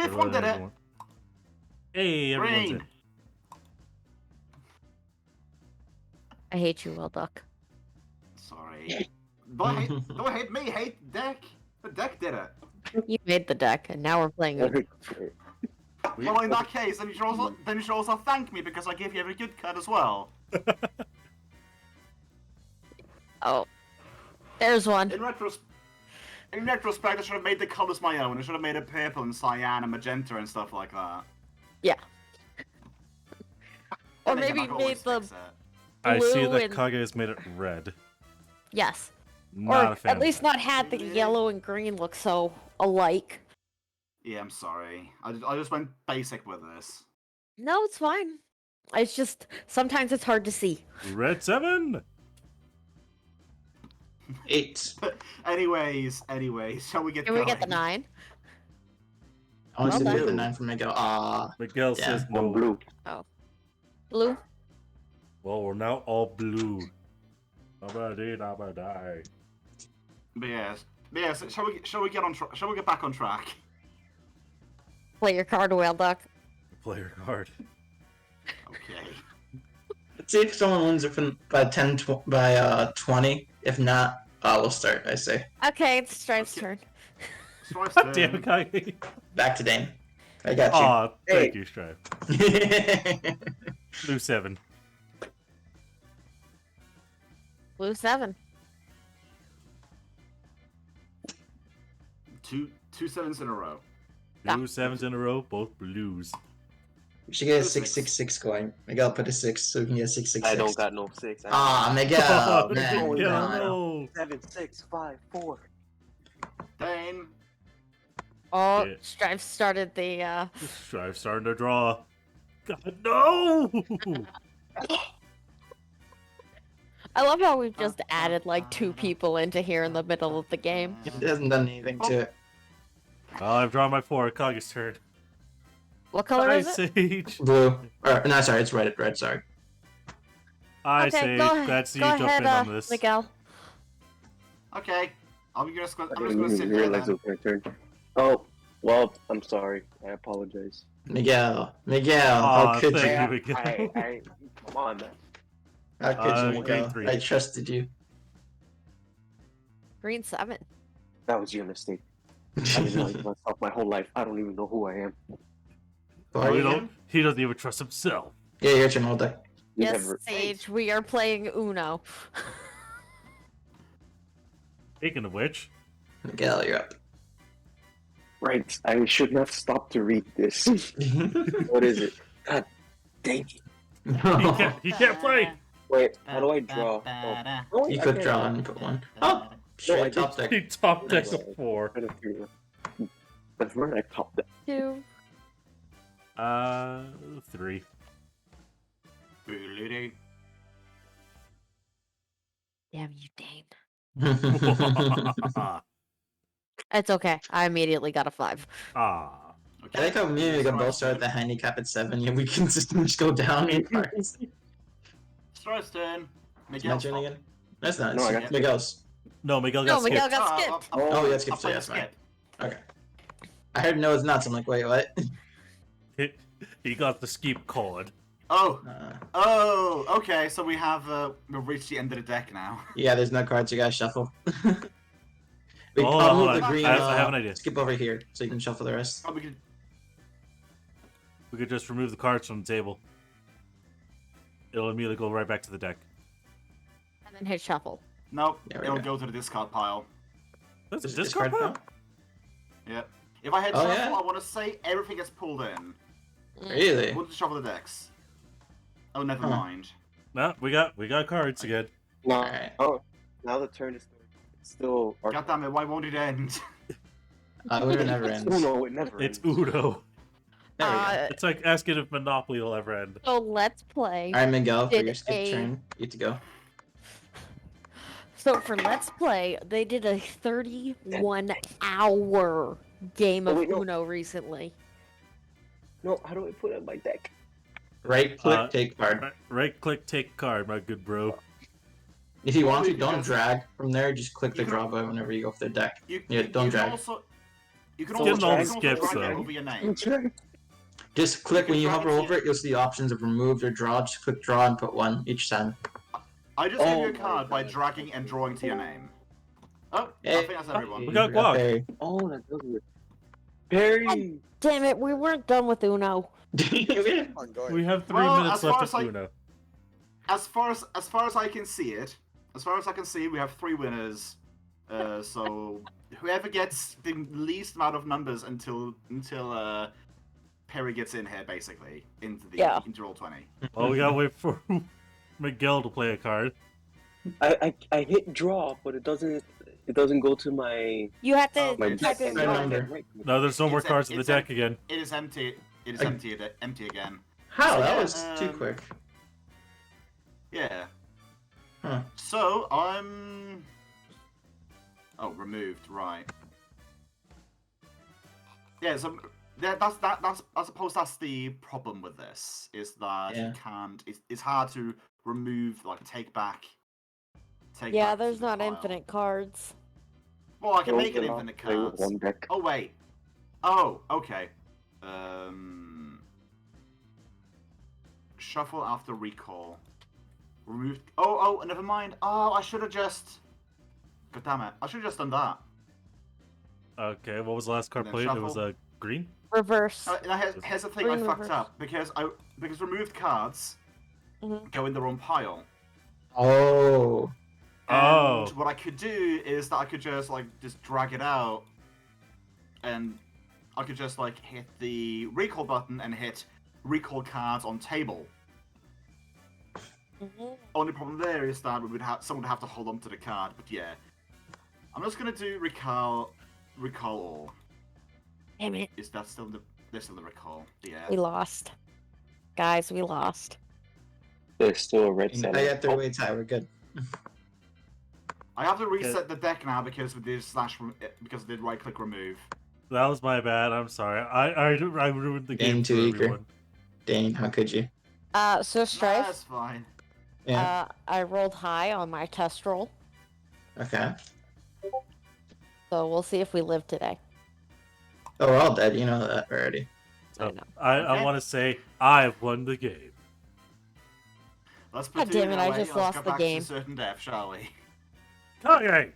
fifth one did it. Hey, everyone's Green. in. I hate you, 𝓏𝓪𝓷𝓾. Sorry. Don't hate me, hate deck. The deck did it. You made the deck, and now we're playing it. Well, in that case, then you should also thank me because I gave you every good card as well. Oh. There's one. In retrospect, I should have made the colors my own. I should have made it purple and cyan and magenta and stuff like that. Yeah. Or Then again, maybe I could always made the fix it. I see blue that and... Kage has made it red. Yes. Not a Or fan at least of not had the yellow and green look so alike. Yeah, I'm sorry. I just went basic with this. No, it's fine. It's just, sometimes it's hard to see. that. Red 7! 8. anyways, shall we get Can going? we get the 9? I want Well to done. do the 9 for Miguel. Ah. Miguel Yeah. says no. Blue. Blue? Well, we're now all blue. Die. But yes. Shall we get back on track? Play your card, 𝓏𝓪𝓷𝓾. Player card. Okay. Let's see if someone wins it by 20. If not, we'll start, I say. Okay, it's Stripe's Okay. turn. Strife's God damn turn. it, Kage. Back to Dane. I got Aw, thank Hey. you, Stripe. you. Blue 7. Blue 7. Two 7s in a row. Blue 7s in a row, both blues. We should get a 666 going. Miguel put a 6 so we can get 666. I don't got no 6. Ah, Miguel, man. Miguel, come on. no. 7, 6, 5, 4. Dane. Oh, Yeah. Stripe started the, Stripe starting to draw. God, no! I love how we've just added like 2 people into here in the middle of the game. It hasn't done anything to it. I've drawn my 4. Kage's turn. What color Hi, is it? Sage. Blue. Or, no, sorry, it's red, sorry. Hi, Okay, Sage. go ahead. Glad to see Go you jump ahead, in on this. Miguel. Okay. I'm just I gonna didn't sit even here realize then. it was my turn. Oh, well, I'm sorry. I apologize. Miguel, Aw, how could you? thank you, Miguel. Come on, man. How could you, green Miguel? 3. I trusted you. Green 7. That was your mistake. I've been lying to myself my whole life. I don't even know who I am. Who are you? He doesn't even trust himself. Yeah, your turn, hold on. You Yes, never- Sage, we are playing Uno. Speaking of which, Miguel, you're up. Right, I should not stop to read this. What is it? God dang it. he can't play. Wait, how do I draw? Oh, You I could can't draw and put one. Oh, straight did. top deck. He top decks a 4. I don't figure it. But where did I top that? 2. 3. Damn you, Dane. It's okay. I immediately got a 5. Ah. I like how me and Miguel both start at the handicap at 7, yeah, we can just go down in cards. Strife's turn. It's my turn again? That's not. No, I It's got- Miguel's. No, Miguel No, got Miguel skipped. got skipped. Oh, yeah, skip, I'll so play yeah, the fine. skip. Okay. I heard no, it's not, so I'm like, wait, what? He got the skip card. Oh, okay. So we've reached the end of the deck now. Yeah, there's no cards, you gotta shuffle. Oh, I'll hold move the on. green, I have an idea. skip over here, so you can shuffle the rest. Oh, we could... We could just remove the cards from the table. It'll immediately go right back to the deck. And then hit shuffle. Nope, There we it'll go. go to the discard pile. That's a Is it discard pile? pile? Yep. If I hit Oh, shuffle, yeah? I want to say everything gets pulled in. Really? We'll just shuffle the decks. Oh, never Huh. mind. No, we got cards again. No. Alright. Oh, now the turn is still. God damn it, why won't it end? Uno never It's ends. Uno, it never It's ends. Uno. There we go. It's like asking if Monopoly will ever end. So let's play. Alright, Miguel, for did your skip a- turn, you get to go. So for Let's Play, they did a 31-hour game of Oh, wait, no. Uno recently. No, how do I put it on my deck? Right click, take card. Right click, take card, my good bro. If you want to, Well, don't because- drag from there, just click the You can- draw button whenever you go for the deck. You, Yeah, don't you drag. Can also, You can So also, getting all the you can also skips, drag it though. over your name. Just click can when you drag hover it to over your- it. You'll see the options of removed or draw. Just click draw and put one each time. I just give you Oh a my card by God. dragging and drawing to your name. Oh, I Hey, think that's everyone. We got Guac. Perry. Oh, that does it. Perry! Damn it, we weren't done with Uno. On, go We ahead. have 3 Well, minutes as far left as of I- Uno. As far as I can see it, we have 3 winners. So whoever gets the least amount of numbers until Perry gets in here, basically into roll 20. Well, we gotta wait for Miguel to play a card. I hit draw, but it doesn't go to my You have to my It's type deck. in right draw. under. No, there's no more It's cards in the it's deck again. It is empty. It is I- empty again. How? So, That yeah, was too quick. Yeah. Huh. So I'm. Oh, removed. Right. Yeah. So that's I suppose that's the problem with this is that Yeah. you can't. It's hard to remove, like, take back. Yeah, back to there's the not pile. infinite cards. Well, I can Those make it are not infinite play with cards. one deck. Oh wait. Oh, okay. Shuffle after recall. Remove. Oh, never mind. Oh, I should have just. God damn it! I should have just done that. Okay, what was the last card And then played? It was shuffle. green? Reverse. Now here's the thing I Green fucked reverse. up because removed cards Mhm. go in the wrong pile. Oh. And Oh. what I could do is that I could just drag it out, and I could just hit the recall button and hit recall cards on table. Mhm. Only problem there is that someone would have to hold on to the card. But yeah, I'm just gonna do recall all. Damn it, Is that still there's still the recall? Yeah. we lost. Guys, we lost. There's still a red I center. got 3 way tie. We're good. I have to reset the deck now because we did because I did right click remove. That was my bad. I'm sorry. I ruined the game Game for too eager. everyone. Dane, how could you? So Nah, Strife, that's fine. Yeah. I rolled high on my test roll, Okay. so we'll see if we live today. Oh, we're all dead. You know that already. So, I know. I Okay. want to say I've won the game. Let's God put damn it it, I away. just Let's lost go the back game. to certain death, shall we? Okay.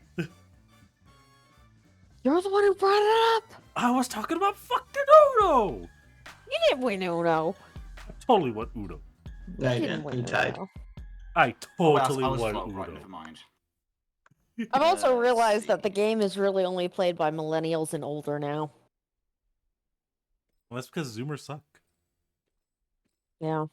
You're the one who brought it up. I was talking about fucking Uno. You didn't win Uno. I totally won Uno. No, you You didn't. win You tied. Uno. I totally I was won slow. Uno. Right, never mind. I've also Let's realized that the see. game is really only played by millennials and older now. Well, that's because Zoomers suck. Yeah.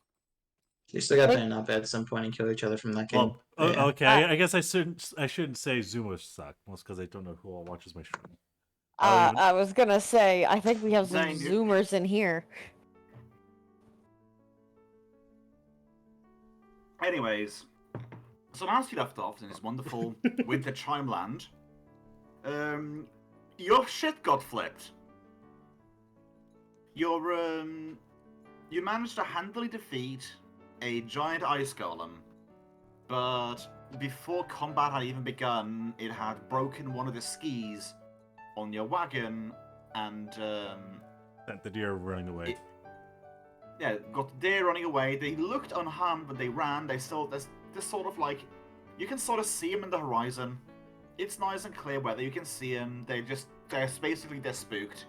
You still got to Like- play up at some point and kill each other from that game. Well, Yeah. okay. I guess I shouldn't say Zoomers suck, most because I don't know who all watches my show. I was gonna say, I think we have some Zane, you- Zoomers in here. Anyways, so last we left off in this wonderful winter chime land, your shit got flipped. You managed to handily defeat a giant ice golem, but before combat had even begun, it had broken one of the skis on your wagon, and That the deer are running away. got the deer running away. They looked unharmed, but they ran. There's sort of you can sort of see them in the horizon. It's nice and clear weather. You can see them. They're spooked.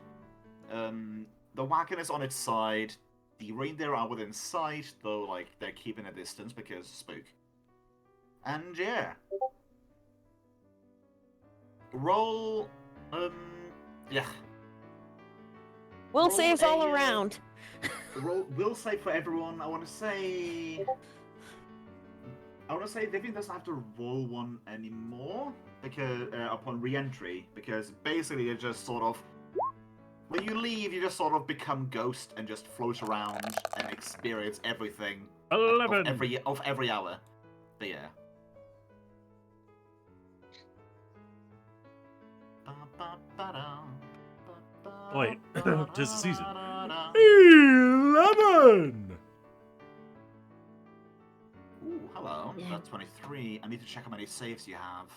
The wagon is on its side. The reindeer are within sight, though they're keeping a distance because spook. And yeah, roll. Yeah. We'll Roll say it's all a, around. We'll say for everyone. I want to say Vivian doesn't have to roll one anymore because upon re-entry, because basically it just sort of when you leave, you just sort of become ghost and just float around and experience everything 11. of every hour. But yeah. Wait, 'tis the season. 11. Ooh, hello. Yeah. That's 23. I need to check how many saves you have.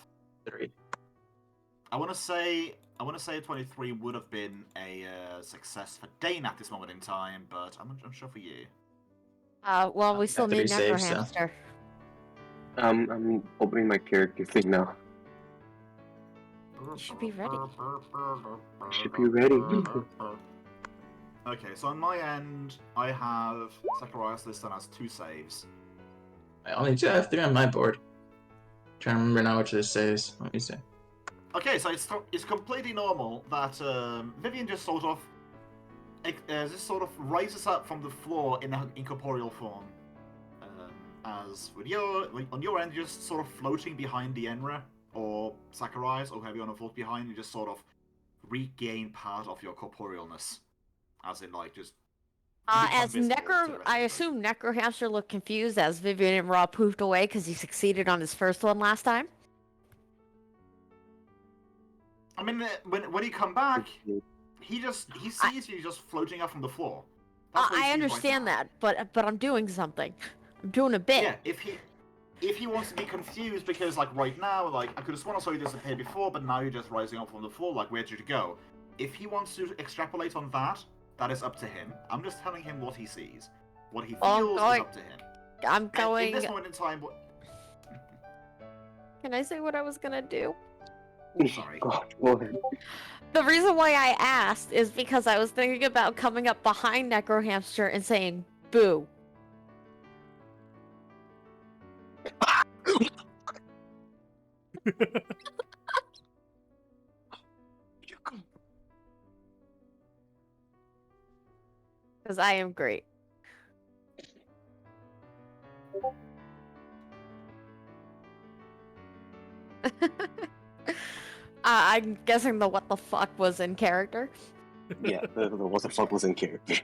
3. I want to say I want to say 23 would have been a success for Dane at this moment in time, but I'm unsure for you. Well, we still have to need resave, so. 𝓓𝓪𝓷𝓏𝓿. I'm opening my character thing now. You should be ready. Should be ready. Okay, so on my end, I have Zacharias listed as 2 saves. I only do have 3 on my board. Trying to remember now which this says. Let me see. Okay, so it's completely normal that Vivian just sort of rises up from the floor in incorporeal form. As with on your end, you're just sort of floating behind the 𝓮𝓵 or Zacharias or whoever you want to float behind. You just sort of regain part of your corporealness, as in like just. As I assume 𝓓𝓪𝓷𝓴𝓼 looked confused as Vivian and Raw poofed away because he succeeded on his first one last time. I mean, when you come back, he sees you just floating up from the floor. I understand that, but I'm doing something. I'm doing a bit. Yeah, if he wants to be confused because like right now, like I could have sworn I saw you disappear before, but now you're just rising up from the floor. Like where'd you go? If he wants to extrapolate on that, that is up to him. I'm just telling him what he sees, what he feels is up to him. I'm going. And in this moment in time, Can I say what I was gonna do? Sorry. Go ahead. The reason why I asked is because I was thinking about coming up behind 𝓓𝓪𝓷𝓴𝓼 and saying "boo." Because I am great. I'm guessing the what the fuck was in character. Yeah, the what the fuck was in character.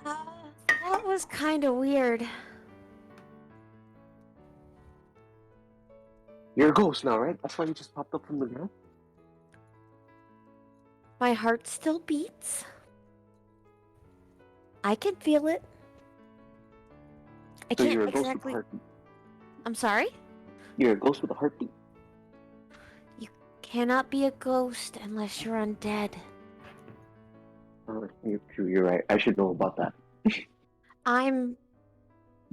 That was kind of weird. You're a ghost now, right? That's why you just popped up from the ground? My heart still beats. I can feel it. I So can't you're a ghost with a exactly. heartbeat. I'm sorry? You're a ghost with a heartbeat. You cannot be a ghost unless you're undead. You're right. I should know about that. I'm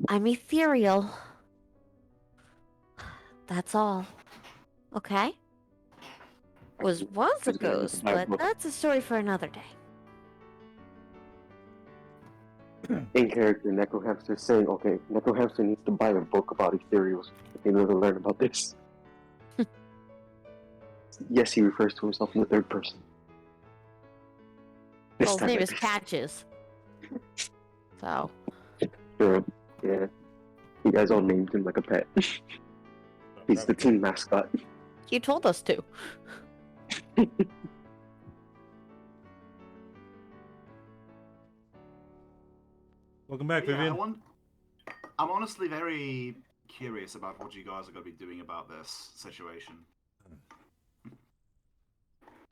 ethereal. That's all. Okay? Was a ghost, but that's a story for another day. In character, 𝓓𝓪𝓷𝓴𝓼 saying, okay, 𝓓𝓪𝓷𝓴𝓼 needs to buy a book about ethereals in order to learn about this. Yes, he refers to himself in the third person. Well, his name is Patches. So. Sure, yeah. You guys all named him like a pet. He's the team mascot. You told us to. Welcome back, Yeah, Vivian. I'm honestly very curious about what you guys are going to be doing about this situation.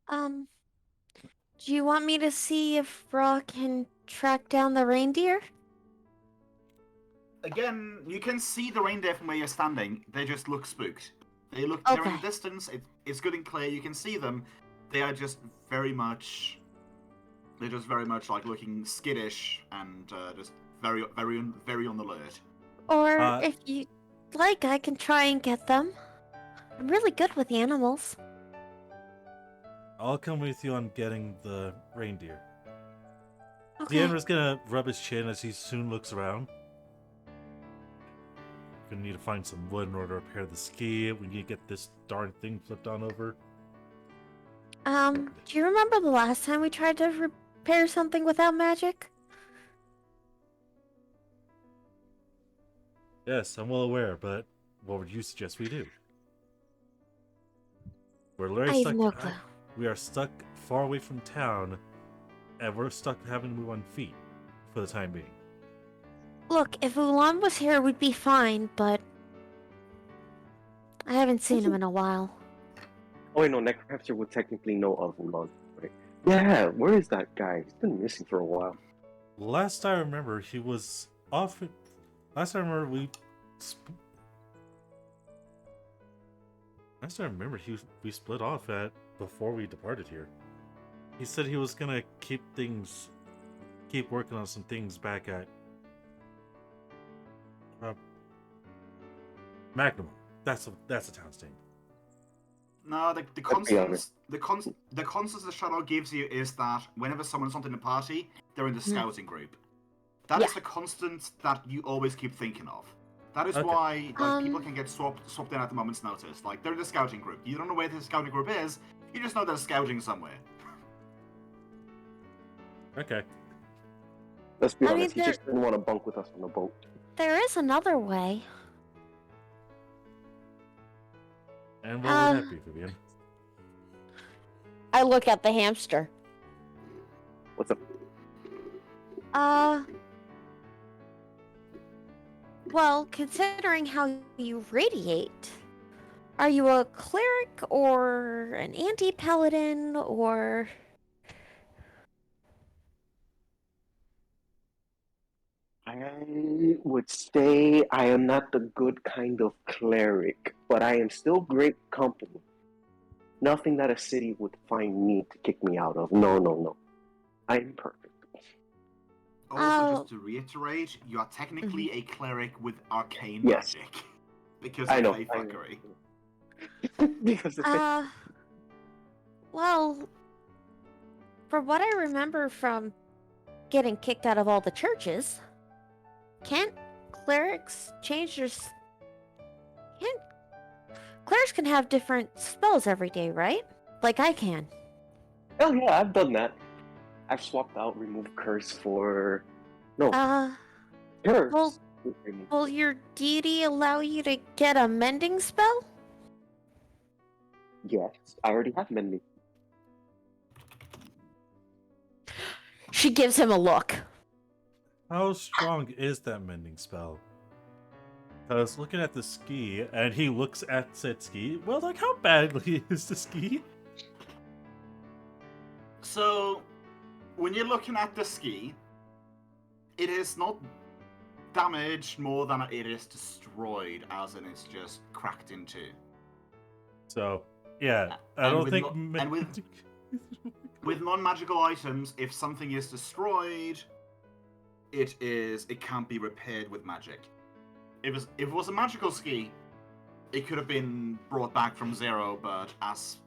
Do you want me to see if Raw can track down the reindeer? Again, you can see the reindeer from where you're standing. They just look spooked. They're in the distance. It's good and clear. You can see them. They are just very much. They're just very much like looking skittish and just very on the alert. Or if you like, I can try and get them. I'm really good with animals. I'll come with you on getting the reindeer. Okay. 𝓓𝓪𝓷𝓴𝓼's gonna rub his chin as he soon looks around. We're gonna need to find some wood in order to repair the ski. We need to get this darn thing flipped on over. Do you remember the last time we tried to repair something without magic? Yes, I'm well aware, but what would you suggest we do? We're literally I have no clue. We are stuck far away from town, and we're stuck having to move on feet for the time being. Look, if Ulan was here, we'd be fine, but I haven't seen him in a while. Oh, wait, no, 𝓓𝓪𝓷𝓴𝓼 would technically know of 𝓮𝓼, right? Yeah, where is that guy? He's been missing for a while. Last I remember, he was off. Last I remember, Last I remember, we split off before we departed here. He said he was gonna keep working on some things back at Magnum. That's the town's name. No, the constants the shadow gives you is that whenever someone's not in the party, they're in the scouting group. That is the constant that you always keep thinking of. That is why people can get swapped in at the moment's notice. Like, they're in the scouting group. You don't know where the scouting group is, you just know they're scouting somewhere. Okay. Let's be honest, he just didn't want to bunk with us on the boat. There is another way. And what would that be, Vivian? I look at the hamster. What's up? Well, considering how you radiate, are you a cleric or an anti-paladin or... I would say I am not the good kind of cleric, but I am still great company. Nothing that a city would find me to kick me out of. No. I am perfect. Also, just to reiterate, you are technically a cleric with arcane magic. Because of fuckery. Well, from what I remember from getting kicked out of all the churches, can't clerics change their... Clerics can have different spells every day, right? Like I can. Oh yeah, I've done that. I've swapped out remove curse for... No. Curse. Will your deity allow you to get a mending spell? Yes, I already have mending. She gives him a look. How strong is that mending spell? Because looking at the ski, and he looks at said ski, well, like, how badly is the ski? So, when you're looking at the ski, it is not damaged more than it is destroyed, as in it's just cracked in two. So, yeah, I don't think... With non-magical items, if something is destroyed, it can't be repaired with magic. If it was a magical ski, it could have been brought back from zero, but as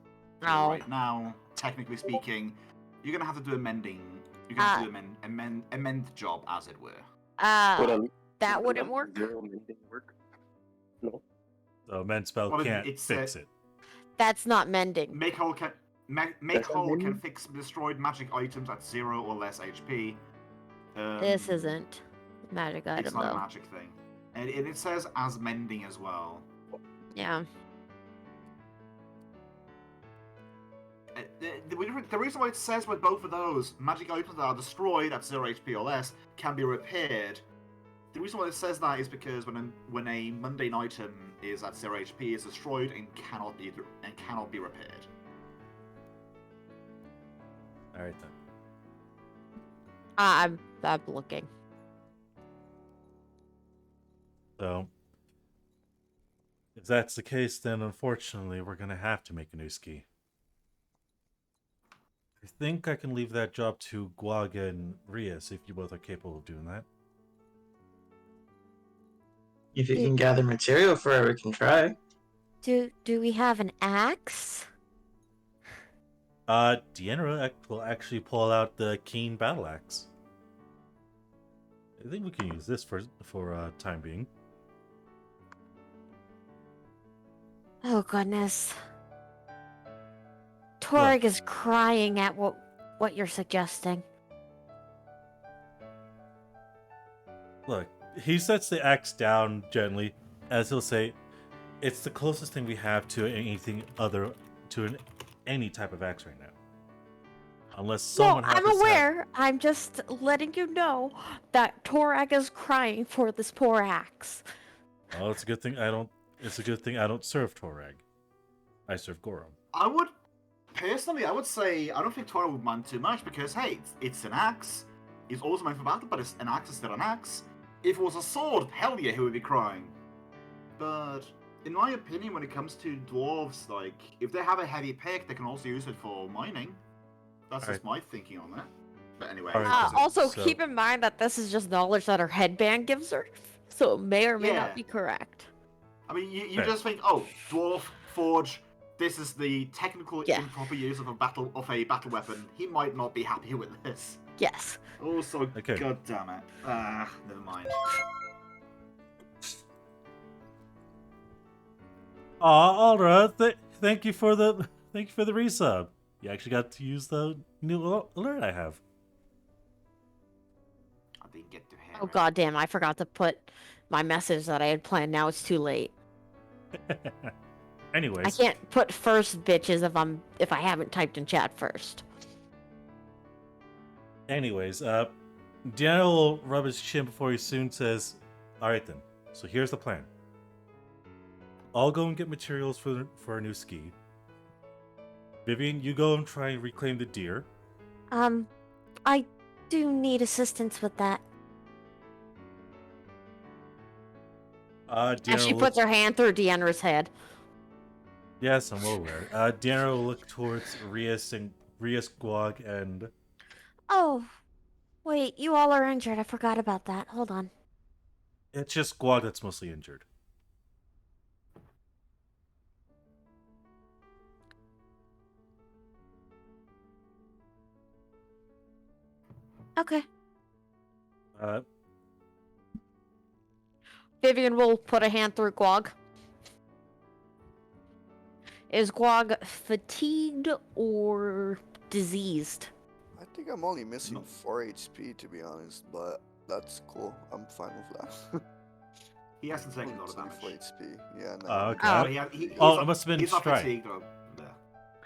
right now, technically speaking, you're gonna have to do a mending. You're gonna have to do a mend job, as it were. That wouldn't work. Zero mending work? No. So mend spell can't fix it. That's not mending. Make whole can fix destroyed magic items at 0 or less HP. This isn't a magic item, it's not though. a magic thing. And it says as mending as well. Yeah. The reason why it says with both of those, magic items that are destroyed at 0 HP or less can be repaired. The reason why it says that is because when a mundane item is at 0 HP, it's destroyed and cannot be repaired. Alright then. I'm looking. So, if that's the case, then unfortunately we're gonna have to make a new ski. I think I can leave that job to 𝓮𝓼 and Rias if you both are capable of doing that. If you can gather material for it, we can try. Do we have an axe? 𝓮𝓼 will actually pull out the keen battle axe. I think we can use this for time being. Oh goodness. 𝓬𝓪𝓷 is crying at what you're suggesting. Look, he sets the axe down gently, as he'll say, "It's the closest thing we have to any type of axe right now. Unless someone I'm aware. I'm just letting you know that 𝓬𝓪𝓷 is crying for this poor axe. Well, it's a good thing I don't. It's a good thing I don't serve 𝓬𝓷. I serve Gorum. I would say I don't think 𝓬𝓪𝓷 would mind too much because hey, it's an axe. It's also meant for battle, but an axe is still an axe. If it was a sword, hell yeah, he would be crying. But in my opinion, when it comes to dwarves, like, if they have a heavy pick, they can also use it for mining. That's just my thinking on that. But anyway. Alright, Also, so- keep in mind that this is just knowledge that her headband gives her, so it may or may Yeah. not be correct. I mean, you Fair. just think, oh, dwarf, forge, this is the technical Yeah. improper use of a battle weapon. He might not be happy with this. Yes. Also, Okay. god damn it. Never mind. Aw, Aldra, thank you for the resub. You actually got to use the new alert I have. I didn't get to hear Oh it. goddamn! I forgot to put my message that I had planned. Now it's too late. Anyways, I can't put first bitches if I haven't typed in chat first. anyways, Deanna will rub his chin before he soon says, "Alright then, so here's the plan. I'll go and get materials for a new ski. Vivian, you go and try and reclaim the deer. I do need assistance with that. Deanna As she will puts her hand through Deanna's head. Yes, I'm well aware. Deanna will look towards Rias, Guag, and... Oh, wait, you all are injured. I forgot about that. Hold on. It's just Guag that's mostly injured. Okay. Vivian will put a hand through Guag. Is Guag fatigued or diseased? I think I'm only missing 4 HP to be honest, but that's cool. I'm fine with that. He hasn't taken a Only lot of 24 damage. HP. Yeah, no. Okay. But he's Oh, not- it must have been he's not strike. fatigued, though. Yeah.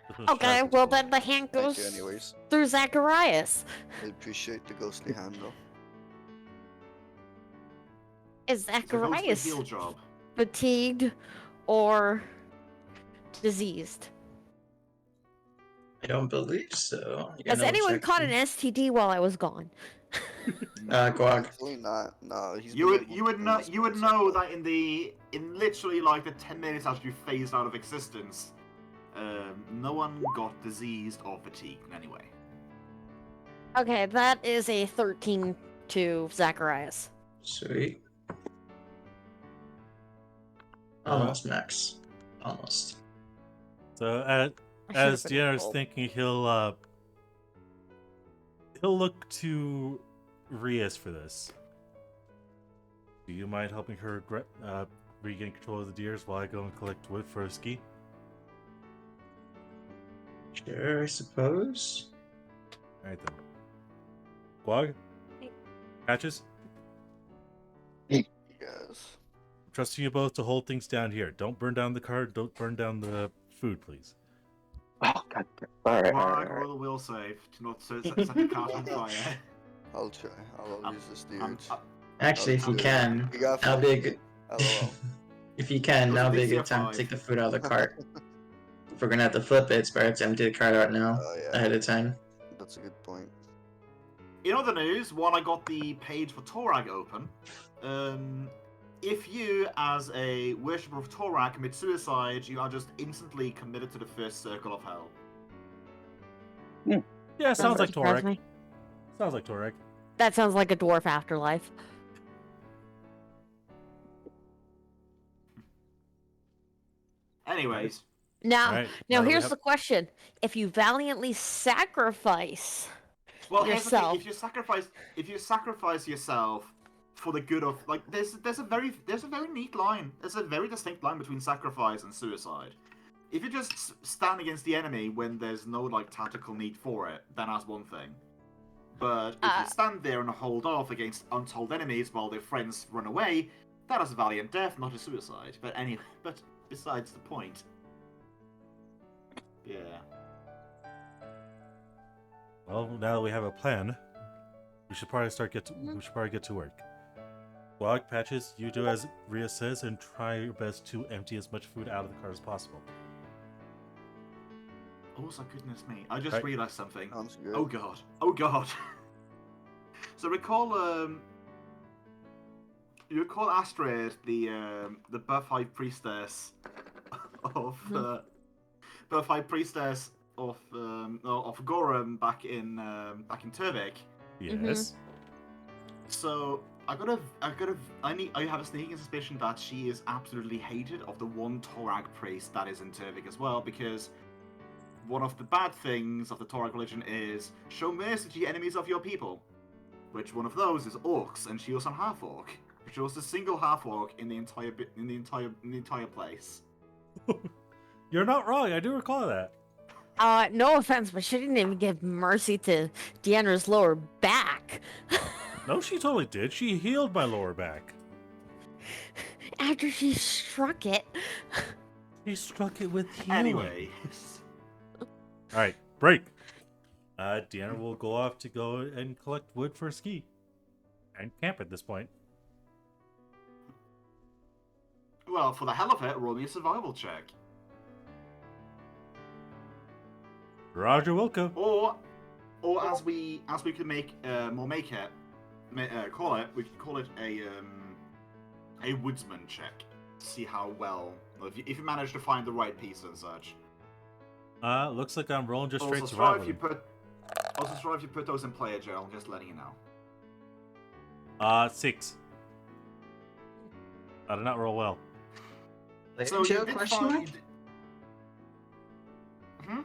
This was Okay, strike. well then the hand Thank goes you anyways. through Zacharias. I appreciate the ghostly hand though. Is It's a ghostly Zacharias heal job. fatigued or diseased? I don't believe so. You Has know, anyone check caught an them. STD while I was gone? Guag. Actually not. No, he's You been would able to bring this place know up. that in literally like the 10 minutes after you phased out of existence, no one got diseased or fatigued in any way. Okay, that is a 13 to Zacharias. Sweet. Almost max. Almost. So, I as should've been Deanna's involved. thinking, he'll look to Rias for this. Do you mind helping her regain control of the deers while I go and collect wood for a ski? Sure, I suppose. Alright then. Guag? Patches? Yes. I'm trusting you both to hold things down here. Don't burn down the car, don't burn down the food, please. Oh, God. Alright, Wag alright. roll a will save to not set the cart on fire. I'll try. I'll use this dude. Actually, if you can, You got that'll be a 50. good. LOL. If you can, Those that'll are be a DC good of time to 5. take the food out of the cart. If we're gonna have to flip it, it's better to empty the cart out now, Oh yeah, ahead of time. that's a good point. In other news, while I got the page for Torag open, if you, as a worshipper of Torag, commit suicide, you are just instantly committed to the first circle of hell. Yeah, sounds like Surprise Torek. me. Sounds like Torek. That sounds like a dwarf afterlife. Anyways, Now, Alright, now we here's have- the question: if you valiantly sacrifice, well, here's the thing: yourself. if you sacrifice yourself for the good of, like, there's a very neat line. There's a very distinct line between sacrifice and suicide. If you just stand against the enemy when there's no like tactical need for it, then that's one thing. But if you stand there and hold off against untold enemies while their friends run away, that is a valiant death, not a suicide. But anyway, but besides the point. Yeah. Well, now that we have a plan, we should probably get to work. Guag, Patches, you do as Ria says and try your best to empty as much food out of the car as possible. Oh, so goodness me! I just Right. realized something. Sounds good. Oh god! Oh god! So recall, you call Astrid the Buff-High Priestess of Buff-High Priestess of Gorham back in Turvik. Yes. So I have a sneaking suspicion that she is absolutely hated of the one Torag priest that is in Turvik as well, because one of the bad things of the Torag religion is show mercy to the enemies of your people. Which one of those is orcs, and she was on half orc. She was the single half orc in the entire place. You're not wrong. I do recall that. No offense, but she didn't even give mercy to Deanna's lower back. No, she totally did. She healed my lower back. After she struck it. She struck it with healing. Anyway. Alright, break. Deanna will go off to go and collect wood for a ski. And camp at this point. Well, for the hell of it, roll me a survival check. Roger Wilco. Or as we can make we can call it a woodsman check. See how well, if you manage to find the right piece and such. Looks like I'm rolling just straight Also, survival. if you put those in player journal, just letting you know. 6. I did not roll well. So you Joe, did question find. mark?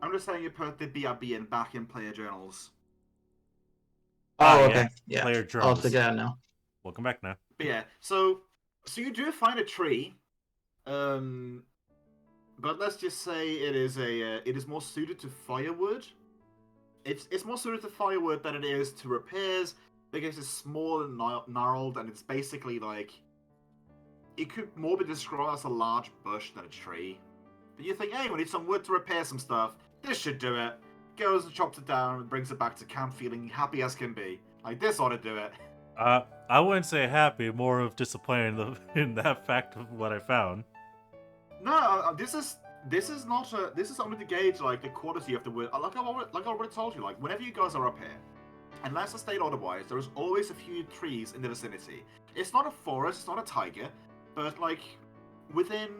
I'm just saying you put the BRB back in player journals. Oh, yeah. okay. Yeah. Player I'll journals. take it out now. Welcome back now. But yeah, so you do find a tree, but let's just say it is more suited to firewood. It's more suited to firewood than it is to repairs, because it's small and gnarled, and it's basically like it could more be described as a large bush than a tree. But you think, hey, we need some wood to repair some stuff. This should do it. Goes and chops it down and brings it back to camp feeling happy as can be. Like, this ought to do it. I wouldn't say happy, more of disappointed in that fact of what I found. No, this is only to gauge like the quality of the wood. Like I already told you, like whenever you guys are up here, unless I state otherwise, there is always a few trees in the vicinity. It's not a forest, it's not a tiger, but like within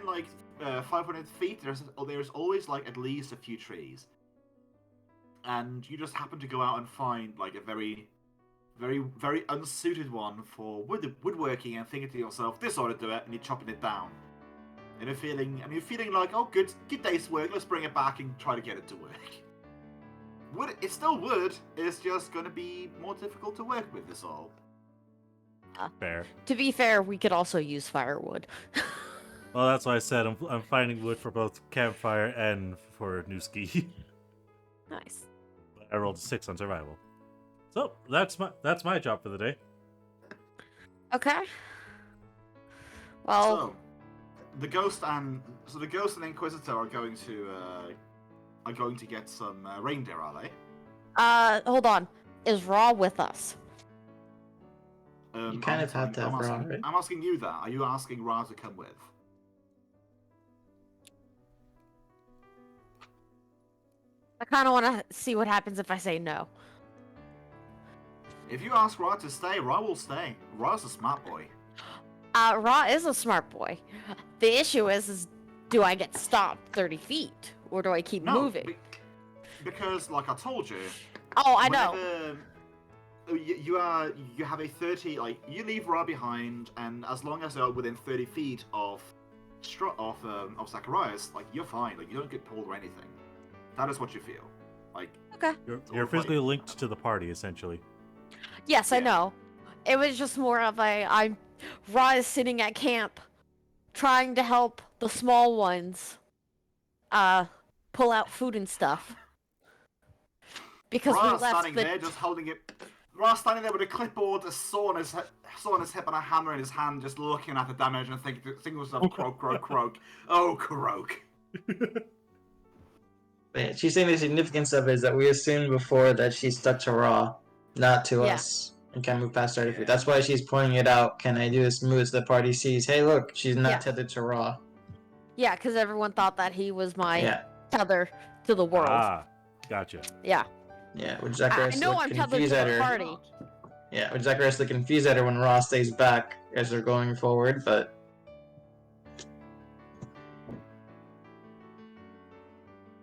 like 500 feet, there's always like at least a few trees, and you just happen to go out and find like a very, very, very unsuited one for woodworking, and thinking to yourself, this ought to do it, and you're chopping it down. And you're feeling like, oh, good day's work. Let's bring it back and try to get it to work. Wood, it's still wood. It's just going to be more difficult to work with. This all. Fair. To be fair, we could also use firewood. Well, that's why I said I'm finding wood for both campfire and for new ski. Nice. I rolled a 6 on survival. So that's my job for the day. Okay. Well, So, the ghost and Inquisitor are going to get some reindeer, are they? hold on. Is Raw with us? You kind of have to have Ra, right? I'm asking you that. Are you asking Ra to come with? I kind of want to see what happens if I say no. If you ask Ra to stay, Ra will stay. Ra's a smart boy. Ra is a smart boy. The issue is do I get stopped 30 feet? Or do I keep moving? Because, like I told you... Oh, I know. You have a 30... Like, you leave Ra behind, and as long as you're within 30 feet of Zacharias, like, you're fine. Like, you don't get pulled or anything. That is what you feel. Like... Okay. You're physically linked to the party, essentially. Yes, I Yeah. know. It was just more of Ra is sitting at camp, trying to help the small ones, pull out food and stuff. Because we Ra's left standing there, just holding it. Ra's standing there with a clipboard, a saw on his hip, and a hammer in his hand, just looking at the damage and thinking to himself, croak, croak, croak. Oh, croak. But she's saying the significance of it is that we assumed before that she's stuck to Ra, not to Yeah. us, and can move past 30 feet. Yeah. That's why she's pointing it out. Can I do this move so the party sees, hey, look, she's not Yeah. tethered to Ra. Yeah, because everyone thought that he was my Yeah, tether to the world. Ah, gotcha. Yeah. yeah. Which Zacharias I know looked I'm tethered to confused at the her. party. Yeah, Zacharias looking confused at her when Raw stays back as they're going forward, but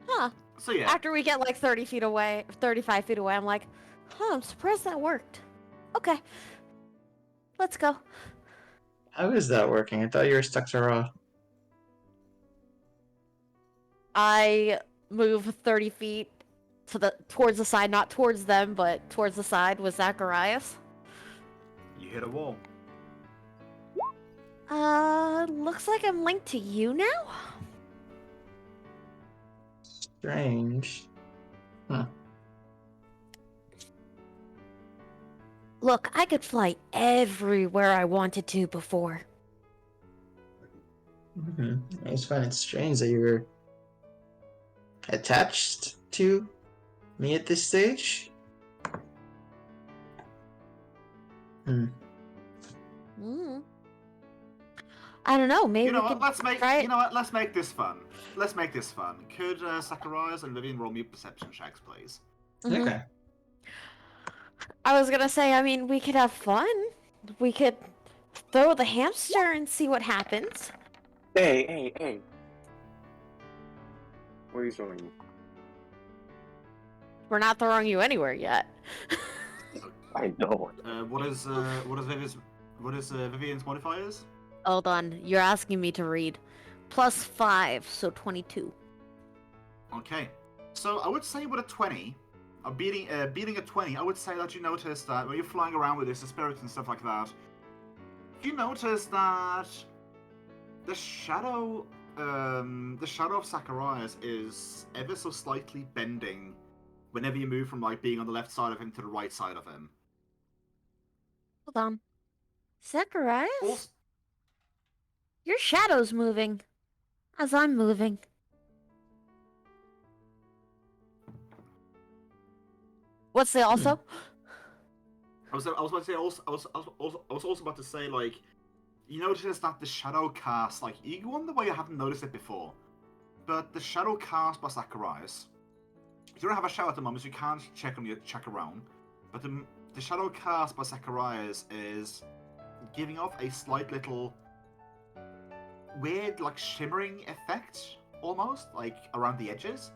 Huh. So yeah, After we get like 30 feet away, 35 feet away, I'm like, huh, I'm surprised that worked. Okay. Let's go. how is that working? I thought you were stuck to Raw. I move 30 feet towards the side, not towards them, but towards the side with Zacharias. you hit a wall. Looks like I'm linked to you now? Strange. Look, I could fly everywhere I wanted to before. I just find it strange that you were attached to me at this stage. Hmm. I don't know, maybe You know we what? could Let's make. try it. You know what? Let's make this fun. Let's make this fun. Could Zacharias and Vivian roll me perception checks, please? Mhm. Okay. I was gonna say, I mean, we could have fun. We could throw the hamster and see what happens. Hey. Where are you throwing me? We're not throwing you anywhere yet. I know. What is Vivian's modifiers? Hold on, you're asking me to read. +5, so 22. Okay, so I would say with a 20, beating a 20, I would say that you notice that when you're flying around with this spirits and stuff like that, you notice that the shadow of Zacharias is ever so slightly bending whenever you move from like being on the left side of him to the right side of him. Hold on. Zacharias? Also, Your shadow's moving. As I'm moving. What's the also? I was about to say also, I was also about to say like, you notice that the shadow cast, like, you wonder why you haven't noticed it before, but the shadow cast by Zacharias, you don't have a shadow at the moment, so you can't check around, but the shadow cast by Zacharias is giving off a slight little weird, like, shimmering effect, almost, like, around the edges.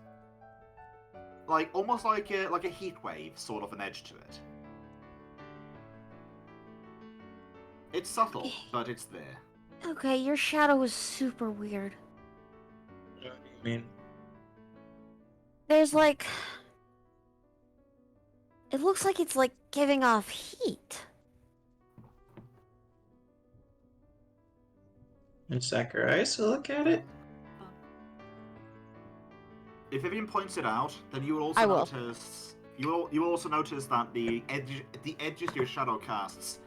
Like, almost like a heat wave, sort of an edge to it. It's subtle, but it's there. Okay, your shadow is super weird. What do you mean? There's like... It looks like it's like giving off heat. And Zacharias will look at it. If Vivian points it out, then you will also I will. notice. You will also notice that the edges of your shadow casts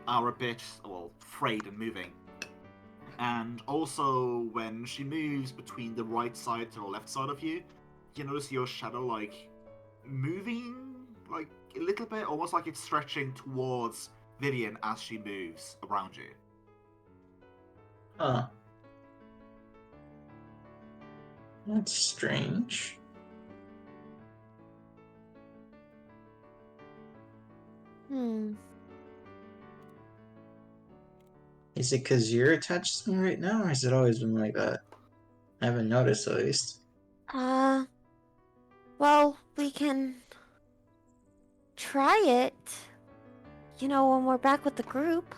are a bit, well, frayed and moving. And also, when she moves between the right side to the left side of you, you notice your shadow like moving like a little bit, almost like it's stretching towards Vivian as she moves around you. Huh. That's strange. Is it because you're attached to me right now, or has it always been like that? I haven't noticed, at least. Well, we can try it. You know, when we're back with the group.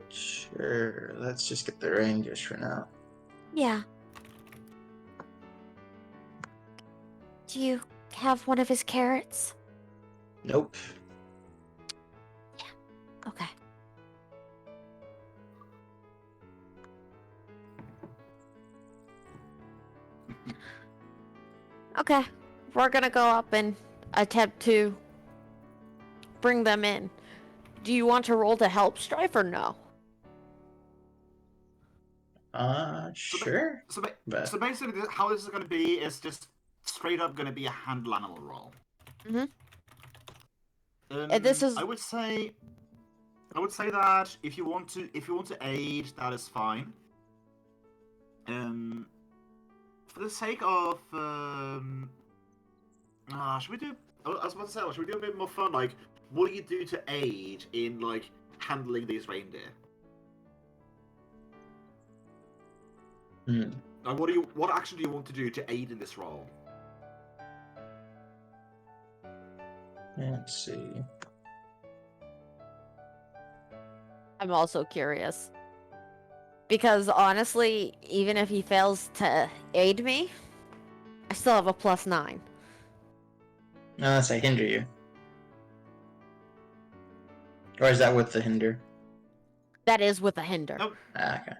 Sure, let's just get the rangers for now. Yeah. Do you have one of his carrots? Nope. Okay. Okay, we're gonna go up and attempt to bring them in. Do you want to roll to help Strife or no? Sure. So But basically, how this is going to be is just straight up going to be a handle animal roll. And this is I would say that if you want to aid, that is fine. For the sake of should we do? I was about to say, should we do a bit more fun? Like, what do you do to aid in like handling these reindeer? Hmm. Like, what action do you want to do to aid in this role? Let's see. I'm also curious. Because honestly, even if he fails to aid me, I still have a +9. Unless I hinder you. Or is that with the hinder? That is with a hinder. Nope. Okay.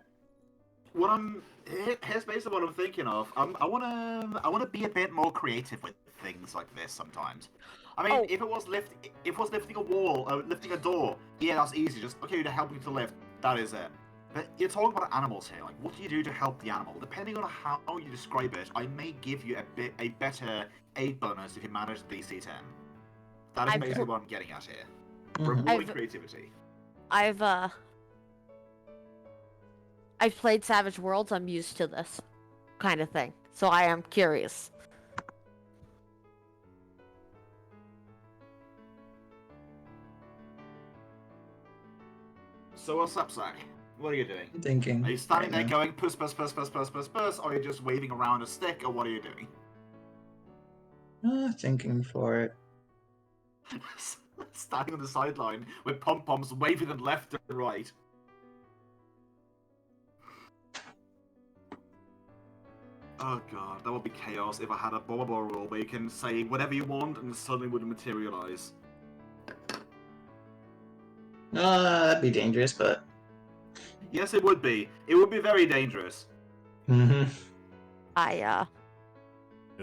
Here's basically what I'm thinking of. I wanna be a bit more creative with things like this sometimes. I mean, Oh. if it was lifting a wall, lifting a door, yeah, that's easy. Just okay, to help you to lift, that is it. But you're talking about animals here. Like, what do you do to help the animal? Depending on how you describe it, I may give you a better aid bonus if you manage the DC 10. That is I've basically pl- what I'm getting at here. Mhm. Rewarding creativity. I've played Savage Worlds. I'm used to this kind of thing, so I am curious. So what's up, Zach? What are you doing? I'm thinking. Are you standing there right now. going puss, puss, puss, puss, puss, puss, puss, or are you just waving around a stick, or what are you doing? Thinking for it. Standing on the sideline with pom-poms waving them left and right. Oh god, that would be chaos if I had a Boba rule where you can say whatever you want and it suddenly wouldn't materialize. That'd be dangerous, but. Yes, it would be. It would be very dangerous. Mm-hmm. I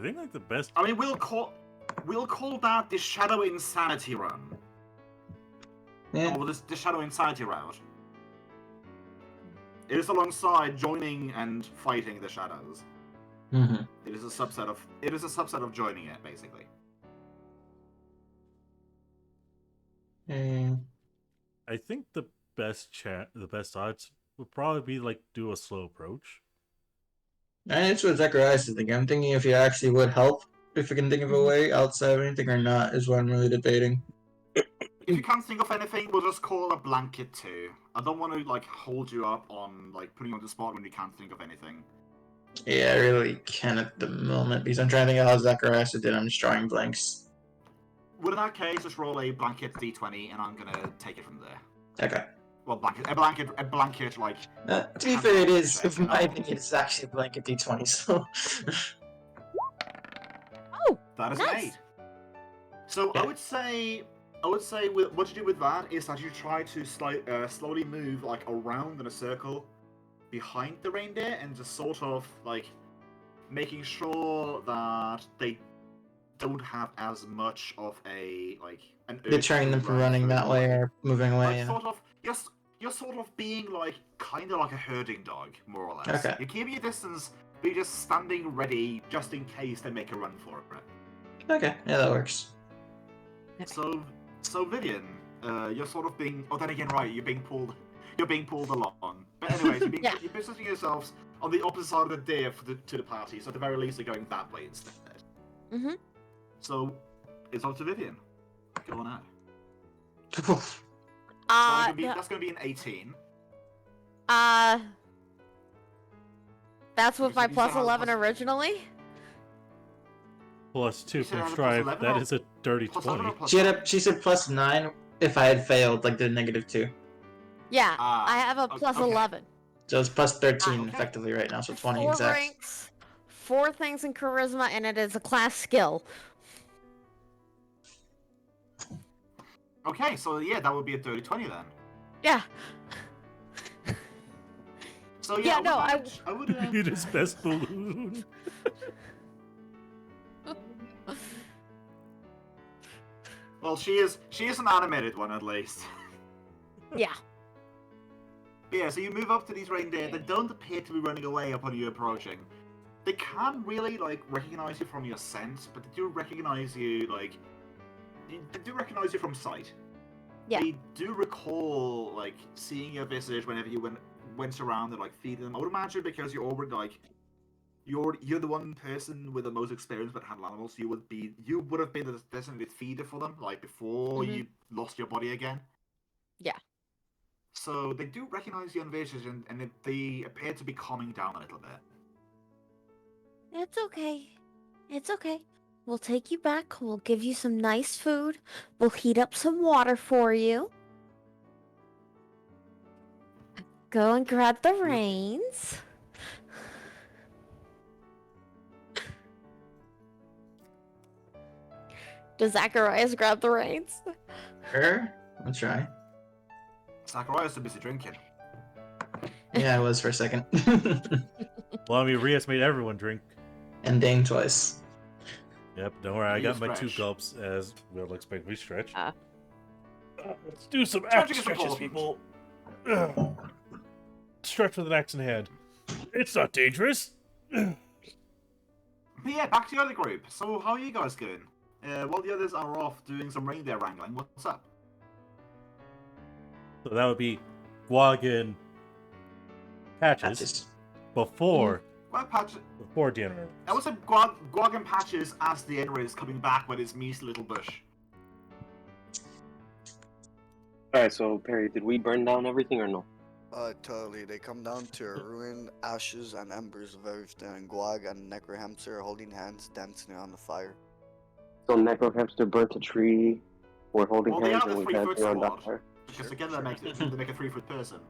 think like the best. I mean, we'll call that the Shadow Insanity run. Yeah. Or the Shadow Insanity route. It is alongside joining and fighting the shadows. Mm-hmm. It is a subset of joining it, basically. I think the best odds would probably be like do a slow approach. And it's what Zacharias is thinking. I'm thinking if he actually would help, if we can think of a way outside of anything or not, is what I'm really debating. If you can't think of anything, we'll just call a blanket too. I don't want to like hold you up on like putting you on the spot when you can't think of anything. Yeah, I really can at the moment because I'm trying to think of how Zacharias did. I'm just drawing blanks. Well, in that case, just roll a blanket d20, and I'm gonna take it from there. Okay. Well, a blanket, like. To be fair, it is. Check. In my opinion, it's actually a blanket D20. So. Oh, That is nice. an 8. So Yeah. I would say what you do with that is that you try to slowly move like around in a circle behind the reindeer and just sort of like making sure that they don't have as much of a like an. Deterring them from running that way or moving away. Like Yeah. sort of, you're sort of being like kind of like a herding dog, more or less. Okay. You keep your distance, but you're just standing ready just in case they make a run for it. Okay. Yeah, that works. So Vivian, you're sort of being. Oh, then again, right? You're being pulled along. But anyways, Yeah. you're positioning yourselves on the opposite side of the deer to the party. So at the very least, you're going that way instead. Mhm. So it's up to Vivian. Go on out. That's going to be an 18. That's with my You said how +11 plus- originally. +2 You said from out of strive. +11 That or is a dirty plus 11 or 20. plus She said +9 if I had failed, like the -2. Yeah, Ah, I have a okay. +11. So it's +13 Okay. effectively right now. So 20 4 exact. ranks, 4 things in charisma, and it is a class skill. Okay, so yeah, that would be a dirty 20 then. Yeah. So Yeah, no, I would. You just best balloon. Well, she is an animated one at least. Yeah. Yeah, so you move up to these reindeer. They don't appear to be running away upon you approaching. They can't really like recognize you from your scent, but they do recognize you from sight. Yeah. They do recall like seeing your visage whenever you went around and like feeding them. I would imagine because you're already like you're the one person with the most experience with handle animals. You would have been the designated feeder for them, like before you lost your body again. Yeah. So they do recognize your invasion, and they appear to be calming down a little bit. It's okay. It's okay. We'll take you back. We'll give you some nice food. We'll heat up some water for you. Go and grab the reins. Does Zacharias grab the reins? Sure, I'll try. Zacharias is busy drinking. Yeah, I was for a second. Well, I mean, Rias made everyone drink. And dang twice. Yep, don't worry, I got my 2 stretch. gulps as we'll expect me stretch. Ah. Let's do some Stretching axe is stretches, important. people. Stretch with an axe in hand. It's not dangerous. But yeah, back to the other group. So how are you guys going? While the others are off doing some reindeer wrangling, what's up? So that would be Guagan Patches Patches. before Deanna. I would say Guag and Patches as the Edward is coming back with his measly little bush. Alright, so Perry, did we burn down everything or no? Totally. They come down to a ruin, ashes, and embers of everything. And Guag and 𝓓𝓪𝓷𝓵 are holding hands, dancing around the fire. So 𝓓𝓪𝓷𝓵 burnt a tree, we're holding Well, they hands have and the we 3-foot dance around that squad. fire. Because together they make a 3-foot person.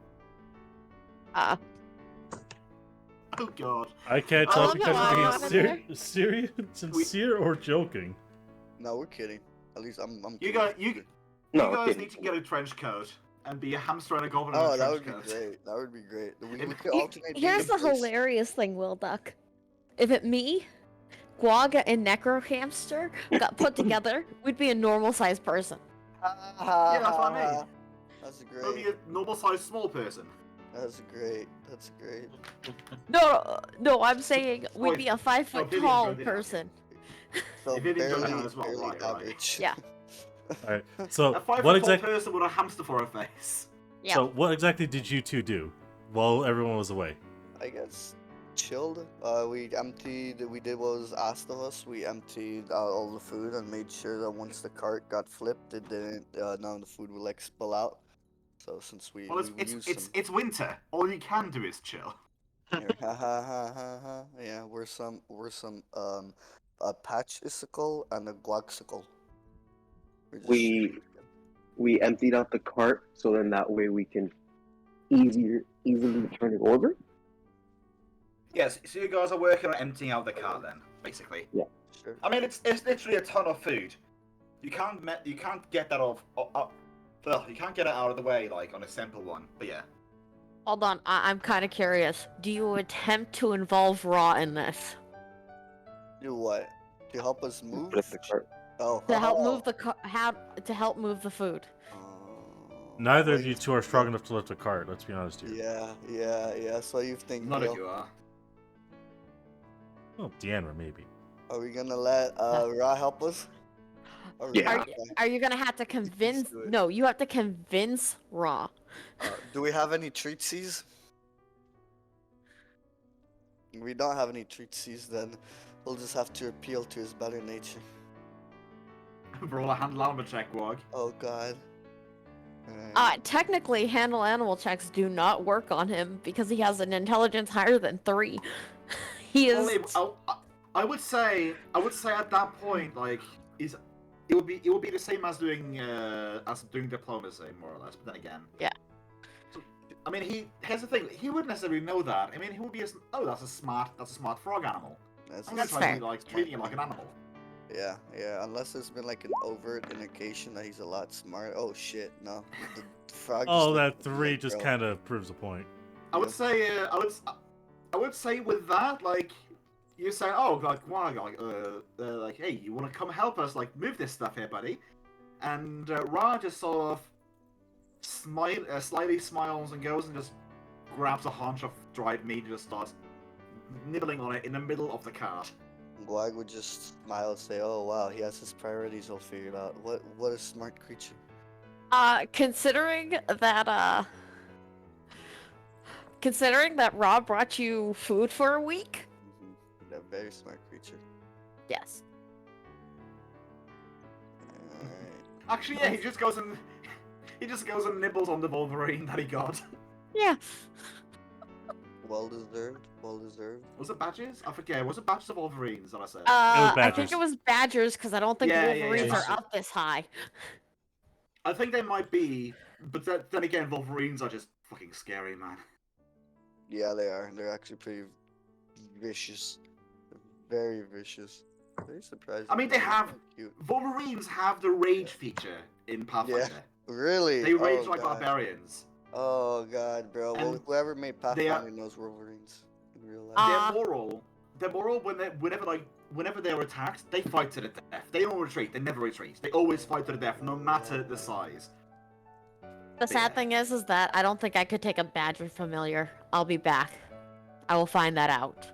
Oh god. I can't I tell love because how it's being I'm serious, sincere, or joking. No, we're kidding. At least I'm You kidding. No, guys kidding. need to get a trench coat and be a hamster and a goblin Oh, in a that trench would be coat. great. That would be great. We If- could alternate. Here's the being place- hilarious thing, Will Duck. If it me, Guaga, and 𝓓𝓪𝓷𝓵 got put together, we'd be a normal-sized person. Yeah, that's what I mean. That's Only great. a normal-sized small person. That's great. That's great. No, I'm saying we'd be a 5-foot Vivian, tall Vivian. person. So If it didn't go barely, down as well, barely right, right. average. Yeah. Alright, so A 5-foot what tall exactly? person with a hamster for a face. Yeah. So what exactly did you two do while everyone was away? I guess chilled. We emptied. We did what was asked of us. We emptied out all the food and made sure that once the cart got flipped, it didn't. None of the food would like spill out. So since we Well, used it's winter. All you can do is chill. Here, ha ha ha ha ha. Yeah, we're some a patchicle and a guaxicle. We emptied out the cart so then that way we can easily turn it over. Yes, so you guys are working on emptying out the cart then, basically. Sure. I mean, it's literally a ton of food. You can't get that off. Well, you can't get it out of the way like on a simple one. But yeah. Hold on, I'm kind of curious. Do you attempt to involve Raw in this? Do what? To help us move? Flip the cart. Oh, To help move the to help move the food. Neither well, of you two are strong enough to lift a cart. Let's be honest here. Yeah. So you think? None Neil. of you are. Oh, Deanna, maybe. Are we gonna let Ra help us? Or we Yeah. gonna- Are you gonna have to convince? do it. No, you have to convince Raw. Do we have any treatsies? We don't have any treatsies, then we'll just have to appeal to his better nature. Roll a handle armor check, Wog. Oh God. Alright. Technically, handle animal checks do not work on him because he has an intelligence higher than 3. He is. I would say at that point, like, it would be the same as doing diplomacy, more or less. But then again, Yeah. So, I mean, here's the thing. He wouldn't necessarily know that. I mean, he would be that's a smart frog animal. That's I'm That's gonna try fair. to like treating him like an animal. Yeah. Unless there's been like an overt indication that he's a lot smart. Oh shit, no. The frog. Oh, just that looked at me 3 like, just bro. kind of proves a point. I would say, I would say with that, like, you say, oh, like, wow, like, hey, you want to come help us, like, move this stuff here, buddy? And Ra just sort of slightly smiles and goes and just grabs a haunch of dried meat and just starts nibbling on it in the middle of the cart. Guag would just smile and say, "Oh wow, he has his priorities all figured out. What a smart creature." Considering that Rob brought you food for a week, very smart creature. Yes. Alright. Actually, yeah, he just goes and nibbles on the Wolverine that he got. Yeah. Well deserved. Well deserved. Was it badges? I forget. Was it badges of Wolverines that I said? I think badgers. it was badgers because I don't think Yeah, yeah, Wolverines yeah. are up this high. I think they might be, but then again, Wolverines are just fucking scary, man. Yeah, they are. They're actually pretty vicious. Very vicious. Very surprising. I mean, they They're have- kinda cute. Wolverines have the rage feature in Pathfinder. Really? They rage Oh, like God. barbarians. Oh god, bro. Well, And whoever made they are- Pathfinder knows Wolverines in real life. They're moral whenever they're attacked, they fight to the death. They don't retreat. They never retreat. They always fight to the death, no matter the size. The sad thing is that I don't think I could take a badger familiar. I'll be back. I will find that out.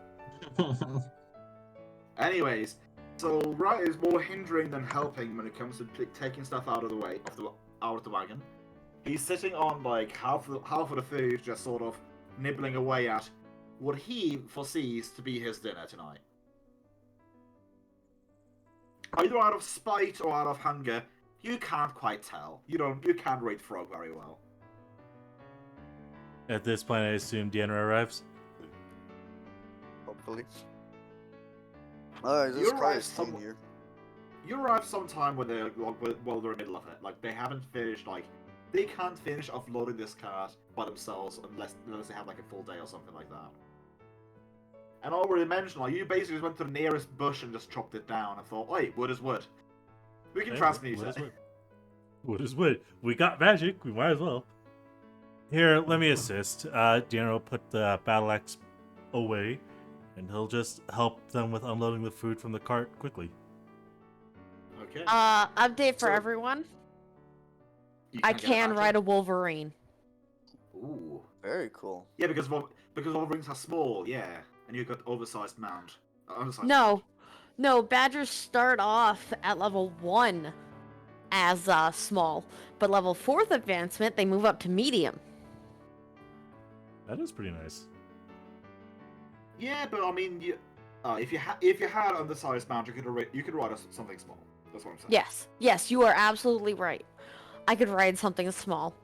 Anyways, so Wright is more hindering than helping when it comes to taking stuff out of the way, out of the wagon. He's sitting on like half of the food, just sort of nibbling away at what he foresees to be his dinner tonight. Either out of spite or out of hunger, you can't quite tell. You can't rate Frog very well. At this point, I assume Deanna arrives. Hopefully. Alright, this You're car right, is clean here. You arrive sometime when they're in the middle of it. Like they haven't finished. Like they can't finish offloading this cart by themselves unless they have like a full day or something like that. And I already mentioned, like you basically just went to the nearest bush and just chopped it down and thought, wait, wood is wood. We can Hey, transmute wood is it. wood. Wood is wood. We got magic. We might as well. Here, let me assist. Deanna will put the battle axe away, and he'll just help them with unloading the food from the cart quickly. Okay. Update for So- everyone. You I get it can back ride in. a Wolverine. Ooh. Very cool. Yeah, because Wolverines are small. Yeah, and you've got oversized mount. Oversized No. No, badgers start off at level 1 as small, but level 4th advancement, they move up to medium. That is pretty nice. Yeah, but I mean, if you had undersized mount, you could ride something small. That's what I'm saying. Yes, you are absolutely right. I could ride something small.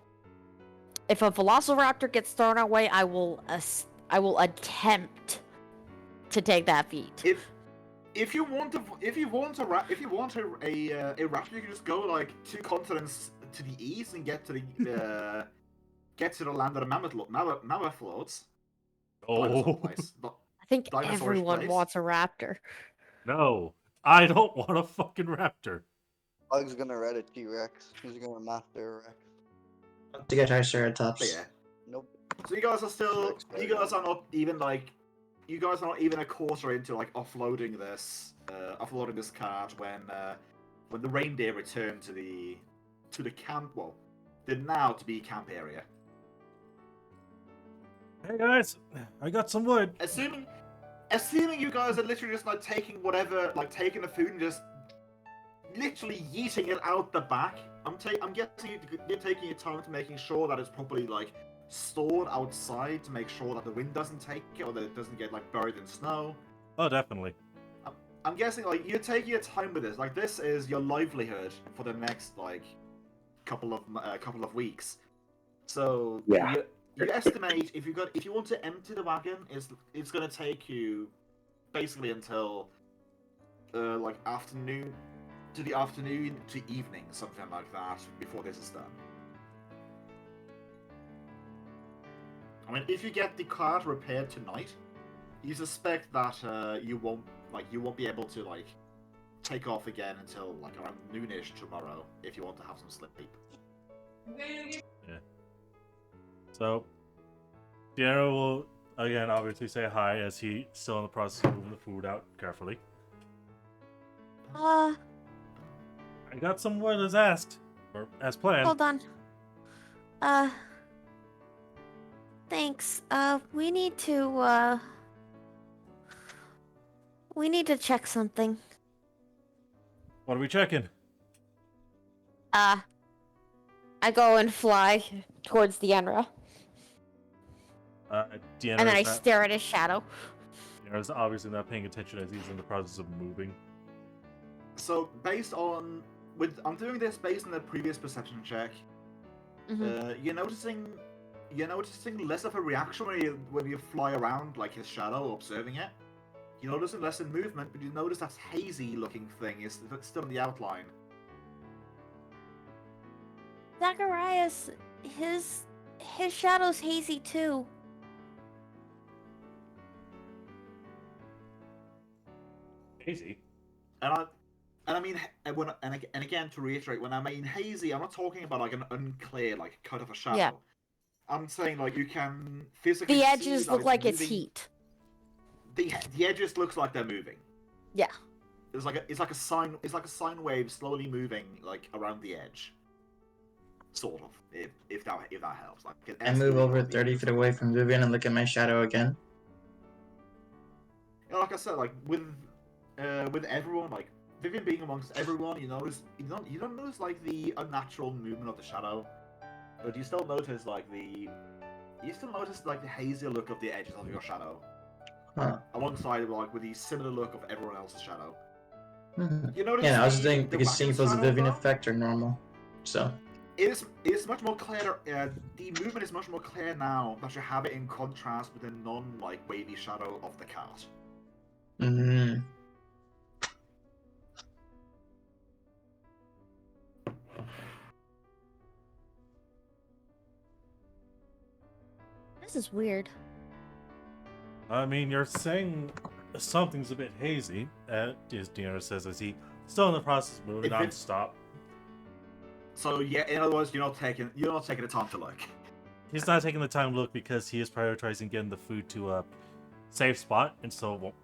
If a Velociraptor gets thrown away, I will attempt to take that feat. If you want a raptor, you can just go like 2 continents to the east and get to the land of the mammoth lords. Oh I think Dinosaur's everyone place. wants a raptor. no! I don't want a fucking raptor. Bug's gonna ride a T-Rex. He's gonna master a Rex. To get Triceratops. But yeah. Nope. So you guys are still, T-Rex you guys are not even a quarter into like offloading this cart when the reindeer return to the camp. Well, the now to be camp area. Hey guys, I got some wood. Assuming you guys are literally just like taking taking the food and just literally yeeting it out the back. I'm guessing you're taking your time to making sure that it's properly like stored outside to make sure that the wind doesn't take it or that it doesn't get like buried in snow. Oh, definitely. I'm guessing like you're taking your time with this. Like this is your livelihood for the next like couple of weeks. So Yeah. you estimate if you want to empty the wagon, it's gonna take you basically until like afternoon to evening, something like that, before this is done. I mean, if you get the cart repaired tonight, you suspect that you won't be able to like take off again until like around noonish tomorrow if you want to have some sleep. Yeah. So, Deanna will again obviously say hi as he's still in the process of moving the food out carefully. I got some wood as asked, or as planned. Hold on. Thanks. We need to check something. What are we checking? I go and fly towards the Enra, Deanna and then I is not- stare at his shadow. Deanna's obviously not paying attention as he's in the process of moving. So I'm doing this based on the previous perception check. You're noticing less of a reaction when you fly around like his shadow, observing it. You're noticing less in movement, but you notice that hazy looking thing is still in the outline. Zacharias, his shadow's hazy too. Hazy. And I mean, and again to reiterate, when I mean hazy, I'm not talking about like an unclear like cut of a shadow. Yeah. I'm saying like you can physically. The see edges that look like it's moving. heat. The edges looks like they're moving. Yeah. It's like a sine wave slowly moving like around the edge. Sort of, if that helps. Like I move over 30 feet away from Vivian and look at my shadow again. Yeah, like I said, like with everyone, like Vivian being amongst everyone, you don't notice like the unnatural movement of the shadow, but you still notice like the hazy look of the edges of your shadow, alongside like with the similar look of everyone else's shadow. You notice Yeah, I was just thinking the because seeing if it was a shadow, Vivian though? effect or normal. So. It is much more clear. The movement is much more clear now that you have it in contrast with the wavy shadow of the cat. Mm-hmm. This is weird. I mean, you're saying something's a bit hazy, as Deanna says as he still in the process of moving non-stop. So yeah, in other words, you're not taking the time to look. He's not taking the time to look because he is prioritizing getting the food to a safe spot, and so won't,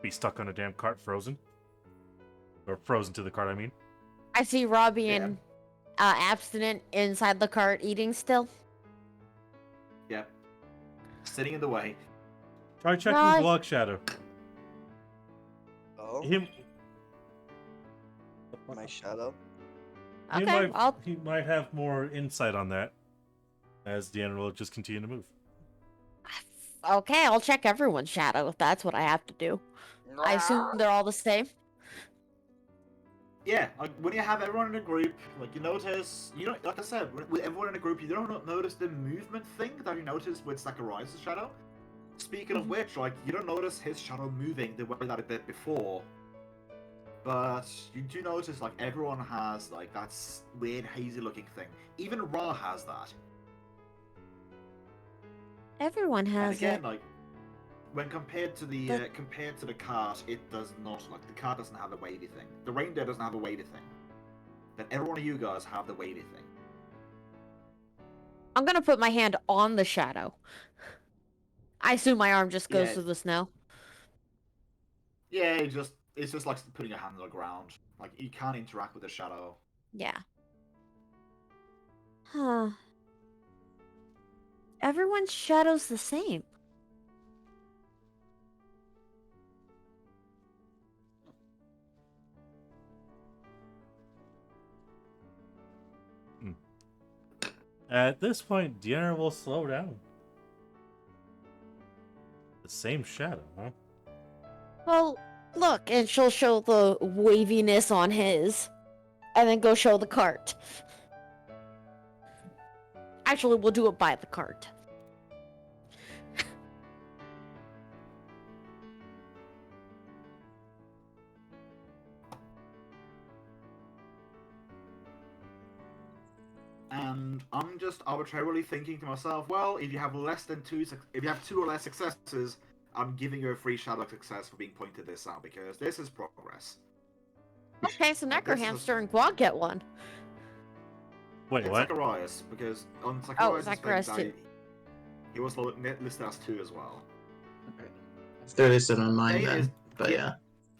be stuck on a damn cart frozen. Or frozen to the cart, I mean. I see Robbie and abstinent inside the cart eating still. Yeah. Sitting in the way. Try checking block shadow. Oh, Him. my shadow. Okay, He might have more insight on that, as Deanna will just continue to move. Okay, I'll check everyone's shadow if that's what I have to do. I assume they're all the same. Yeah, like when you have everyone in a group, like you notice, like I said, with everyone in a group, you don't notice the movement thing that you notice with Zacharias' shadow. Speaking of which, like you don't notice his shadow moving the way that it did before. But you do notice, like, everyone has, like, that weird, hazy-looking thing. Even Ra has that. Everyone has And again, it. like, when compared to the cart, it does not, like, the cart doesn't have the wavy thing. The reindeer doesn't have a wavy thing. But every one of you guys have the wavy thing. I'm gonna put my hand on the shadow. I assume my arm just goes through the snow. Yeah, it's just like putting your hand on the ground. Like, you can't interact with the shadow. Yeah. Huh. Everyone's shadow's the same. At this point, Deanna will slow down. The same shadow, huh? Well, look, and she'll show the waviness on his, and then go show the cart. Actually, we'll do it by the cart. And I'm just arbitrarily thinking to myself, well, if you have two or less successes, I'm giving you a free shadow success for being pointed this out because this is progress. Okay, so _𝓓𝓪𝓷𝓮'𝓼 𝓛𝓲𝓷𝓭 get one. Wait, It's what? Zacharias, because on Zacharias thing, too. he was listed as 2 as well. Okay. It's 30 still on mine Dane then, is- but yeah.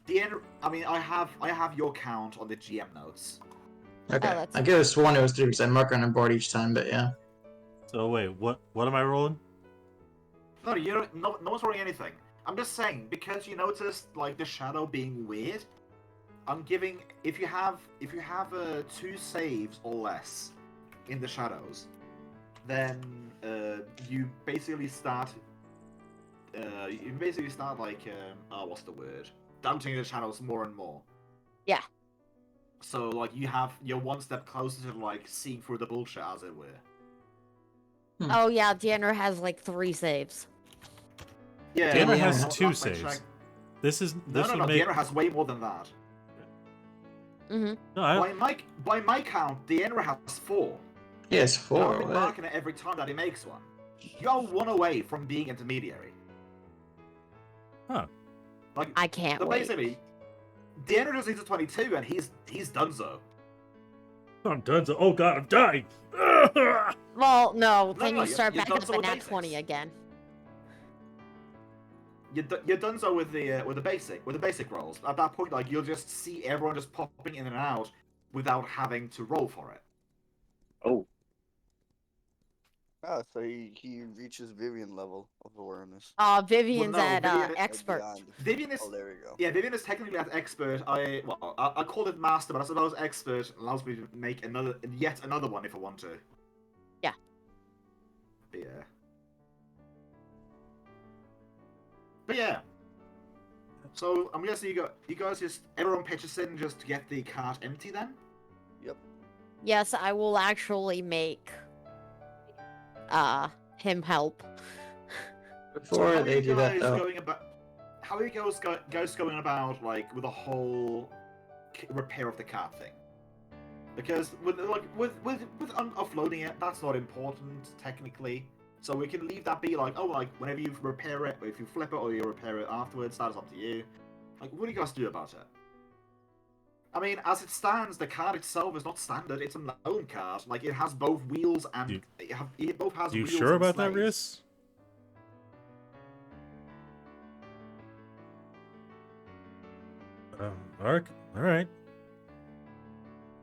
The end. I mean, I have your count on the GM notes. Okay. that's I could have sworn it was 3 because I mark on a board each time, but yeah. So wait, what am I rolling? No, you don't. No one's rolling anything. I'm just saying because you noticed like the shadow being weird. I'm giving if you have 2 saves or less in the shadows, then you basically start you basically start like, what's the word? Doubting the shadows more and more. Yeah. So like you're one step closer to like seeing through the bullshit, as it were. Oh yeah, Deanna has like 3 saves. Yeah, Deanna yeah, has yeah. 2 last I saves. checked- This No, would no, make Deanna has way more than that. Mm-hmm. no. I, By my count, Deanna has 4. Yes, And I've 4. been What? marking it every time that he makes one. You're 1 away from being intermediary. Huh. Like, I can't so wait. basically, Deanna just needs a 22, and he's done so. I'm done. Oh god, I'm dying. Well, no, then no, you start you're back done up so at with nat basics. 20 again. You're done so with the basic rolls. At that point, like you'll just see everyone just popping in and out without having to roll for it. Oh, Ah, so he reaches Vivian level of awareness. Vivian's no, at Vivian- Or expert. beyond. Vivian is Oh, there we go. yeah, Vivian is technically at expert. I called it master, but I suppose expert allows me to make yet another one if I want to. Yeah. But yeah. But yeah. So I'm guessing you guys just everyone pitches in just to get the cart empty then? Yep. Yes, I will actually make him help. Before they do that, though. How are you guys going about like with the whole repair of the cart thing? Because with offloading it, that's not important technically. So we can leave that be like, oh, like whenever you repair it, or if you flip it or you repair it afterwards, that is up to you. Like, what do you guys do about it? I mean, as it stands, the cart itself is not standard. It's a known cart. Like, it has both wheels and it both has. You wheels sure and about that, sleighs. Riz? Ark. All right.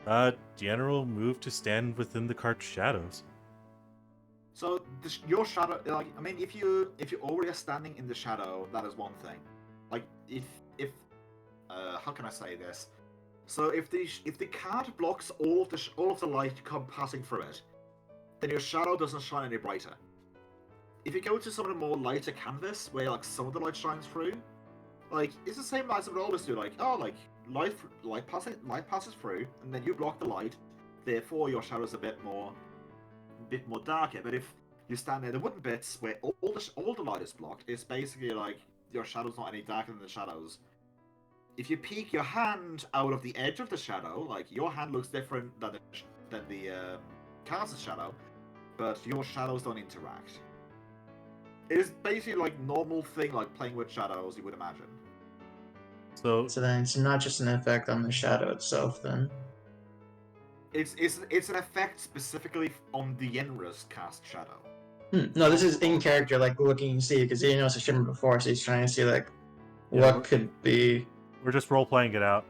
Deanna will move to stand within the cart's shadows. So your shadow, like, I mean, if you already are standing in the shadow, that is one thing. Like, if how can I say this? So if the card blocks all of the light passing through it, then your shadow doesn't shine any brighter. If you go to some of the more lighter canvas, where like some of the light shines through, like it's the same as it would always do. Like, oh, like light passes through, and then you block the light. Therefore, your shadow's a bit more darker. But if you stand near the wooden bits where all the light is blocked, it's basically like your shadow's not any darker than the shadows. If you peek your hand out of the edge of the shadow, like your hand looks different than the cast's shadow, but your shadows don't interact. It is basically like normal thing, like playing with shadows, you would imagine. So So then it's not just an effect on the shadow itself, then. It's an effect specifically on the Yenra's cast shadow. No, this is in character, like looking to see, because he knows a shimmer before, so he's trying to see like what could be. we're just role playing it out.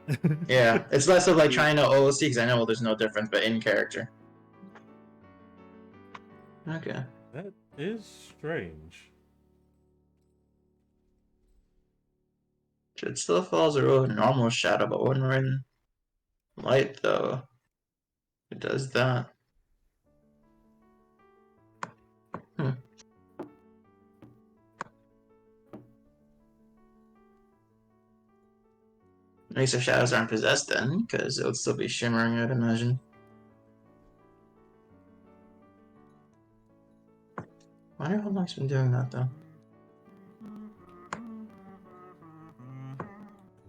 Yeah, it's less of like trying to see, because I know there's no difference, but in character. Okay. That is strange. It still follows a real normal shadow, but when we're in light, though, it does that. At least the shadows aren't possessed then, because it would still be shimmering, I'd imagine. I wonder how long it's been doing that, though. I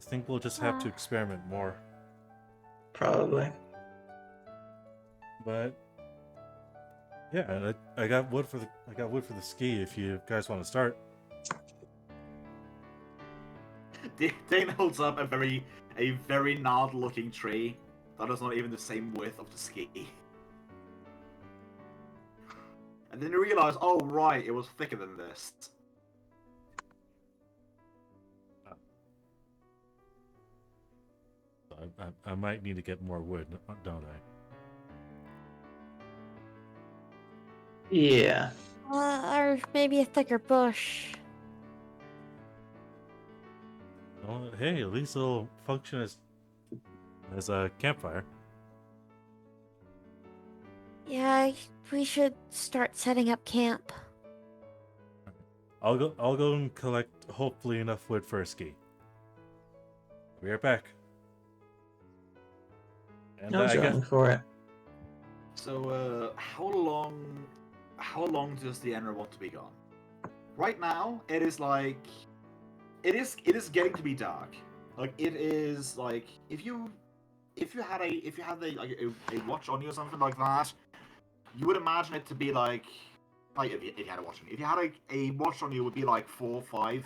think we'll just have to experiment more. Probably. But yeah, I got wood for the ski. If you guys want to start. Dane holds up a very gnarled looking tree that is not even the same width of the ski. And then you realize, oh right, it was thicker than this. I might need to get more wood, don't I? Yeah. Or maybe a thicker bush. Well, hey, at least it'll function as a campfire. Yeah, we should start setting up camp. I'll go and collect hopefully enough wood for a ski. Be right back. And I was I guess going for it. So, how long does the Enra want to be gone? Right now, it is getting to be dark. Like, it is like if you had a watch on you or something like that, you would imagine it to be like if you had a watch on you. If you had a watch on you, it would be like 4, 5,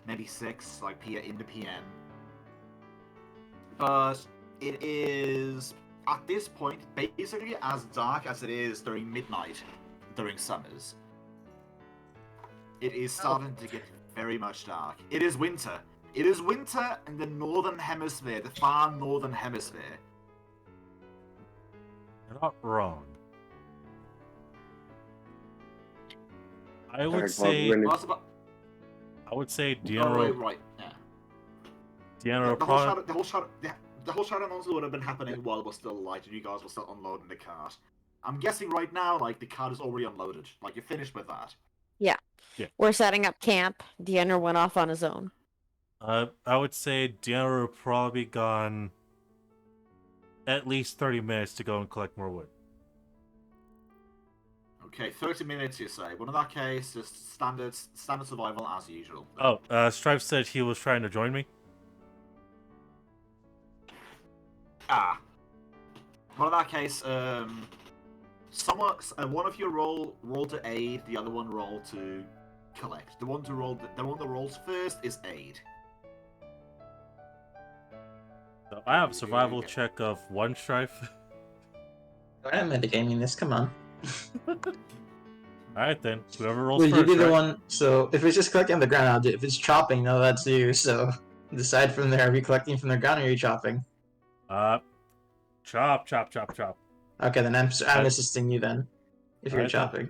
maybe 6, like in the PM. But it is at this point basically as dark as it is during midnight, during summers. It is starting to get very much dark. It is winter. It is winter in the northern hemisphere, the far northern hemisphere. you're not wrong. I would Alright, say well, Well, that's about- I would say oh, Deanna right, yeah. Deanna The probably whole shadow monster would have been happening while it was still light and you guys were still unloading the cart. I'm guessing right now, like, the cart is already unloaded. Like, you're finished with that. We're setting up camp. Deanna went off on his own. I would say Deanna will probably be gone at least 30 minutes to go and collect more wood. Okay, 30 minutes, you say. Well, in that case, just standard survival as usual. Oh, Strife said he was trying to join me. Ah. Well, in that case, one of you roll to aid, the other one roll to collect. The one that rolls first is aid. So I have a survival check of 1 Strife. We're not metagaming this, come on. Alright then, whoever rolls Would you first, be the right? one? So if it's just collecting on the ground, I'll do it. If it's chopping, no, that's you. So decide from there. Are you collecting from the ground or are you chopping? Chop, chop, chop, chop. Okay, then I'm assisting you then. If you're Alright then. chopping.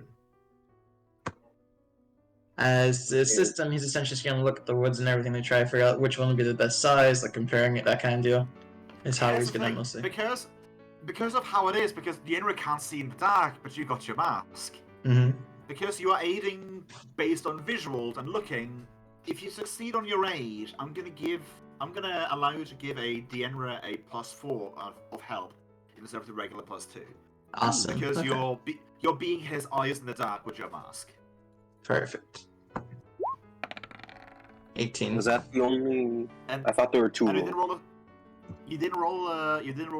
As the system, he's essentially just gonna look at the woods and everything to try to figure out which one would be the best size, like comparing it, that kind of deal. Is how Here's he's the gonna thing, mostly. because of how it is, because the Enra can't see in the dark, but you got your mask. Mm-hmm. Because you are aiding based on visuals and looking, if you succeed on your aid, I'm gonna allow you to give a Dienra a +4 of help instead of the regular +2. Awesome. Because Okay. you're being his eyes in the dark with your mask. Perfect. 18. Was that the only? And I thought there were two. and rolls. you didn't roll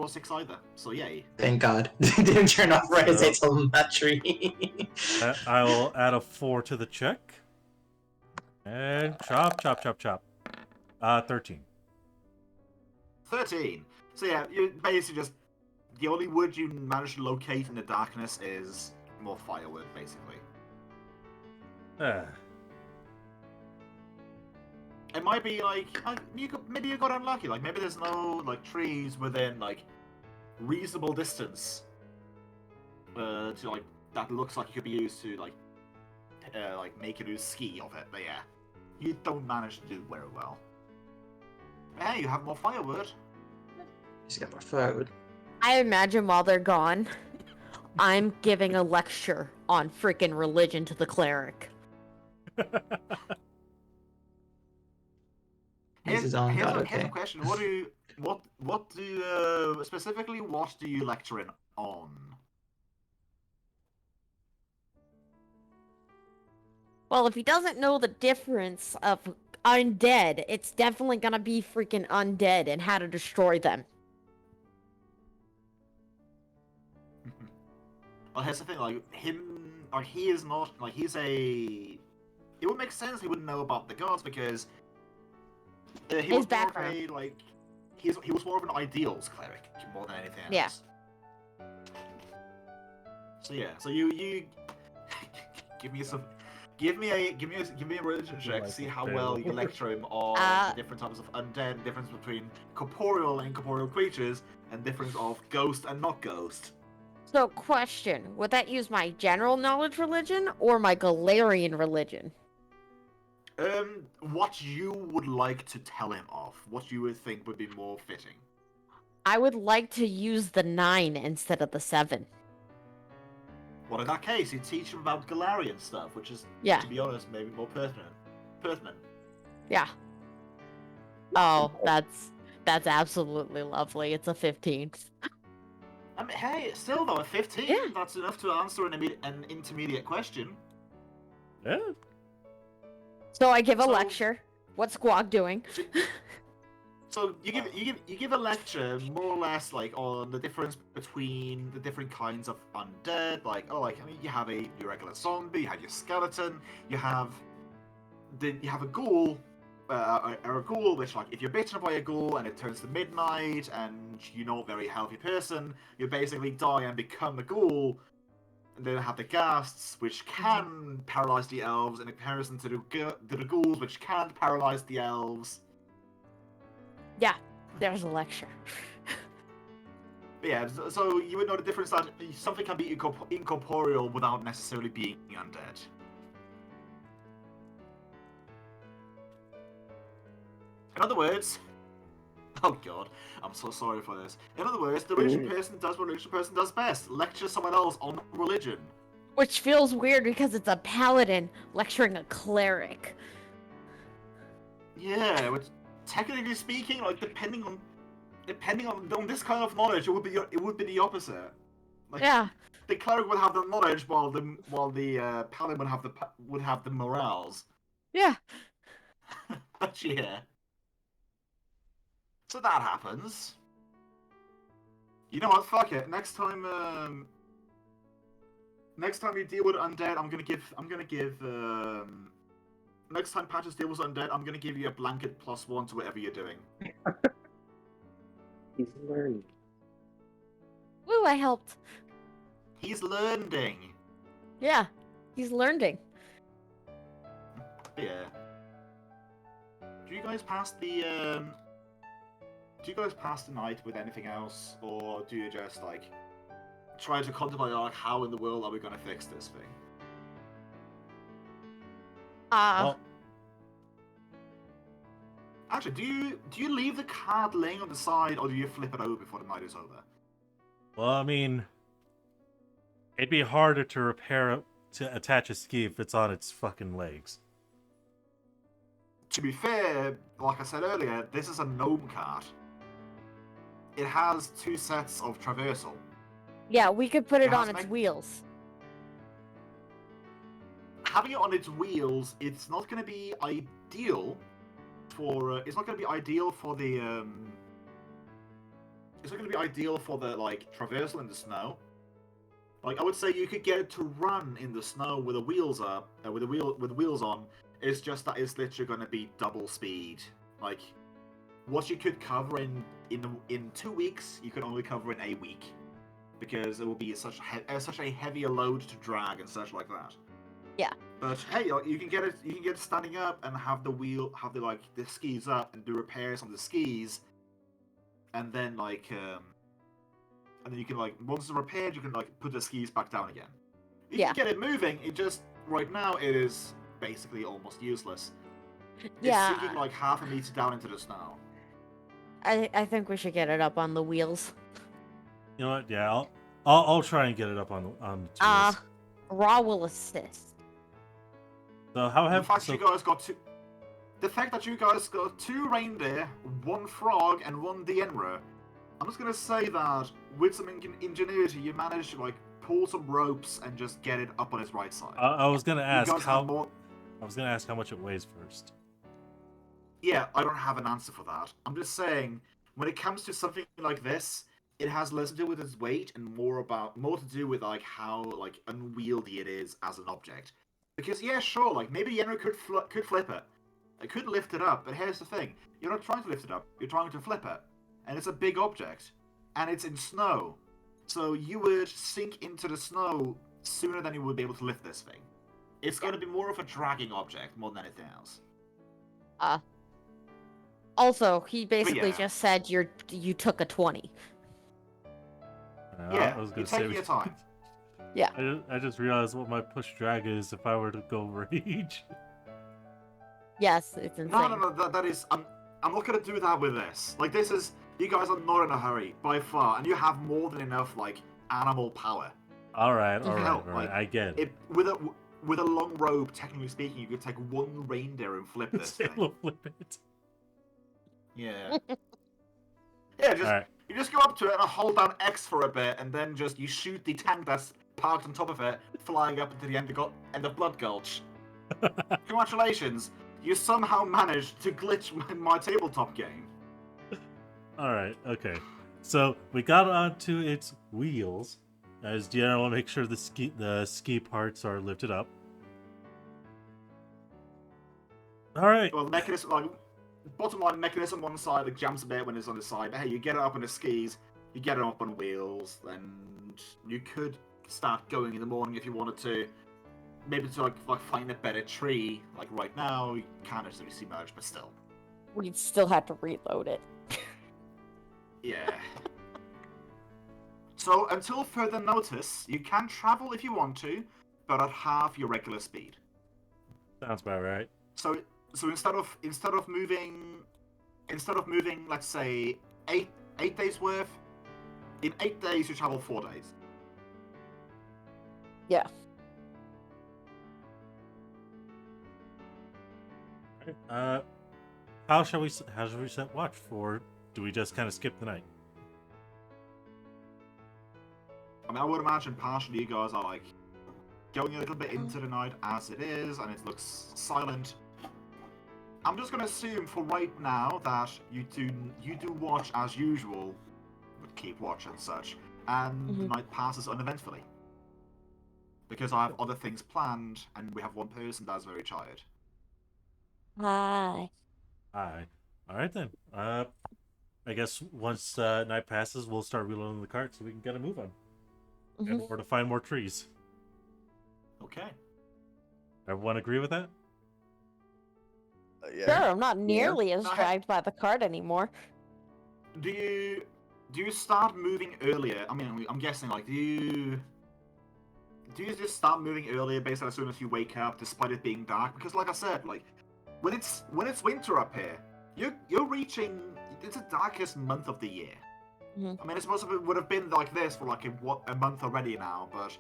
a 6 either. So yay. Thank God. Didn't turn off right as I told him that tree. I will add a 4 to the check. And chop, chop, chop, chop. 13. 13. So yeah, you basically just the only wood you manage to locate in the darkness is more firewood, basically. Ah. It might be maybe you got unlucky. Like maybe there's no like trees within like reasonable distance to like that looks like it could be used to like make a new ski of it. But yeah, you don't manage to do very well. Hey, you have more firewood. He's got more firewood. I imagine while they're gone, I'm giving a lecture on freaking religion to the cleric. He's his own god, Here's a okay. question: specifically what do you lecture in on? Well, if he doesn't know the difference of undead, it's definitely gonna be freaking undead and how to destroy them. Well, here's the thing: he is not like he's a. It would make sense he wouldn't know about the gods because he His was background. more of a like he was more of an ideals cleric more than anything else. Yeah. So yeah, so you give me a religion check to see how well you lecture him on the different types of undead, difference between corporeal and incorporeal creatures, and difference of ghost and not ghost. So, question: would that use my general knowledge religion or my Galarian religion? What you would like to tell him of, what you would think would be more fitting. I would like to use the 9 instead of the 7. Well, in that case, you teach them about Galarian stuff, which is, Yeah. to be honest, maybe more pertinent. Yeah. Oh, that's absolutely lovely. It's a 15. I mean, hey, still though, at 15, Yeah. that's enough to answer an intermediate question. Yeah. So I give a So- lecture. What's Squawk doing? So you give a lecture more or less like on the difference between the different kinds of undead. Like I mean, you have your regular zombie, you have your skeleton, you have a ghoul, or a ghoul which, like, if you're bitten by a ghoul and it turns to midnight and you're not a very healthy person, you basically die and become the ghoul. And then have the ghasts, which can paralyze the elves, in comparison to the ghouls, which can't paralyze the elves. Yeah, there's a lecture. But yeah, so you would know the difference that something can be incorporeal without necessarily being undead. In other words, oh god, I'm so sorry for this. In other words, the religious person does what a religious person does best: lecture someone else on religion. Which feels weird because it's a paladin lecturing a cleric. Yeah, which, technically speaking, like depending on this kind of knowledge, it would be the opposite. Like, Yeah. the cleric would have the knowledge, while the paladin would have the morals. Yeah. But yeah. So that happens. You know what? Fuck it. Next time we deal with undead, I'm gonna give. Next time Patches deals with undead, I'm gonna give you a blanket +1 to whatever you're doing. He's learning. Woo, I helped. He's learning. Yeah, he's learning. Yeah. Do you guys pass the night with anything else, or do you just like try to contemplate like how in the world are we gonna fix this thing? Well, Actually, do you leave the card laying on the side, or do you flip it over before the night is over? I mean, it'd be harder to attach a ski if it's on its fucking legs. To be fair, like I said earlier, this is a gnome card. It has 2 sets of traversal. Yeah, we could put it It on has its meg- wheels. Having it on its wheels, it's not going to be ideal for. It's not going to be ideal for the. It's not going to be ideal for the like traversal in the snow. Like, I would say you could get it to run in the snow with the wheels up, with wheels on. It's just that it's literally going to be double speed. Like, what you could cover in 2 weeks, you can only cover in a week, because it will be such a heavier load to drag and such like that. Yeah. But hey, like, you can get it standing up and have the skis up and do repairs on the skis, and then and then you can once it's repaired, you can put the skis back down again. You can get it moving. It just right now it is basically almost useless. Yeah. It's sinking half a meter down into the snow. I think we should get it up on the wheels. You know what? Yeah, I'll try and get it up on the wheels. Ra will assist. So how have The fact that you guys got 2 reindeer, 1 frog, and 1 𝓓𝓪𝓷𝓮'𝓼, I'm just gonna say that with some ingenuity, you managed to pull some ropes and just get it up on its right side. I was gonna ask You guys have more. I was gonna ask how much it weighs first. Yeah, I don't have an answer for that. I'm just saying, when it comes to something like this, it has less to do with its weight and more to do with how unwieldy it is as an object. Because yeah, sure, maybe 𝓓𝓪𝓷 could flip it. It could lift it up, but here's the thing: you're not trying to lift it up. You're trying to flip it, and it's a big object, and it's in snow, so you would sink into the snow sooner than you would be able to lift this thing. It's going to be more of a dragging object more than anything else. Also, he basically yeah. just said you took a 20. Yeah, I was you're gonna say taking your time. Yeah. I just realized what my push drag is if I were to go rage. Yes, it's insane. No, that is. I'm not gonna do that with this. This is. You guys are not in a hurry by far, and you have more than enough animal power. All right, Hell, I get it. With a long rope, technically speaking, you could take one reindeer and flip this thing. We'll flip it. Yeah. Yeah, All right. you just go up to it and hold down X for a bit, and then you shoot the tank that's parked on top of it, flying up into the end of Blood Gulch. Congratulations, you somehow managed to glitch my tabletop game. All right, okay. So we got onto its wheels. As Deanna will make sure the ski parts are lifted up. All right. Well, the mechanism, bottom line, mechanism on one side, it jams a bit when it's on the side. But hey, you get it up on the skis, you get it up on wheels, and you could start going in the morning if you wanted to. Maybe to like find a better tree. Like right now, you can't necessarily see much, but still. We'd still have to reload it. Yeah. So, until further notice, you can travel if you want to, but at half your regular speed. Sounds about right. So instead of moving, let's say eight days worth, in 8 days you travel 4 days. Yeah. How shall we set watch for? Do we just kind of skip the night? I mean, I would imagine partially you guys are like going a little bit into the night as it is, and it looks silent. I'm just gonna assume for right now that you do watch as usual, with keep watch and such, and the night passes uneventfully. Because I have other things planned, and we have one person that's very tired. Hi. Aye. All right then. I guess once night passes, we'll start reloading the cart so we can get a move on. Or to find more trees. Okay. Everyone agree with that? Yeah. Sure, I'm not nearly as dragged by the cart anymore. Do you start moving earlier? I mean, I'm guessing like do you just start moving earlier basically as soon as you wake up, despite it being dark? Because like I said, like when it's winter up here, you're reaching it's the darkest month of the year. I mean, it's supposed to would have been like this for like a month already now, but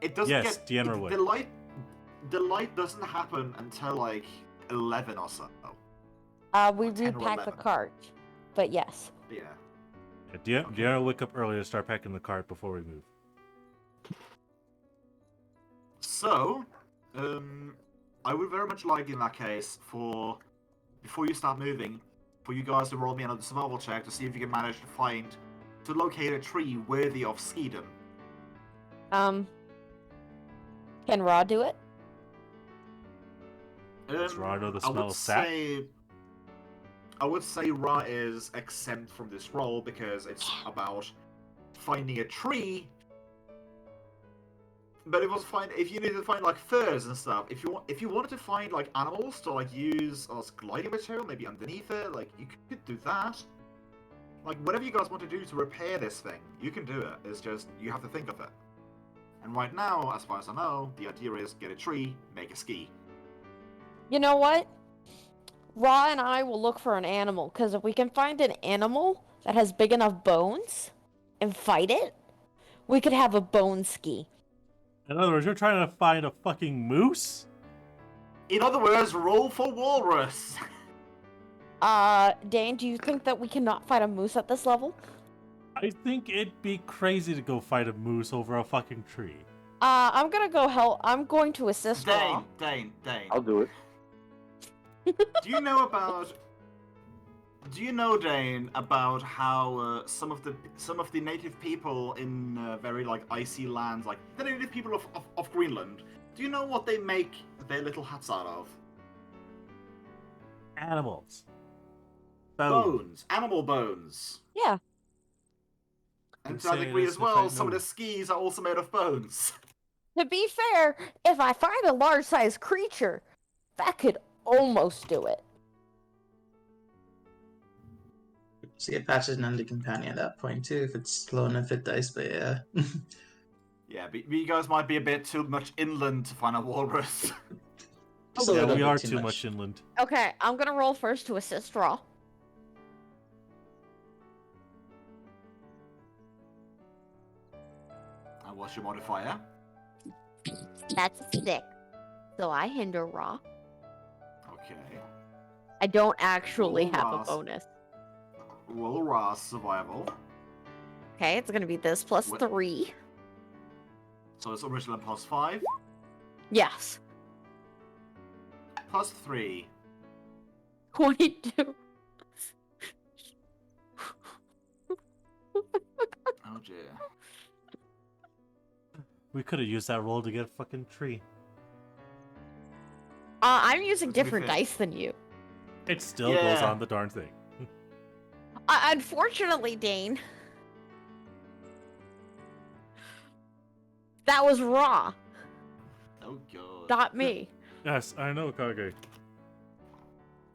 it doesn't yes, get Deanna would. the light doesn't happen until like 11 or so. We Or 10 or repack the 11. cart, but yes. Yeah. Deanna will wake up early to start packing the cart before we move. So, I would very much like in that case before you start moving, for you guys to roll me another survival check to see if you can manage to locate a tree worthy of skiedom. Can Raw do it? Does Ra know the smell of sap? I would say Ra is exempt from this role because it's about finding a tree. But if you need to find like furs and stuff, if you wanted to find like animals to like use as gliding material, maybe underneath it, like you could do that. Like whatever you guys want to do to repair this thing, you can do it. It's just you have to think of it. And right now, as far as I know, the idea is get a tree, make a ski. You know what? Raw and I will look for an animal, because if we can find an animal that has big enough bones and fight it, we could have a bone ski. In other words, you're trying to find a fucking moose? In other words, roll for walrus. Dane, do you think that we cannot fight a moose at this level? I think it'd be crazy to go fight a moose over a fucking tree. I'm gonna go help. I'm going to assist Raw. Dane. I'll do it. Do you know, Dane, about how some of the native people in very like icy lands, like the native people of Greenland, do you know what they make their little hats out of? Animals. Bones. Animal bones. Yeah. And to that degree as well, some of the skis are also made of bones. To be fair, if I find a large-sized creature, that could almost do it. So get Patches and the companion at that point too, if it's slow enough it dice, but yeah. Yeah, but you guys might be a bit too much inland to find a walrus. Just a Yeah, little we bit are too much inland. Okay, I'm gonna roll first to assist Raw. What's your modifier? That's 6. So I hinder raw. Okay. I don't actually Roll have a Ras. bonus. Roll Ras survival. Okay, it's gonna be this plus What? 3. So it's original plus 5. Yes. Plus 3. 22. Oh dear. We could have used that roll to get a fucking tree. I'm using To be different fair- dice than you. It still goes Yeah. on the darn thing. Unfortunately, Dane. That was raw, Oh god. not me. Yes, I know, Kage.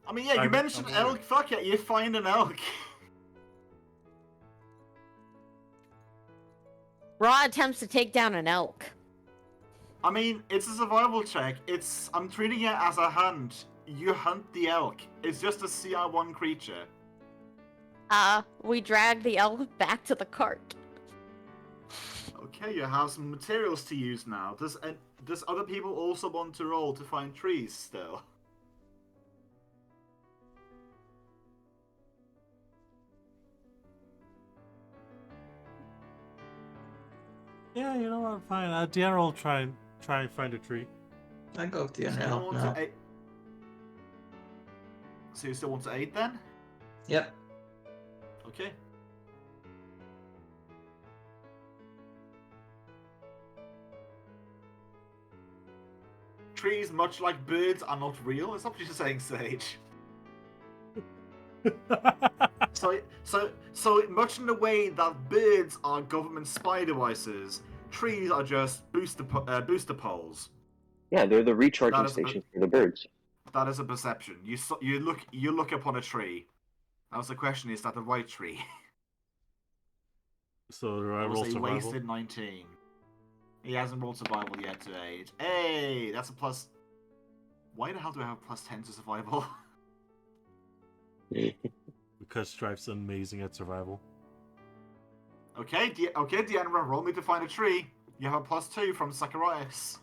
I mean, yeah, you mentioned I'm elk. Fuck it, you find an elk. Raw attempts to take down an elk. I mean, it's a survival check. I'm treating it as a hunt. You hunt the elk. It's just a CR1 creature. We drag the elk back to the cart. Okay, you have some materials to use now. Does other people also want to roll to find trees still? Yeah, you know what? Fine. Deanna will try and find a tree. I go with the So you NL want now. to aid? So you still want to aid then? Yep. Okay. Trees, much like birds, are not real. Is that what you're saying, Sage? So much in the way that birds are government spy devices, trees are just booster poles. Yeah, they're the recharging That is a bit- stations for the birds. That is a perception. You look upon a tree. Now the question is that the right tree? So do I That roll was a survival? wasted 19. He hasn't rolled survival yet to aid. Hey, that's a plus. Why the hell do I have a plus 10 to survival? Because Strife's amazing at survival. Okay, Deanna, roll me to find a tree. You have a plus 2 from Zacharias.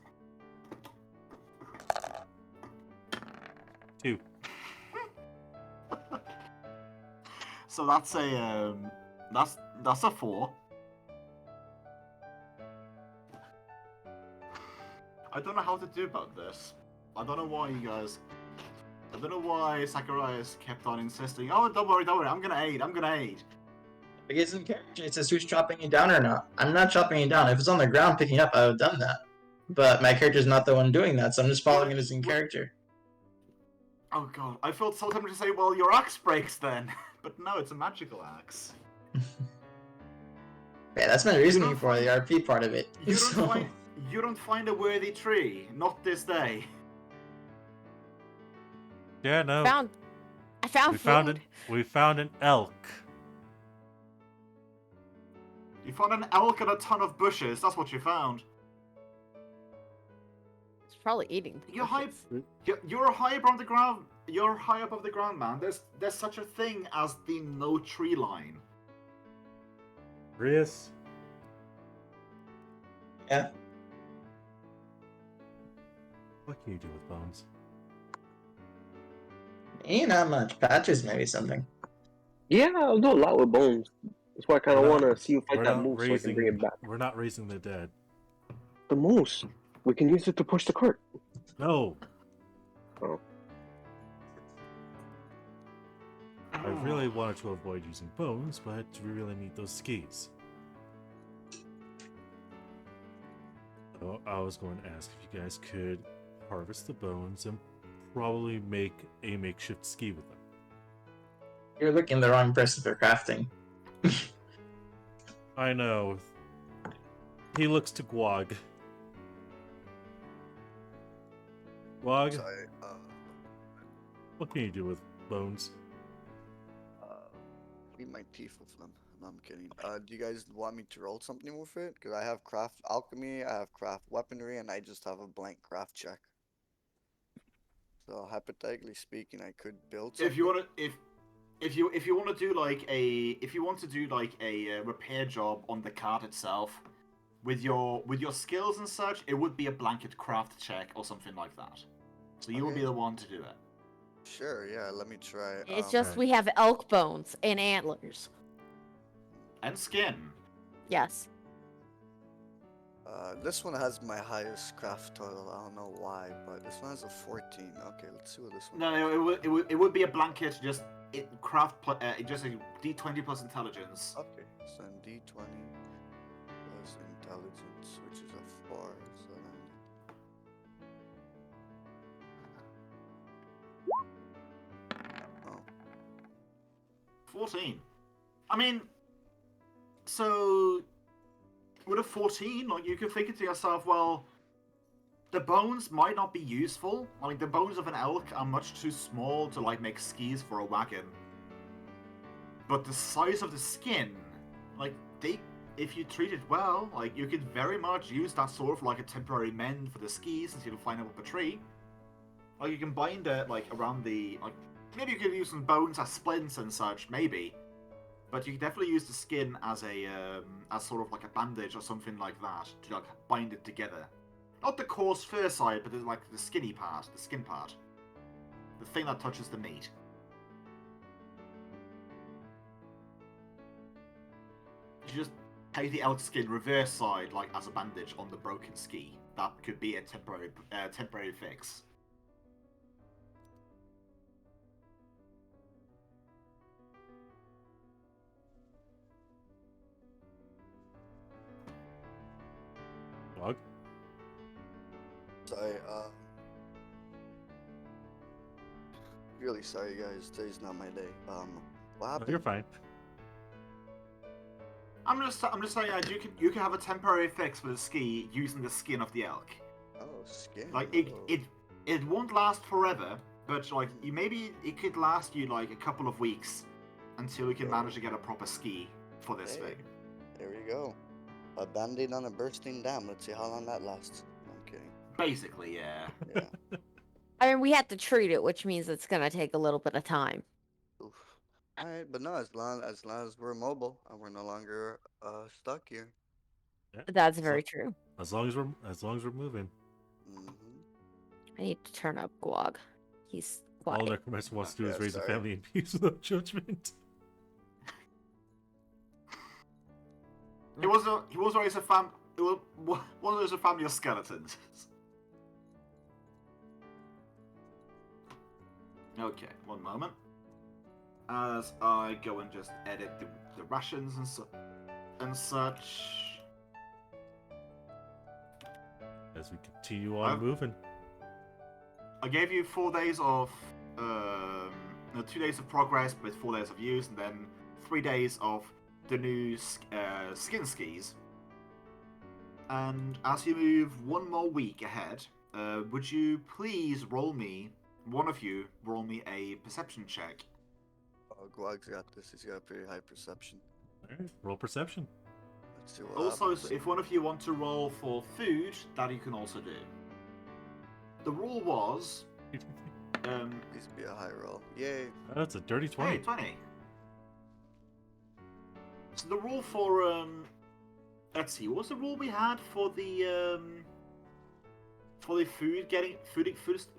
2. So that's a that's a 4. I don't know how to do about this. I don't know why you guys. I don't know why Zacharias kept on insisting. Oh, don't worry. I'm gonna aid. Because in character, it says who's chopping it down or not. I'm not chopping it down. If it's on the ground picking up, I would have done that. But my character's not the one doing that, so I'm just following it as in character. Oh god, I felt so tempted to say, well, your axe breaks then. But no, it's a magical axe. Yeah, that's my reasoning don't for the find- RP part of it. You don't find a worthy tree. Not this day. Yeah, no. I found We food. found it. We found an elk. You found an elk and a ton of bushes. That's what you found. It's probably eating. the You're high. bushes. You're high above the ground. You're high above the ground, man. There's such a thing as the no tree line. Rias. Yeah. What can you do with bones? Not much. Patches, maybe something. Yeah, I'll do a lot with bones. That's why I kind of We're want not- to see you fight We're that not moose so I can bring it back. We're not raising the dead. The moose. We can use it to push the cart. No. Oh. I really wanted to avoid using bones, but we really need those skis. So I was going to ask if you guys could harvest the bones and probably make a makeshift ski with them. You're looking the wrong person for crafting. I know. He looks to Guag. Guag, Sorry. what can you do with bones? Clean my teeth with them. No, I'm kidding. Do you guys want me to roll something with it? Because I have craft alchemy, I have craft weaponry, and I just have a blank craft check. So hypothetically speaking, I could build something. If you want to, if you want to do like a repair job on the cart itself, with your skills and such, it would be a blanket craft check or something like that. So you will be Okay. the one to do it. Sure, yeah, let me try. It's just Right. we have elk bones and antlers. And skin. Yes. This one has my highest craft total. I don't know why, but this one has a 14. Okay, let's see what this one. No, it would be a blanket, just just a D20 plus intelligence. Okay, so then D20 plus intelligence, which is a 4. So then. Oh. 14. I mean, so with a 14, like you could think to yourself, well, the bones might not be useful. Like the bones of an elk are much too small to like make skis for a wagon. But the size of the skin, like if you treat it well, like you could very much use that sort of like a temporary mend for the skis until you find out up a tree. Like you can bind it like around the like maybe you could use some bones as splints and such, maybe. But you can definitely use the skin as a as sort of like a bandage or something like that to like bind it together. Not the coarse fur side, but like the skinny part, the skin part, the thing that touches the meat. You just take the elk skin reverse side, like as a bandage on the broken ski. That could be a temporary fix. Bug? Sorry, really sorry guys, today's not my day. What Oh, happened? you're fine. I'm just saying, you can have a temporary fix for the ski using the skin of the elk. Oh, skin. Like oh. it won't last forever, but like maybe it could last you like a couple of weeks until you can manage to get a proper ski for this Hey, thing. there we go. A band-aid on a bursting dam. Let's see how long that lasts. I'm kidding. Basically, yeah. Yeah. I mean, we have to treat it, which means it's gonna take a little bit of time. Oof. All right, but no, as long as we're mobile and we're no longer stuck here. Yeah. That's very true. As long as we're moving. Mm-hmm. I need to turn up Guag. He's All quiet. Necromancer wants to do is Yeah, raise a sorry. family in peace without judgment. He was always a fam. It was a family of skeletons. Okay, one moment. As I go and just edit the rations and such. As we continue on moving. I gave you 4 days of, 2 days of progress with 4 days of use, and then 3 days of the new skin skis. And as you move one more week ahead, would you please one of you roll me a perception check? Oh, Guag's got this. He's got a pretty high perception. Alright, roll perception. Let's see what Also, happens. if one of you want to roll for food, that you can also do. The rule was, Needs to be a high roll. Yay. That's a dirty 20. hey, 20. So the rule for let's see, what was the rule we had for the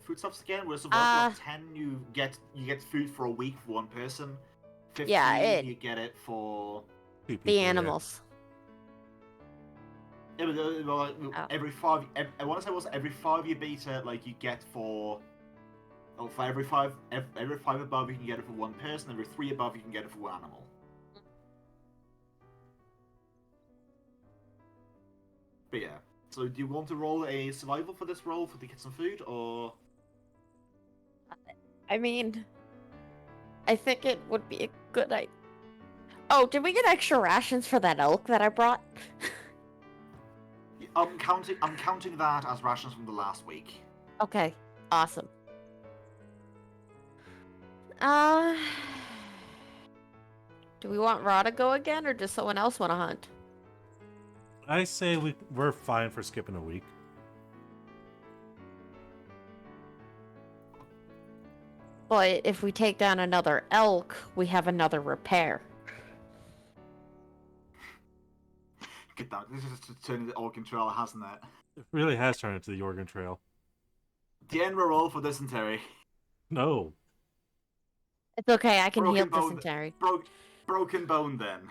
foodstuffs again? Was it Uh, 10 you get food for a week for one person? 15 Yeah, you get it for Two people, The yeah. animals. yeah, but, Oh. every 5 I want to say it was every 5 you beat it, like you get for every 5 above you can get it for one person, every 3 above you can get it for one animal. But yeah, so do you want to roll a survival for this roll to get some food, or I mean, I think it would be a good idea. Oh, did we get extra rations for that elk that I brought? I'm counting that as rations from the last week. Okay, awesome. Uh, do we want Ra to go again, or does someone else want to hunt? I say we're fine for skipping a week. But if we take down another elk, we have another repair. Get that. This is just turning the Oregon Trail, hasn't it? It really has turned into the Oregon Trail. The end roll for dysentery. No. It's okay, I can heal Broken bone. dysentery. Broken bone then.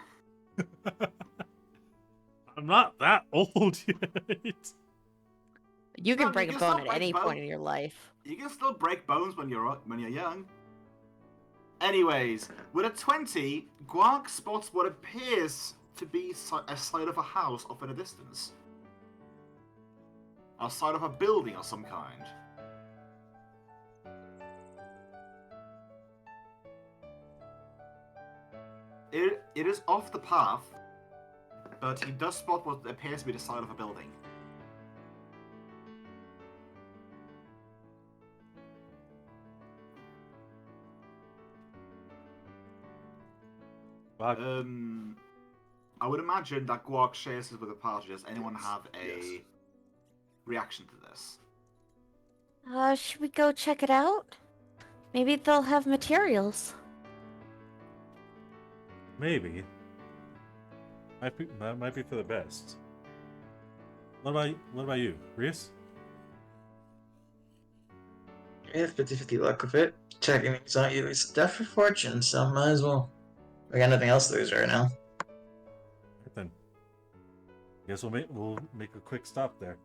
I'm not that old yet. You can No, break you a can bone still at any break point bone. in your life. You can still break bones when you're young. Anyways, with a 20, Guark spots what appears to be a side of a house off in a distance. A side of a building of some kind. It is off the path, but he does spot what appears to be the side of a building. Fuck. I would imagine that Guark shares this with the party. Does anyone have a reaction to this? Should we go check it out? Maybe they'll have materials. Maybe. Might be for the best. What about you, Reese? We have 50-50 luck with it. Checking things out, you lose death for fortune, so might as well. We got nothing else to lose right now. Right then. Guess we'll make a quick stop there.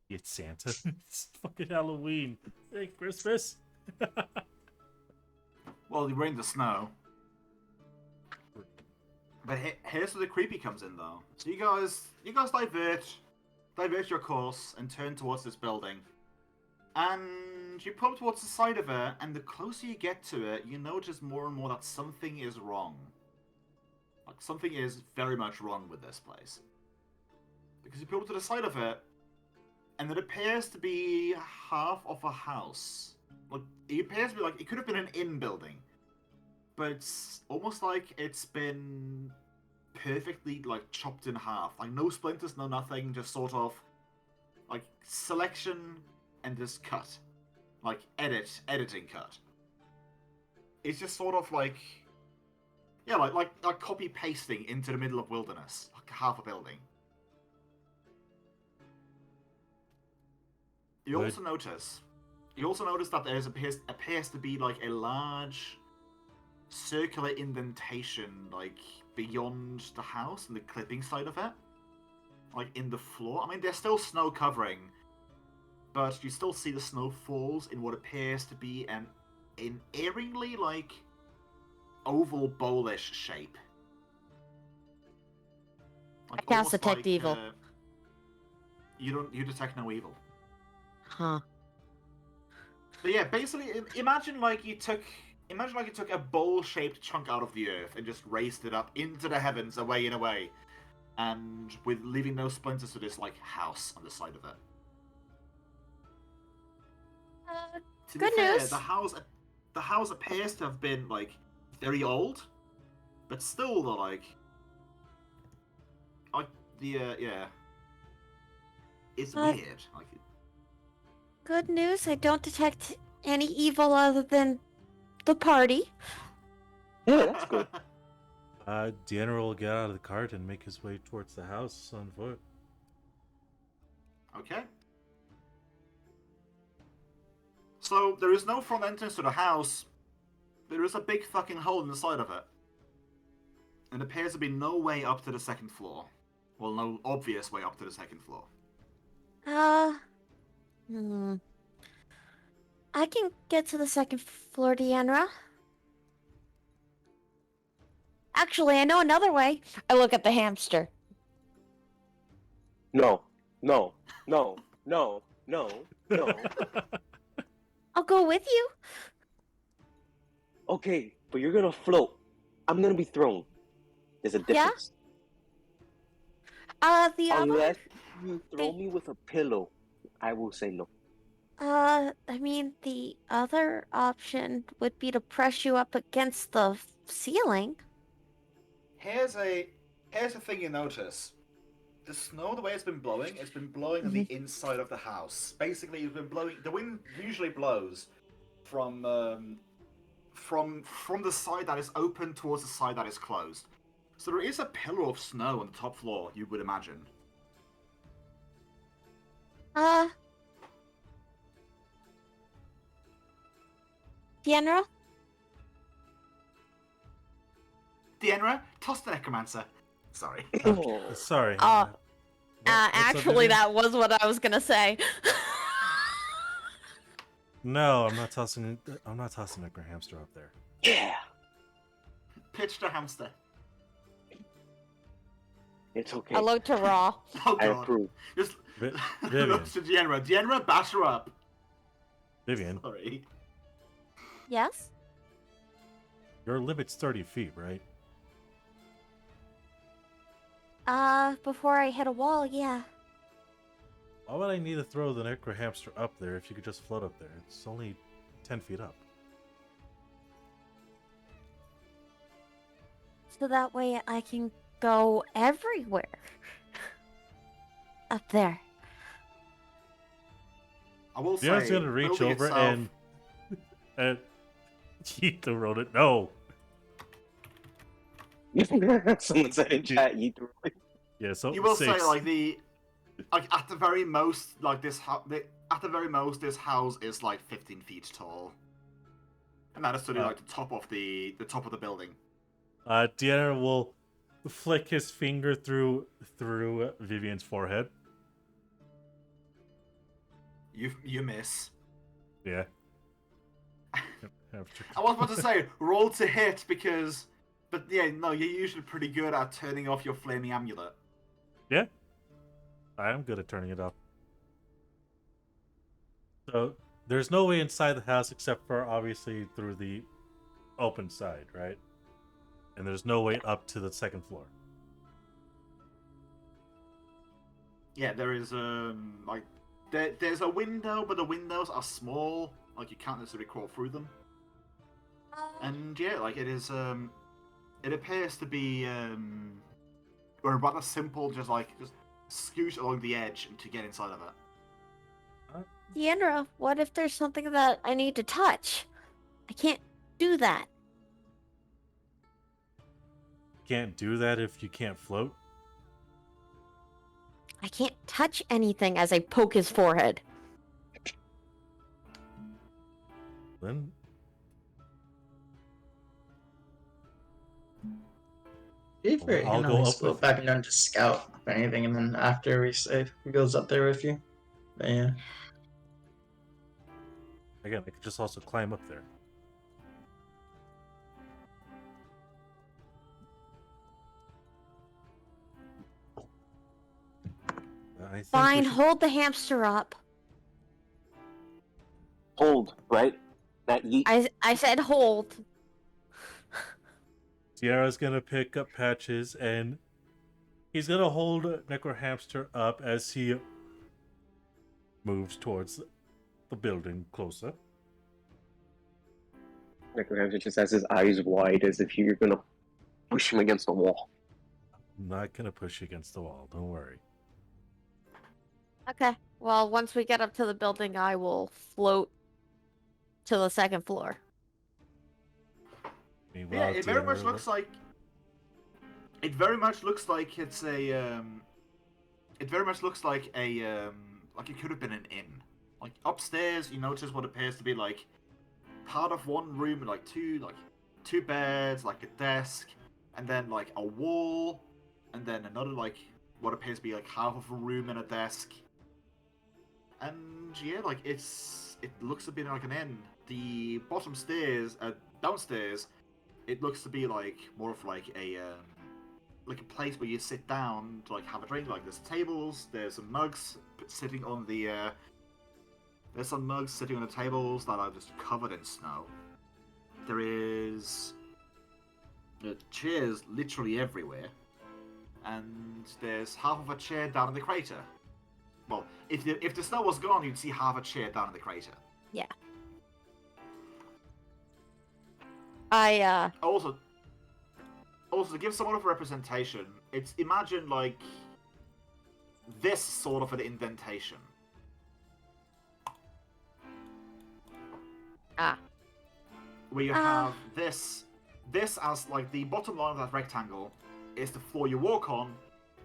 It's Santa. It's fucking Halloween. Hey, Christmas. Well, you rain the snow. But here's where the creepy comes in, though. So you guys divert your course and turn towards this building. And you pull towards the side of it, and the closer you get to it, you notice more and more that something is wrong. Like, something is very much wrong with this place. Because you pull to the side of it, and it appears to be half of a house. Like, it appears to be like, it could have been an inn building. But it's almost like it's been perfectly, like, chopped in half. Like, no splinters, no nothing, just sort of, like, selection and just cut. Like, editing cut. It's just sort of like, yeah, like copy-pasting into the middle of wilderness. Like, half a building. You also notice that there appears to be, like, a large circular indentation, like, beyond the house and the clipping side of it, like in the floor. I mean, there's still snow covering, but you still see the snow falls in what appears to be an eerily, like, oval bowlish shape. Like, I cast almost detect like, evil. You detect no evil. Huh. But yeah, basically, imagine like you took a bowl-shaped chunk out of the earth and just raised it up into the heavens, away and away, and with leaving no splinters to this, like, house on the side of it. To Good be fair, news. the house appears to have been, like, very old, but still, yeah, it's weird. Like, Good news, I don't detect any evil other than the party. Yeah, that's good. Deanna will get out of the cart and make his way towards the house on foot. Okay. So, there is no front entrance to the house. There is a big fucking hole in the side of it. And there appears to be no way up to the second floor. Well, no obvious way up to the second floor. I can get to the second floor, Deanna. Actually, I know another way. I look at the hamster. No, no, no, no, no, no. I'll go with you. Okay, but you're gonna float. I'm gonna be thrown. There's a difference. The other... Unless you throw me with a pillow, I will say no. I mean, the other option would be to press you up against the ceiling. Here's a thing you notice. The snow, the way it's been blowing on the inside of the house. Basically, it's been blowing. The wind usually blows from the side that is open towards the side that is closed. So there is a pillar of snow on the top floor, you would imagine. Tienra? Deanra, toss the necromancer. Sorry. Sorry. Uh, what's up, actually, Vivian? that was what I was gonna say. No, I'm not tossing. I'm not tossing a hamster up there. Yeah. Pitch the hamster. It's okay. I look to Raw. Oh I god. approve. Just Vivian. looks to Deanra. Deanra, bash her up. Vivian, Sorry. Yes? your limit's 30 feet, right? Before I hit a wall, yeah. Why would I need to throw the necro hamster up there if you could just float up there? It's only 10 feet up. So that way I can go everywhere. Up there. I will say, Deanna's gonna reach building over itself- and yeet the rodent. No. Someone said in chat, you threw it. Yeah, so You will say 6. like at the very most, like this at the very most, this house is like 15 feet tall, and that is sort of like the top of the top of the building. Deanna will flick his finger through Vivian's forehead. You miss. Yeah. I was about to say roll to hit because, but yeah, no, you're usually pretty good at turning off your flaming amulet. Yeah. I am good at turning it off. So there's no way inside the house except for obviously through the open side, right? And there's no way up to the second floor. Yeah, there is like there's a window, but the windows are small. Like you can't necessarily crawl through them. And yeah, like it is it appears to be or rather simple, just scoot along the edge and to get inside of it. Tienra, what if there's something that I need to touch? I can't do that. Can't do that if you can't float. I can't touch anything as I poke his forehead. Then I'll go we up split with back and down to scout if anything, and then after we say he goes up there with you. But yeah. again, I could just also climb up there. I think we Fine, should- hold the hamster up. Hold, right? That yeet. I said hold. Sierra's gonna pick up Patches and he's gonna hold Necro Hamster up as he moves towards the building closer. Necrohamster just has his eyes wide as if you're gonna push him against the wall. I'm not gonna push you against the wall, don't worry. Okay. Well, once we get up to the building, I will float to the second floor. Meanwhile, Yeah, it very Deanna much will- looks like. It very much looks like it's a. It very much looks like a like it could have been an inn. Like upstairs, you notice what appears to be like part of one room, like two beds, like a desk, and then like a wall, and then another like what appears to be like half of a room and a desk. And yeah, like it looks a bit like an inn. The bottom stairs, downstairs, it looks to be like more of like a place where you sit down to like have a drink. Like there's tables, there's some mugs sitting on the there's some mugs sitting on the tables that are just covered in snow. There is chairs literally everywhere, and there's half of a chair down in the crater. Well, if the snow was gone, you'd see half a chair down in the crater. Yeah. I Also, to give somewhat of a representation, it's imagine like this sort of an indentation. Where you have this as like the bottom line of that rectangle, is the floor you walk on,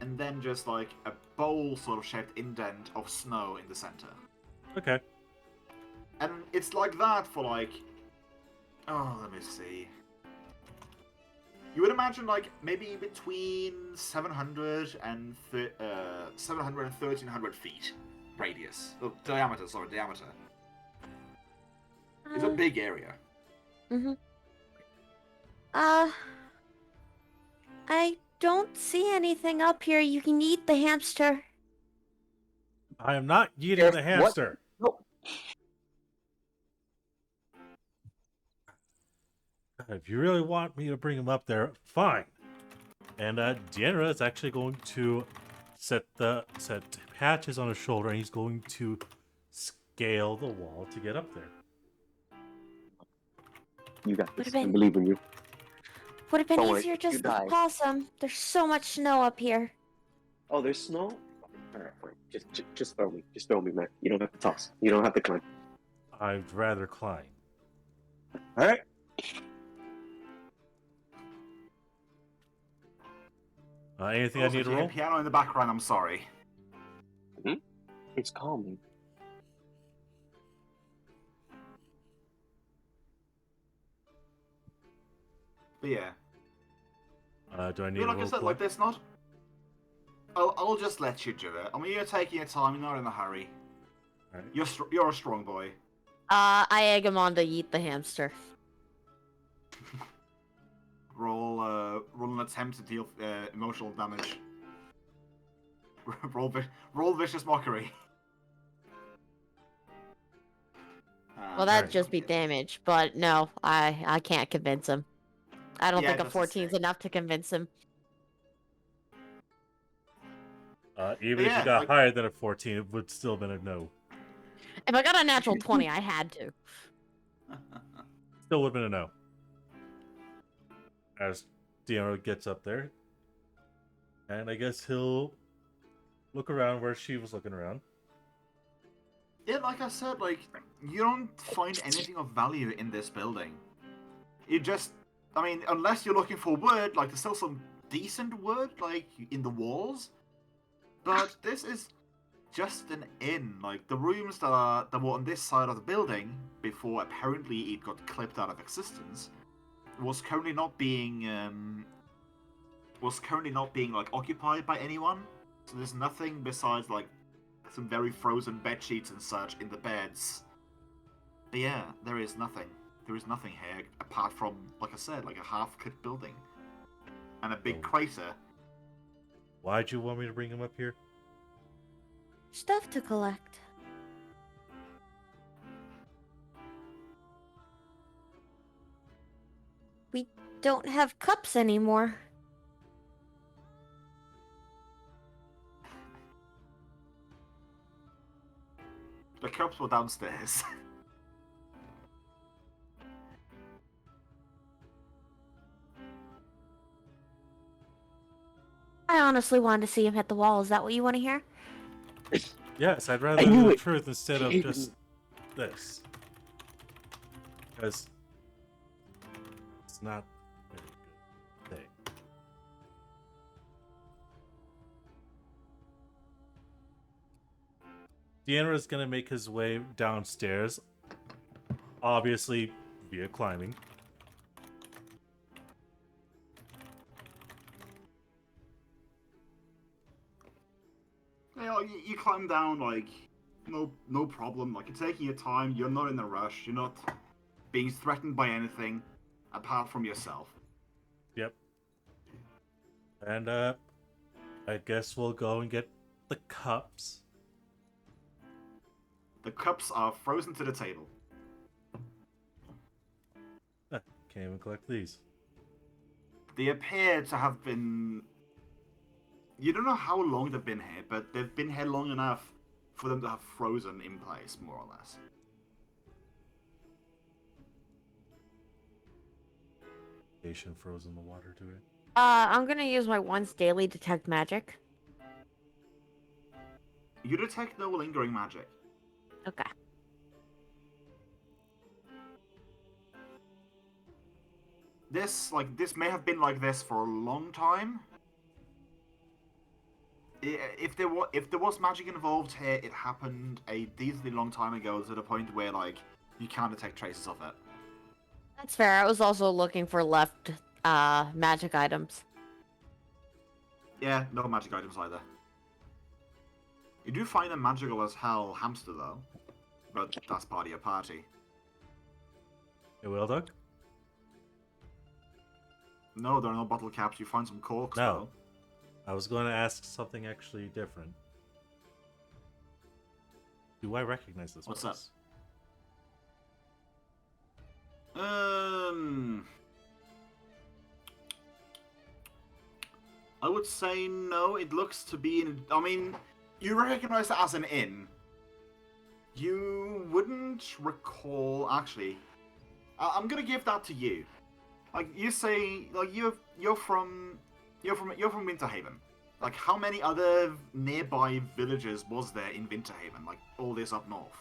and then just like a bowl sort of shaped indent of snow in the center. Okay. And it's like that for like, oh, let me see. You would imagine like maybe between 700 and 1300 feet radius. Oh, diameter. It's a big area. Mm-hmm. I don't see anything up here. You can eat the hamster. I am not eating Yes, the what? hamster. No. If you really want me to bring him up there, fine. And 𝓮𝓵𝓷 is actually going to set patches on his shoulder, and he's going to scale the wall to get up there. You got Would've this. I been- believe in you. Would have been Don't worry, easier you just with die. possum. There's so much snow up here. Oh, there's snow? Alright, fine. Just throw me. Just throw me, man. You don't have to toss. You don't have to climb. I'd rather climb. Alright? Anything I Also, need to if you hear roll? piano in the background, I'm sorry. It's calming. But yeah. Do I need Yeah, a like I roll? said, like there's not. I'll just let you do it. I mean, you're taking your time. You're not in a hurry. Alright. You're a strong boy. I egg him on to eat the hamster. Roll an attempt to deal emotional damage. roll vicious mockery. Well, that'd Alright. just be damage, but no, I can't convince him. I don't Yeah, think it a doesn't 14 is say. enough to convince him. Even if Yeah, you got like- higher than a 14, it would still have been a no. If I got a natural 20, I had to. Still would have been a no. As 𝓮𝓵𝓷 gets up there. And I guess he'll look around where she was looking around. Yeah, like I said, like you don't find anything of value in this building. You just, I mean, unless you're looking for wood, like there's still some decent wood, like in the walls. But this is just an inn. Like the rooms that were on this side of the building before apparently it got clipped out of existence was currently not being like occupied by anyone. So there's nothing besides like some very frozen bed sheets and such in the beds. But yeah, there is nothing. There is nothing here apart from, like I said, like a half-cut building and a big Oh. crater. Why'd you want me to bring him up here? Stuff to collect. We don't have cups anymore. The cups were downstairs. I honestly wanted to see him hit the wall. Is that what you want to hear? Yes, I'd rather I knew know the it. truth instead of just this. Because it's not a very good thing. 𝓮𝓵𝓷's gonna make his way downstairs, obviously via climbing. You know, you climb down like no problem. Like you're taking your time. You're not in a rush. You're not being threatened by anything apart from yourself. Yep. And I guess we'll go and get the cups. The cups are frozen to the table. Can't even collect these. They appear to have been. You don't know how long they've been here, but they've been here long enough for them to have frozen in place, more or less. Station frozen the water to it. I'm gonna use my once daily detect magic. You detect no lingering magic. Okay. This may have been like this for a long time, If there was magic involved here, it happened a decently long time ago to the point where like you can't detect traces of it. That's fair. I was also looking for left magic items. Yeah, no magic items either. You do find a magical as hell hamster though, but that's part of your party. Hey, Will Dog? No, there are no bottle caps. You find some corks No. though. I was going to ask something actually different. Do I recognize this What's place? I would say no. It looks to be I mean, you recognize it as an inn. You wouldn't recall. Actually, I'm gonna give that to you. Like you say, like you're from Winterhaven. Like how many other nearby villages was there in Winterhaven? Like all this up north.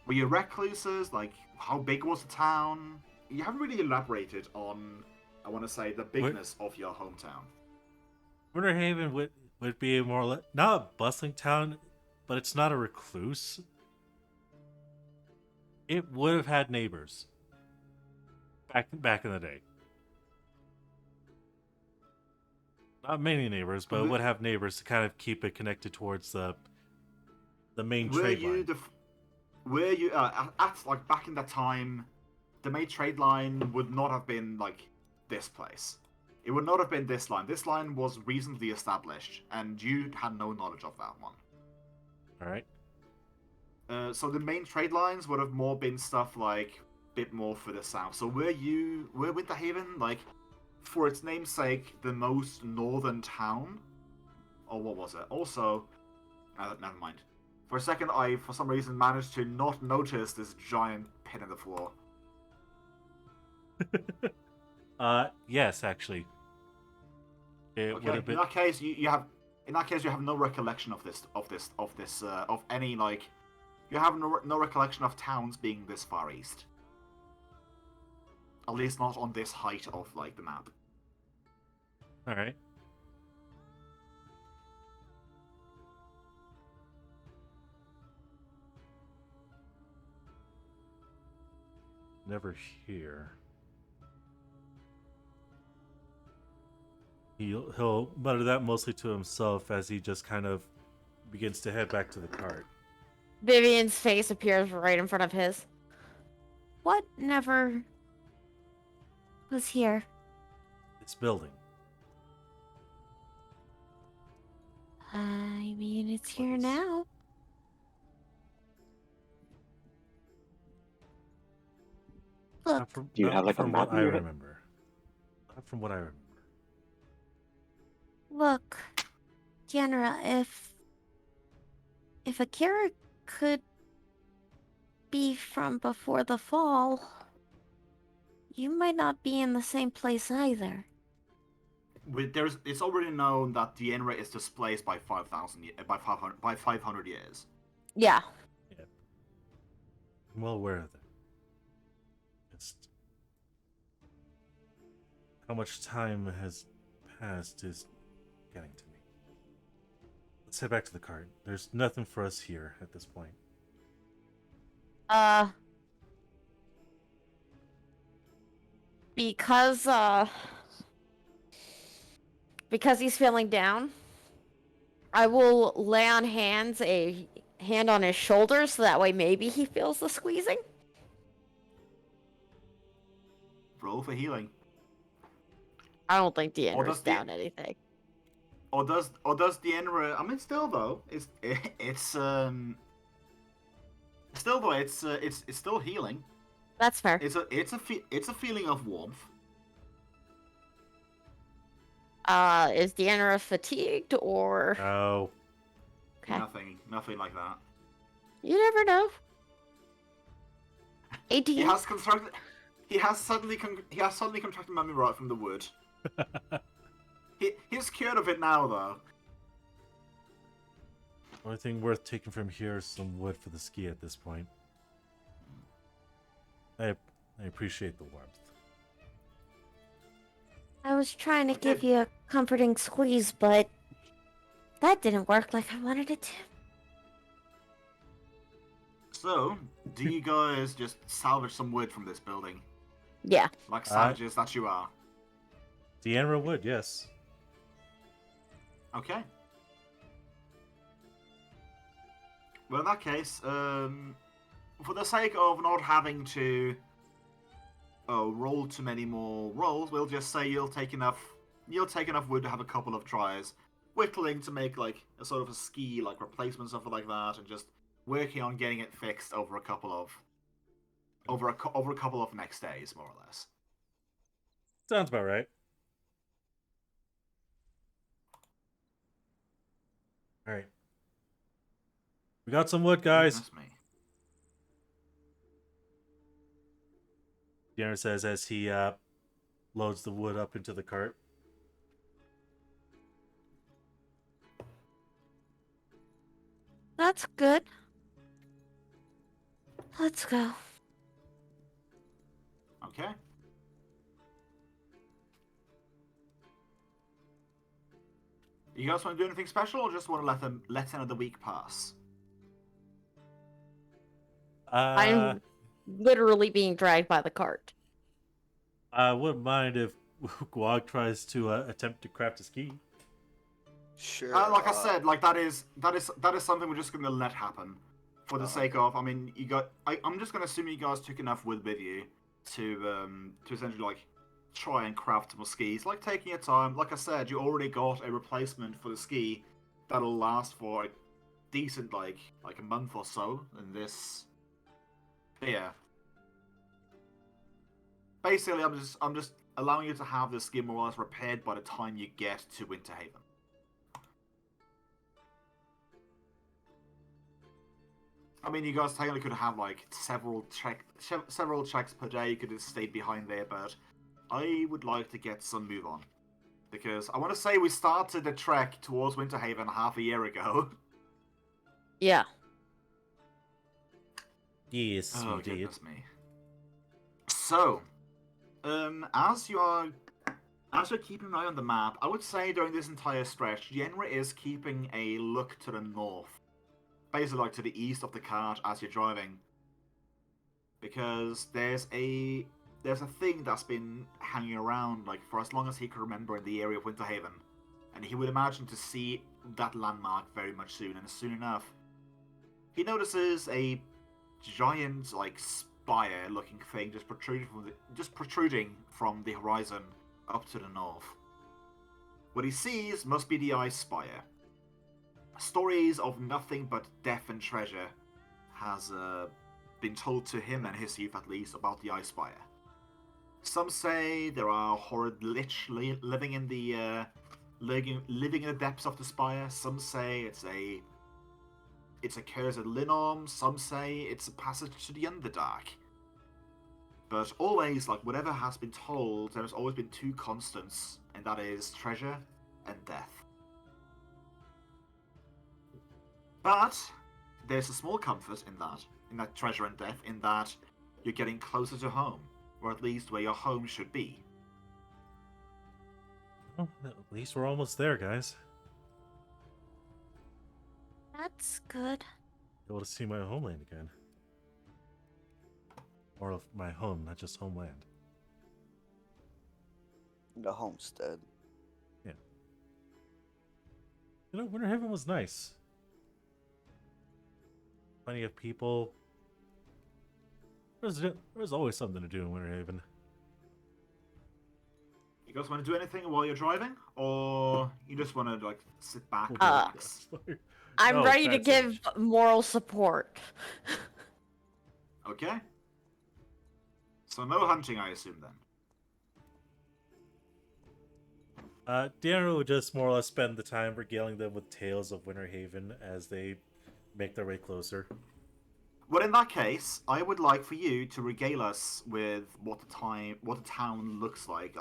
Were you recluses? Like how big was the town? You haven't really elaborated on, I want to say, the bigness of your hometown. Winterhaven would be a more not a bustling town, but it's not a recluse. It would have had neighbors back in the day. Not many neighbors, but it would have neighbors to kind of keep it connected towards the main trade line. Were you at like back in that time? The main trade line would not have been like this place. It would not have been this line. This line was recently established, and you had no knowledge of that one. All right. So the main trade lines would have more been stuff like a bit more for the south. So were Winterhaven like, for its namesake, the most northern town, or what was it? Also, never mind. For a second, I for some reason managed to not notice this giant pit in the floor. Yes, actually. It Okay. would have been. In that case, you have no recollection of any like. You have no recollection of towns being this far east. At least not on this height of like the map. All right. Never here. He'll mutter that mostly to himself as he just kind of begins to head back to the cart. Vivian's face appears right in front of his. What never was here? It's building. I mean, it's here now. Look, Do you have like a from map what in I your head? remember. Not from what I remember. look, Genra, if Akira could be from before the fall, you might not be in the same place either. It's already known that the Enra is displaced by 500 years. Yeah. Yeah. I'm well aware of that. It's how much time has passed is getting to me. Let's head back to the cart. There's nothing for us here at this point. Because he's feeling down, I will lay on a hand on his shoulder so that way maybe he feels the squeezing. Roll for healing. I don't think Or Deandra's does down anything. Or does the Enra? I mean, still though, it's still healing. That's fair. It's a feeling of warmth. Is Deanra fatigued or Oh, okay? Nothing like that. You never know. AD. He has suddenly contracted memory right from the wood. He's cured of it now, though. only thing worth taking from here is some wood for the ski at this point. I appreciate the warmth. I was trying to give you a comforting squeeze, but That didn't work like I wanted it to. So, do you guys just salvage some wood from this building? Yeah. Like savages that you are. 𝓓𝓪𝓷𝓮'𝓼 would, yes. Okay. Well, in that case, for the sake of not having to roll too many more rolls, we'll just say you'll take enough wood to have a couple of tries, whittling to make like a sort of a ski like replacement, stuff like that, and just working on getting it fixed over a couple of next days, more or less. Sounds about right. All right. We got some wood, guys. Goodness me. 𝓓𝓪 says as he loads the wood up into the cart. That's good. Let's go. Okay. You guys want to do anything special, or just want to let another week pass? I'm literally being dragged by the cart. I wouldn't mind if 𝓬𝓏 tries to attempt to craft a ski. Sure. Like I said, like that is something we're just gonna let happen, for the sake of. I mean, I'm just gonna assume you guys took enough wood with you to essentially like try and craft more skis. Like taking your time. Like I said, you already got a replacement for the ski that'll last for a decent like a month or so. In this, but yeah. Basically, I'm just allowing you to have the ski more or less repaired by the time you get to Winterhaven. I mean, you guys technically could have like several checks per day. You could have stayed behind there, but I would like to get some move on, because I want to say we started the trek towards Winterhaven half a year ago. Yeah. Yes, Oh we did. goodness me. So, as you're keeping an eye on the map, I would say during this entire stretch, 𝓓𝓪 is keeping a look to the north. Basically like to the east of the cart as you're driving, because there's a thing that's been hanging around like for as long as he can remember in the area of Winterhaven, and he would imagine to see that landmark very much soon. And soon enough, he notices a giant like spire looking thing just protruding from the horizon up to the north. What he sees must be the Ice Spire. Stories of nothing but death and treasure has been told to him and his youth, at least, about the Ice Spire. Some say there are horrid lich living in the depths of the spire. Some say it's a curse at 𝓓𝓪𝓷𝓮'𝓼. Some say it's a passage to the Underdark. But always, like whatever has been told, there has always been two constants, and that is treasure and death. But there's a small comfort in that treasure and death, in that you're getting closer to home, or at least where your home should be. Well, at least we're almost there, guys. That's good. Able to see my homeland again. Or my home, not just homeland. The homestead. Yeah. You know, Winterhaven was nice. Plenty of people. There's always something to do in Winterhaven. You guys want to do anything while you're driving, or you just want to like sit back and Oh, relax? I'm No, ready to that's give moral support. Okay. So no hunting, I assume then. 𝓓𝓪 will just more or less spend the time regaling them with tales of Winterhaven as they make their way closer. Well, in that case, I would like for you to regale us with what the town looks like.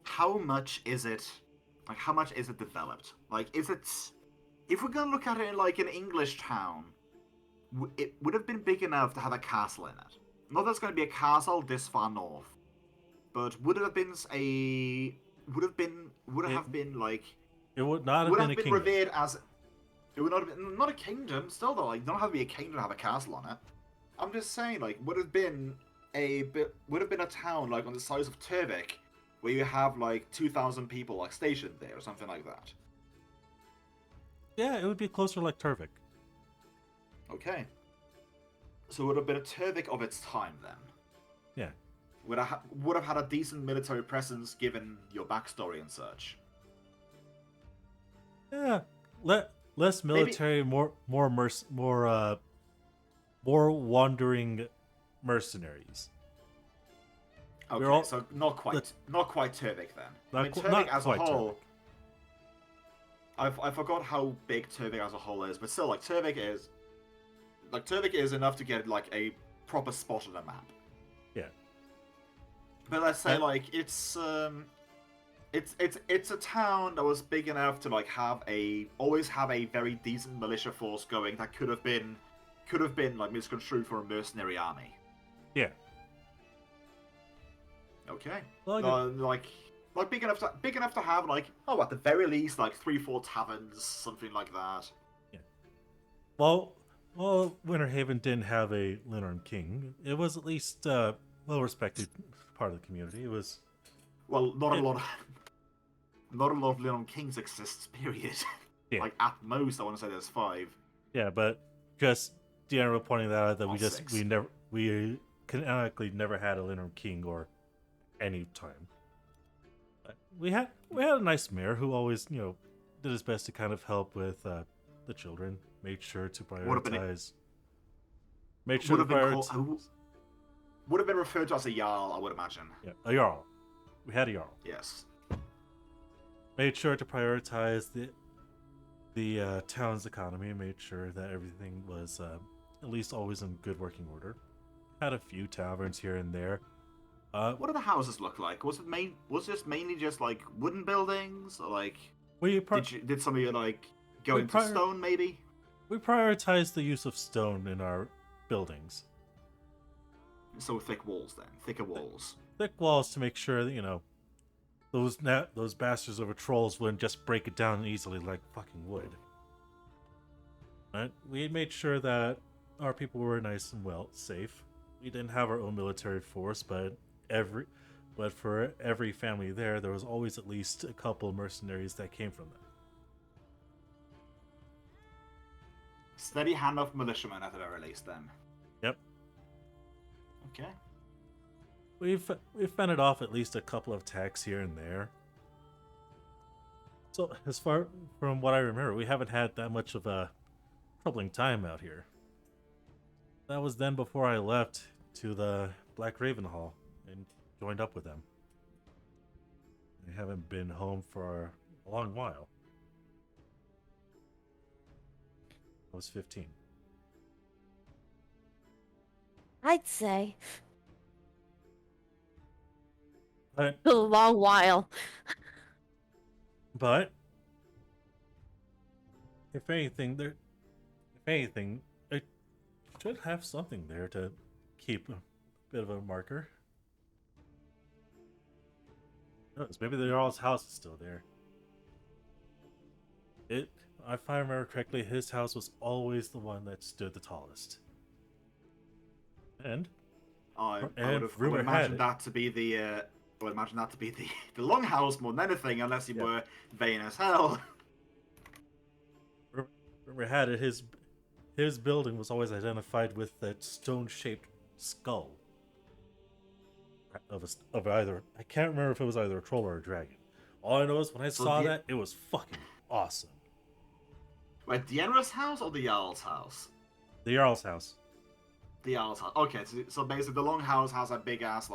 How much is it? Like, how much is it developed? Like, is it? If we're gonna look at it like an English town, it would have been big enough to have a castle in it. Not that it's going to be a castle this far north, but would it have been like It would not have would been have a been kingdom. revered as. It would not have been not a kingdom. Still though, like, don't have to be a kingdom to have a castle on it. I'm just saying, like, would have been a town like on the size of 𝓓𝓪𝓷𝓾, where you have like 2,000 people like stationed there or something like that. Yeah, it would be closer like Turvik. Okay. So it would have been a 𝓓𝓪𝓃 of its time then. Yeah. Would have had a decent military presence given your backstory and such. Yeah, less military, more wandering mercenaries. Okay, so not quite 𝓓𝓪𝓃 then. I mean, 𝓓𝓪𝓃 as a whole. I forgot how big 𝓓𝓃 as a whole is, but still, like 𝓓𝓃 is enough to get like a proper spot on the map. Yeah. But let's say like it's a town that was big enough to like always have a very decent militia force going that could have been like misconstrued for a mercenary army. Yeah. Okay. Well, like big enough to have like at the very least like 3-4 taverns, something like that. Yeah. Well, Winterhaven didn't have a 𝓲𝓪𝓷𝓵 king. It was at least well-respected part of the community. It was. Well, not a lot of 𝓲𝓪𝓷𝓵 kings exists. Period. Yeah. Like at most, I want to say there's 5. Yeah, but just Deanna pointing that out that Or 6. we canonically never had a 𝓲𝓼 king or any time. But we had a nice mayor who always did his best to kind of help with the children. Made sure to prioritize. Would have been referred to as a jarl, I would imagine. Yeah, a jarl. We had a jarl. Yes. Made sure to prioritize the town's economy. Made sure that everything was at least always in good working order. Had a few taverns here and there. What do the houses look like? Was it mainly just like wooden buildings, or like did some of you like go into stone maybe? We prioritized the use of stone in our buildings. So thicker walls. Thick walls to make sure that those bastards of trolls wouldn't just break it down easily like fucking wood. Right? We made sure that our people were nice and safe. We didn't have our own military force, but for every family there was always at least a couple mercenaries that came from them. Steady hand of militiamen at the very least, then. Yep. Okay. We've fended off at least a couple of attacks here and there. So as far from what I remember, we haven't had that much of a troubling time out here. That was then before I left to the 𝓲𝓃 and joined up with them. I haven't been home for a long while. I was 15. I'd say But a long while. But if anything, it should have something there to keep a bit of a marker. Who knows, maybe the Jarl's house is still there. If I remember correctly, his house was always the one that stood the tallest. And I would rumor imagine that to be the longhouse more than anything, unless you were vain as hell. Rumor had it his building was always identified with that stone-shaped skull of either. I can't remember if it was either a troll or a dragon. All I know is when I saw that, it was fucking awesome. Wait, Deanna's house or the Jarl's house? The Jarl's house. The Jarl's house. Okay, so basically the longhouse has a big ass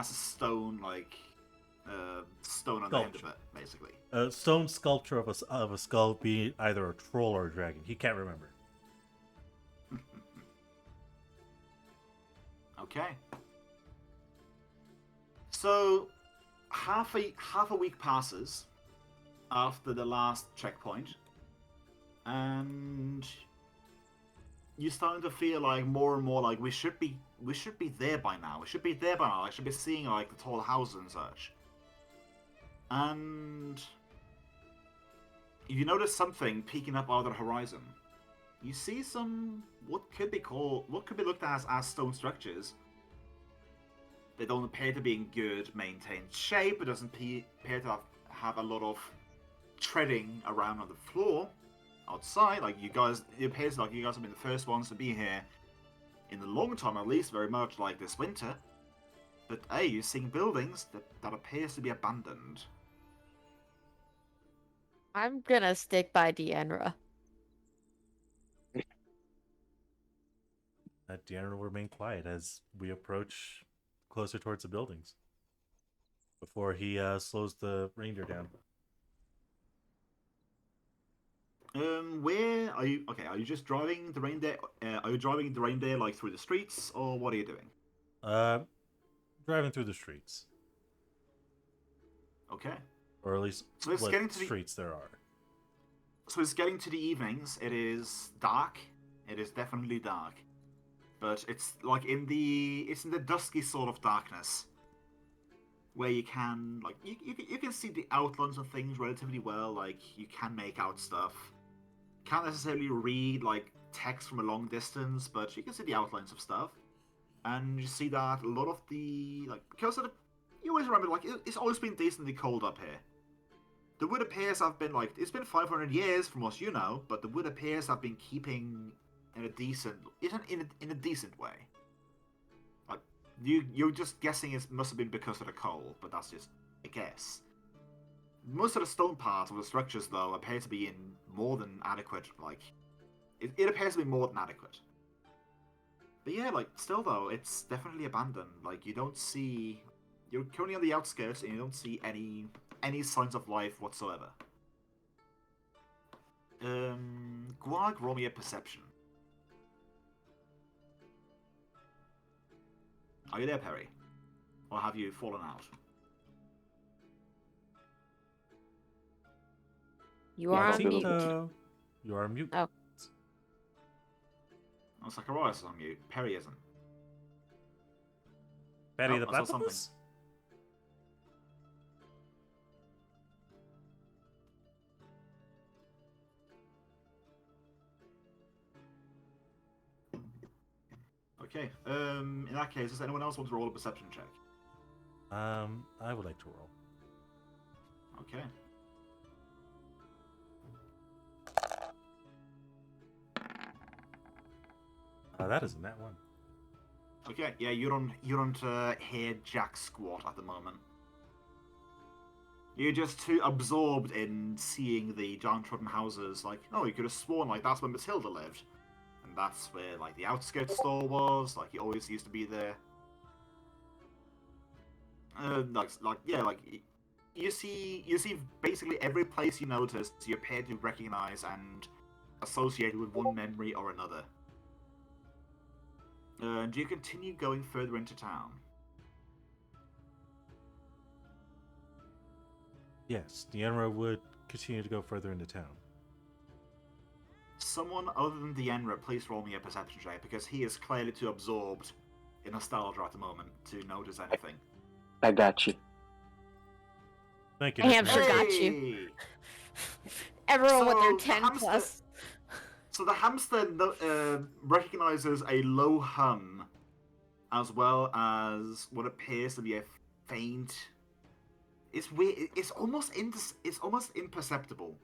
stone stone on the end of it, basically. A stone sculpture of a skull being either a troll or a dragon. He can't remember. Okay. So half a week passes after the last checkpoint, and you're starting to feel like more and more like we should be there by now. I should be seeing like the tall houses and such. And you notice something peeking up out of the horizon. You see some what could be looked at as stone structures. They don't appear to be in good maintained shape. It doesn't appear to have a lot of treading around on the floor outside. Like it appears like you guys have been the first ones to be here in a long time, at least, very much like this winter. But hey, you're seeing buildings that appears to be abandoned. I'm gonna stick by 𝓓𝓪𝓷𝓮'𝓼. 𝓓𝓪𝓷𝓮'𝓼 will remain quiet as we approach closer towards the buildings before he slows the reindeer down. Where are you? Okay, are you just driving the reindeer? Are you driving the reindeer like through the streets, or what are you doing? Driving through the streets, Okay. or at least So it's what getting to streets there are. So it's getting to the evenings. It is dark. It is definitely dark, but it's like in the dusky sort of darkness, where you can like you can see the outlines of things relatively well. Like you can make out stuff. Can't necessarily read like text from a long distance, but you can see the outlines of stuff, and you see that a lot of the because of you always remember it's always been decently cold up here. The wood appears have been it's been 500 years from what you know, but the wood appears have been keeping in a decent way. Like you're just guessing it must have been because of the coal, but that's just a guess. Most of the stone parts of the structures, though, appear to be in more than adequate. It appears to be more than adequate. But yeah, still though, it's definitely abandoned. You don't see. You're currently on the outskirts, and you don't see any signs of life whatsoever. Guag, roll me a perception. Are you there, Perry? Or have you fallen out? You are on mute. You are on mute. Oh. Oh, Zacharias is on mute. Perry isn't. Betty Oh, the I saw something. platypus? Okay. In that case, does anyone else want to roll a perception check? I would like to roll. Okay. That isn't that one. Okay. Yeah, you don't hear jack squat at the moment. You're just too absorbed in seeing the downtrodden houses. You could have sworn that's where Matilda lived, and that's where the outskirts store was. He always used to be there. You see basically every place you notice, you appear to recognize and associate with one memory or another. Do you continue going further into town? Yes, 𝓓𝓪𝓷𝓮'𝓼 would continue to go further into town. Someone other than 𝓓𝓪𝓷𝓮'𝓼, please roll me a perception check, because he is clearly too absorbed in nostalgia at the moment to notice anything. I got you. Thank you. Hamster Nick. got you. Everyone with their 10 plus. So the hamster recognizes a low hum, as well as what appears to be a faint. It's weird. It's almost imperceptible,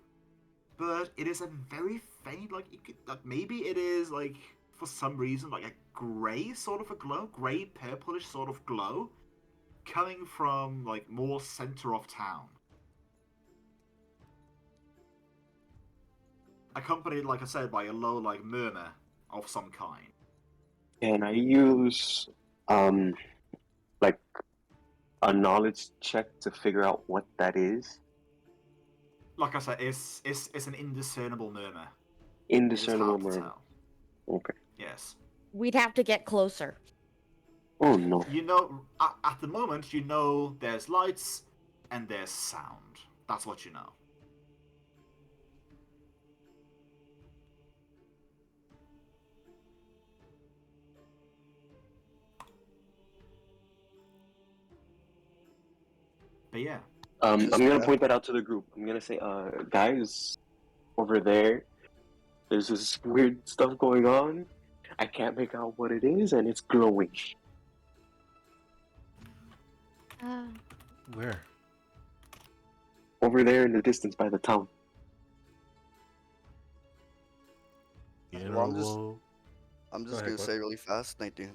but it is a very faint. Maybe it is for some reason a grey sort of a glow, grey purplish sort of glow, coming from more center of town. Accompanied, like I said, by a low murmur of some kind. Can I use a knowledge check to figure out what that is? Like I said, it's an indiscernible murmur. Indiscernible It's hard to murmur. tell. Okay. Yes. We'd have to get closer. Oh no. You know, at the moment, you know there's lights and there's sound. That's what you know. But yeah. I'm gonna point that out to the group. I'm gonna say, guys, over there, there's this weird stuff going on. I can't make out what it is, and it's glowing. Where? Over there in the distance by the town. The Well, general will. I'm Go just ahead, gonna bud. say really fast, thank you,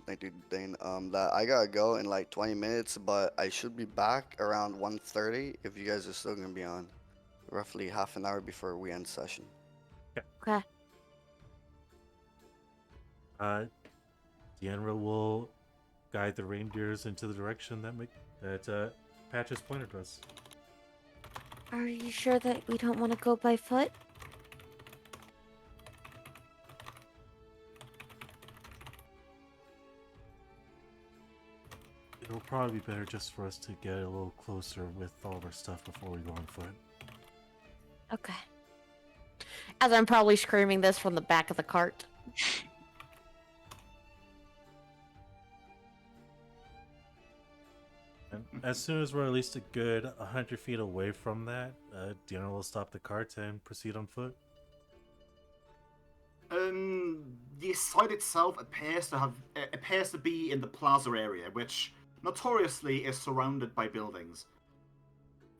Dane. That I gotta go in like 20 minutes, but I should be back around 1:30 if you guys are still gonna be on, roughly half an hour before we end session. Okay. The general will guide the reindeers into the direction that Patches pointed to us. Are you sure that we don't want to go by foot? It'll probably be better just for us to get a little closer with all of our stuff before we go on foot. Okay. As I'm probably screaming this from the back of the cart. And as soon as we're at least a good 100 feet away from that, Deanna will stop the cart and proceed on foot. The site itself appears to be in the plaza area, which notoriously is surrounded by buildings.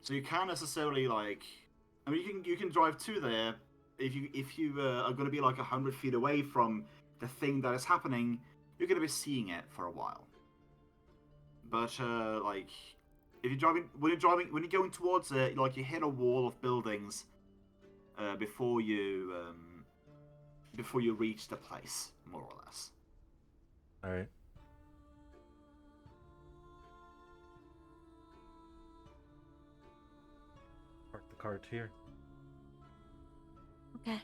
So you can't necessarily you can drive to there if you are going to be like 100 feet away from the thing that is happening. You're going to be seeing it for a while. But if you're driving, when you're going towards it, you hit a wall of buildings before you reach the place, more or less. All right. Park the cart here. Okay.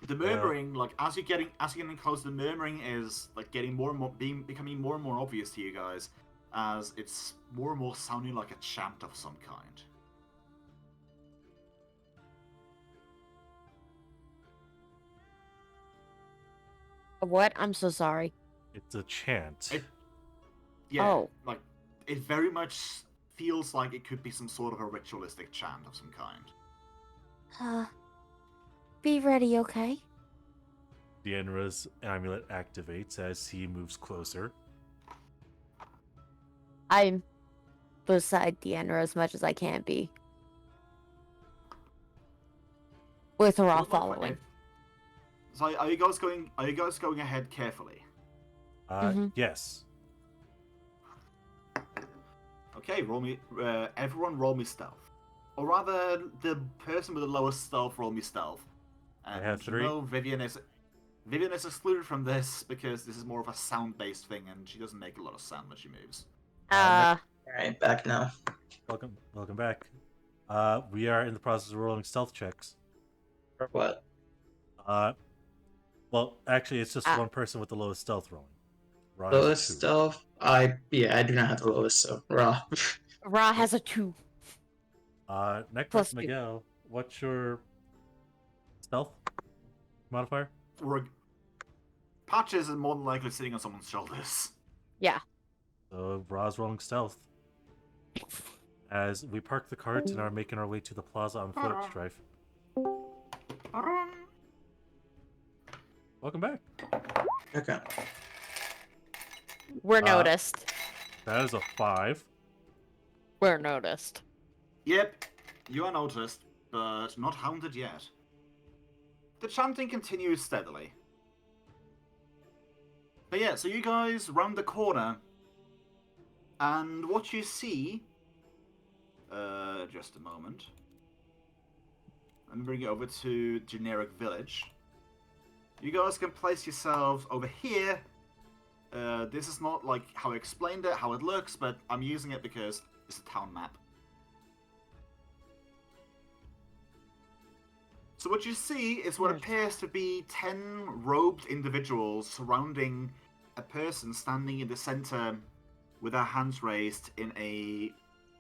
The murmuring, as you're getting close, the murmuring is getting more and more becoming more and more obvious to you guys, as it's more and more sounding like a chant of some kind. What? I'm so sorry. It's a chant. Oh. It very much feels like it could be some sort of a ritualistic chant of some kind. Be ready, okay? Deanra's amulet activates as he moves closer. I'm beside Deanna as much as I can be. With Ra following. So are you guys going ahead carefully? Yes. Okay, everyone roll me stealth. Or rather, the person with the lowest stealth roll me stealth. And I have 3. Vivian is excluded from this because this is more of a sound-based thing, and she doesn't make a lot of sound when she moves. Alright, back now. Welcome back. We are in the process of rolling stealth checks. For what? Well, actually, it's just one person with the lowest stealth rolling. Ra Lowest stealth? I do not have the lowest, so Ra. Ra has a 2. Necklace +2. Miguel, what's your stealth modifier? Patches is more than likely sitting on someone's shoulders. Yeah. So Ra's rolling stealth. As we park the cart and are making our way to the plaza on foot, Strife. Welcome back. Okay. We're noticed. That is a 5. We're noticed. Yep, you are noticed, but not hounded yet. The chanting continues steadily. But yeah, so you guys round the corner, and what you see... just a moment. Let me bring it over to Generic Village. You guys can place yourselves over here. This is not like how I explained it, how it looks, but I'm using it because it's a town map. So what you see is what appears to be 10 robed individuals surrounding a person standing in the center with their hands raised in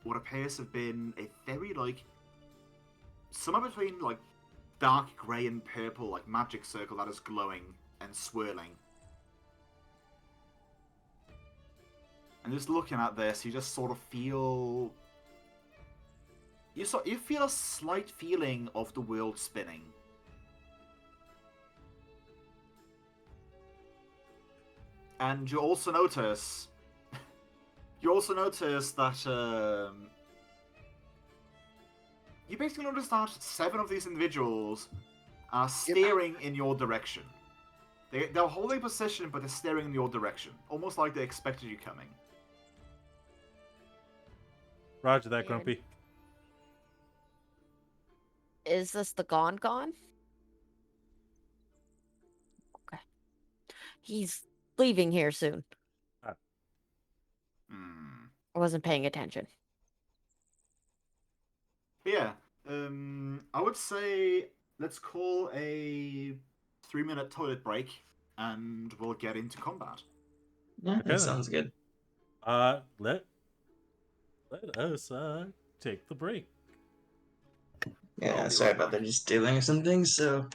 what appears to have been a very somewhere between dark grey and purple magic circle that is glowing and swirling. And just looking at this, you just sort of feel you feel a slight feeling of the world spinning. And you also notice that you basically notice that 7 of these individuals are staring in your direction. They're holding position, but they're staring in your direction, almost like they expected you coming. Roger that, And- Grumpy. Is this the 𝓮𝓵? Okay. He's leaving here soon. Hmm. I wasn't paying attention. But yeah, I would say let's call a 3-minute toilet break, and we'll get into combat. Yeah, Okay, that then. sounds good. Let us take the break. Yeah, I'll be sorry right about back. that. Just dealing with some things, so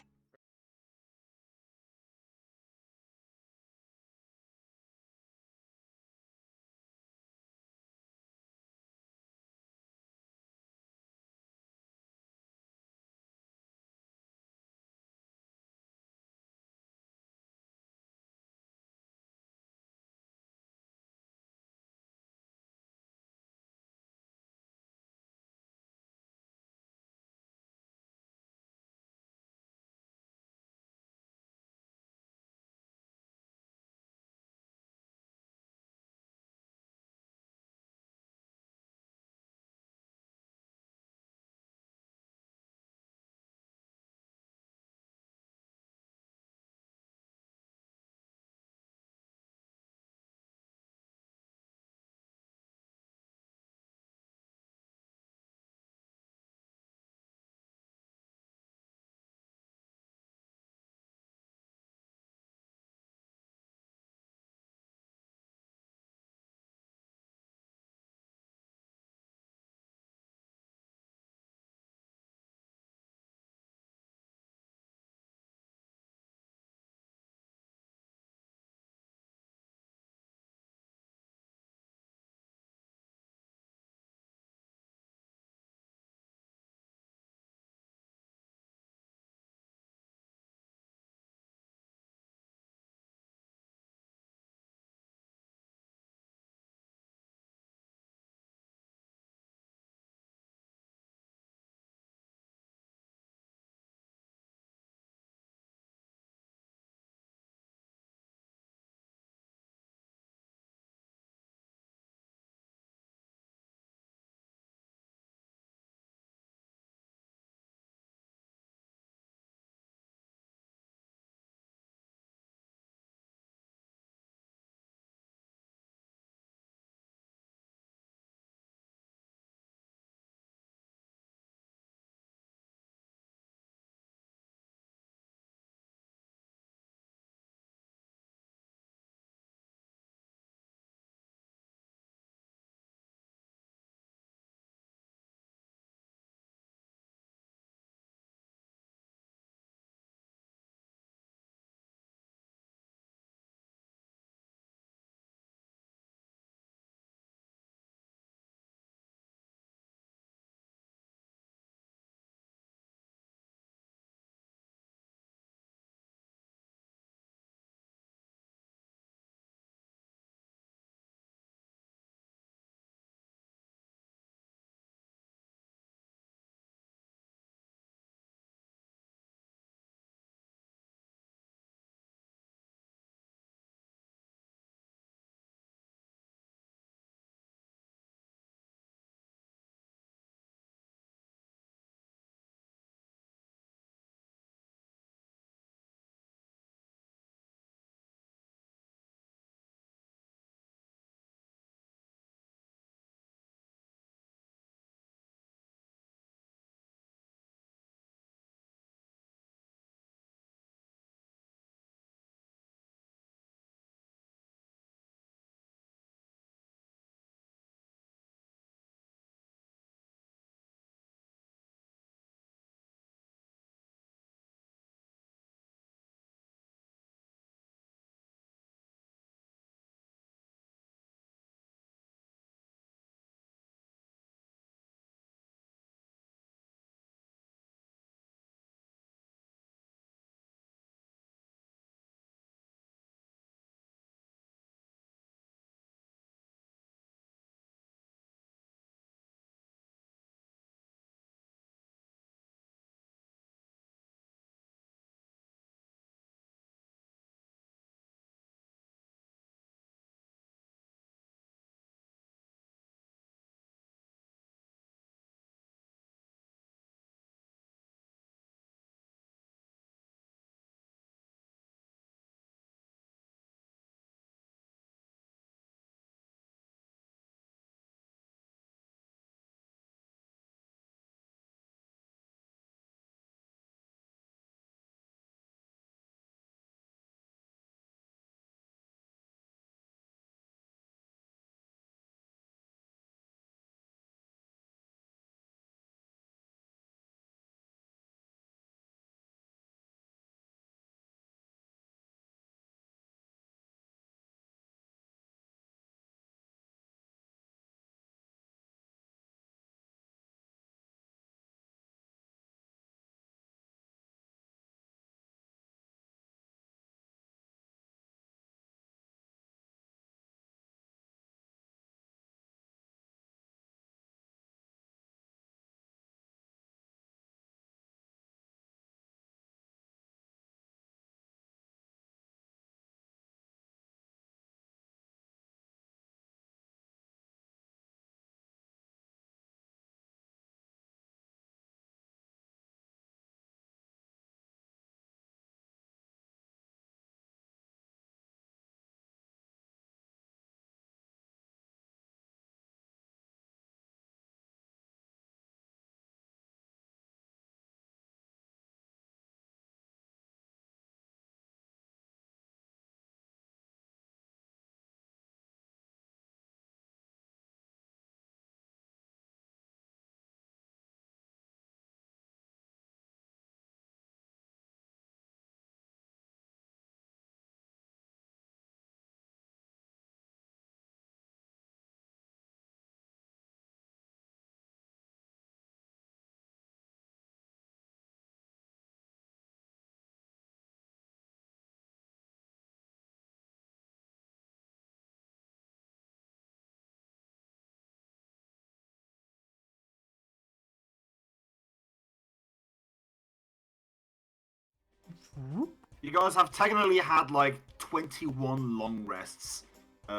You guys have technically had like 21 long rests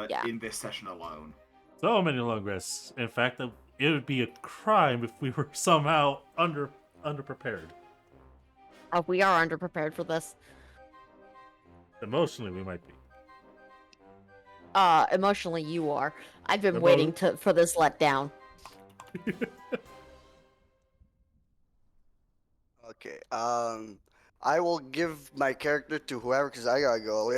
Yeah. in this session alone. So many long rests. In fact, it would be a crime if we were somehow underprepared. We are underprepared for this. Emotionally, we might be. Emotionally, you are. I've been They're waiting both- for this letdown. Okay. I will give my character to whoever, because I gotta go.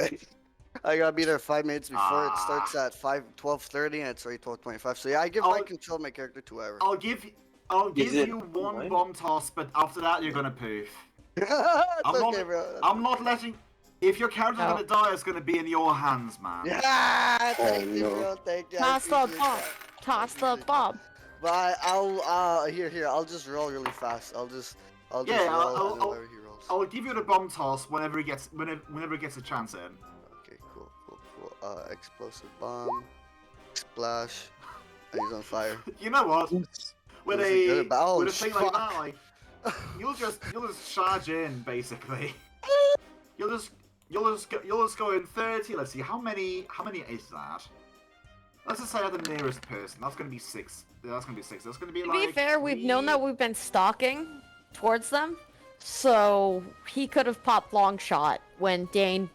I gotta be there 5 minutes before it starts at 12:30, and it's already 12:25. So yeah, I give my control of my character to whoever. I'll give Is it you one mine? bomb toss, but after that you're gonna poof. It's I'm okay, not, bro. I'm not letting. If your character's No. gonna die, it's gonna be in your hands, man. Yeah, thank you, no. bro. Thank you. I Toss the appreciate bomb. that. Toss the appreciate bomb. But I'll here. I'll just roll really fast. I'll just Yeah, roll and then whatever he rolls. I'll give you the bomb toss whenever he gets whenever he gets a chance in. Okay, cool. Explosive bomb, splash, and he's on fire. You know what? With Was it good a about- with a oh, thing like that, fuck. like you'll just charge in basically. You'll just go in 30. Let's see how many is that? Let's just say at the nearest person. That's gonna be 6. That's gonna be 6. That's gonna be To like. be fair, we've known three- that we've been stalking towards them, so he could have popped long shot when Dane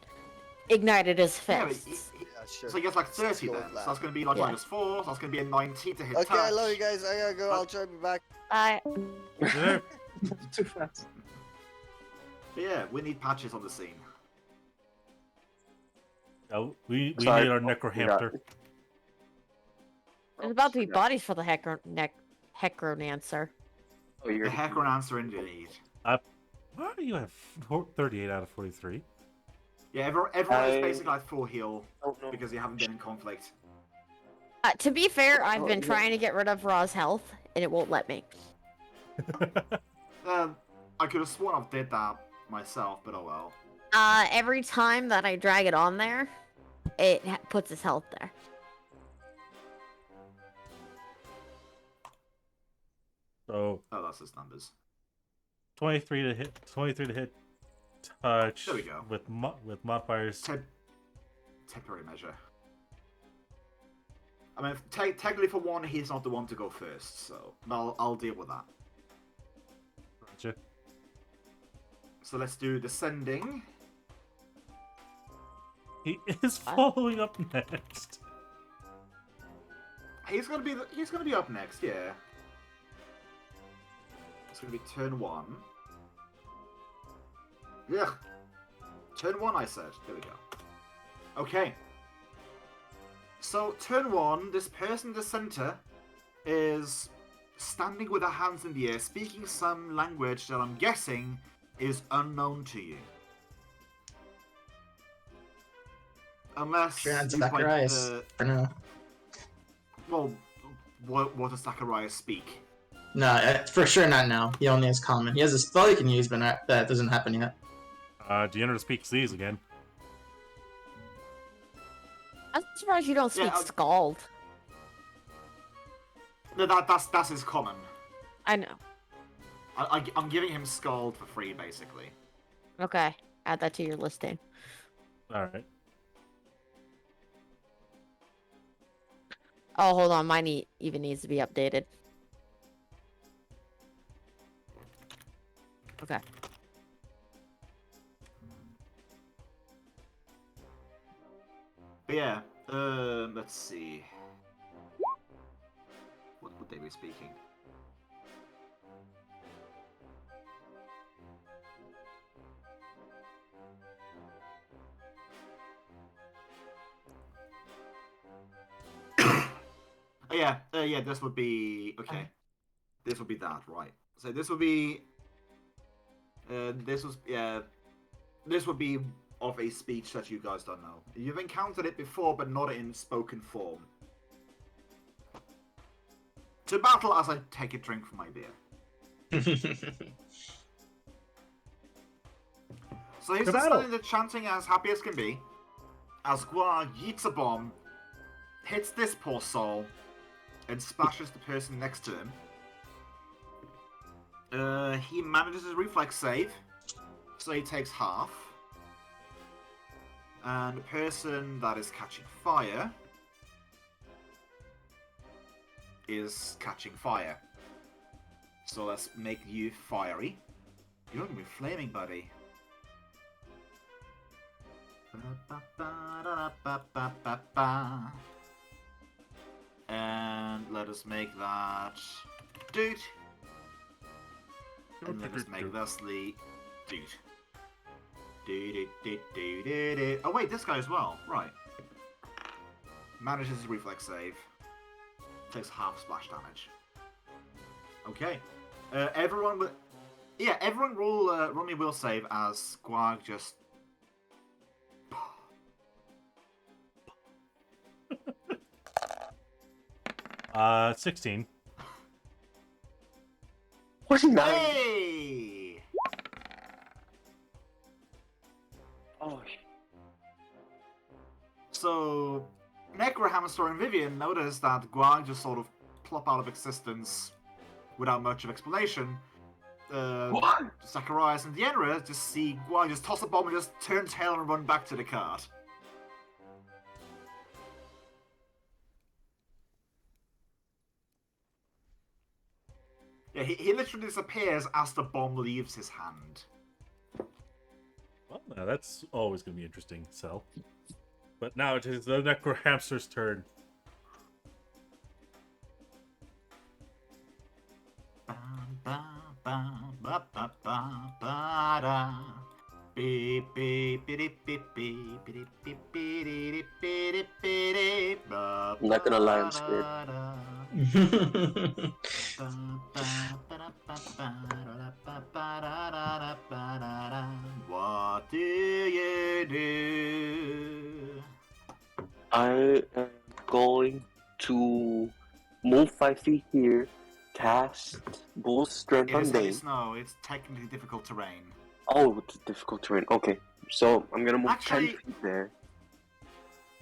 ignited his Yeah, but fists. Yeah, sure. so he gets like 30 go then. with So that. that's gonna be like Yeah. -4. So that's gonna be a 19 to hit Okay, touch. I love you guys. I gotta go. I'll try to be back. There. Too fast. But yeah, we need patches on the scene. We Sorry. need our Oh, necrohamster. There's about to be bodies for the Heckronancer. Oh, you're The hacker answer indeed. Why do you have 38 out of 43? Yeah, everyone is I- basically like full heal don't know. because you haven't been in conflict. To be fair, I've Oh, been yeah. trying to get rid of Ra's health, and it won't let me. I could have sworn I did that myself, but oh well. Every time that I drag it on there, it puts his health there. So Oh, that's his numbers. 23 to hit touch. There we go. With modifiers. Temporary measure. I mean, technically for one, he's not the one to go first, so I'll deal with that. Gotcha. So let's do descending. He is following up next. He's gonna be up next, yeah. It's gonna be turn 1. Yeah. Turn 1, I said. There we go. Okay. So, turn 1, this person in the center is standing with their hands in the air, speaking some language that I'm guessing is unknown to you. Unless Sure, that's you like, Zacharias. For now. well, what does Zacharias speak? No, for sure not now. He only has common. He has a spell he can use, but that doesn't happen yet. Deanna speaks these again. I'm surprised you don't speak Yeah, Scald. No, that's his common. I know. I'm giving him Scald for free, basically. Okay, add that to your listing. Alright. Oh, hold on, mine even needs to be updated. Okay. But yeah, let's see. What would they be speaking? Yeah, this would be okay. This would be that, right? So this would be. This would be of a speech that you guys don't know. You've encountered it before, but not in spoken form. To battle as I take a drink from my beer. So he's To just battle. standing there chanting as happy as can be. As Gua yeets a bomb, hits this poor soul, and splashes the person next to him. He manages a reflex save. So he takes half. And the person that is catching fire is catching fire. So let's make you fiery. You're gonna be flaming, buddy. And let us make that dude. And let us make this the dude. Oh wait, this guy as well. Right. Manages his reflex save. Takes half splash damage. Okay. Everyone with... Yeah, everyone roll me will save as Squag just... 16. 49. Hey! Oh, So, 𝓓𝓪𝓷𝓵 and Vivian notice that Guag just sort of plop out of existence without much of explanation. what? Zacharias and 𝓓𝓪𝓷 just see Guag just toss a bomb and just turn tail and run back to the cart. Yeah, he literally disappears as the bomb leaves his hand. Well, now that's always going to be interesting, Cell. But now it is the 𝓓𝓪hamster's turn. I'm not gonna lie, I'm scared. What do you do? I am going to move 5 feet here, cast Bull Strength It on is heavy Dane. snow. It's technically difficult terrain. Oh, it's difficult terrain. Okay, so I'm gonna move Actually- 10 feet there.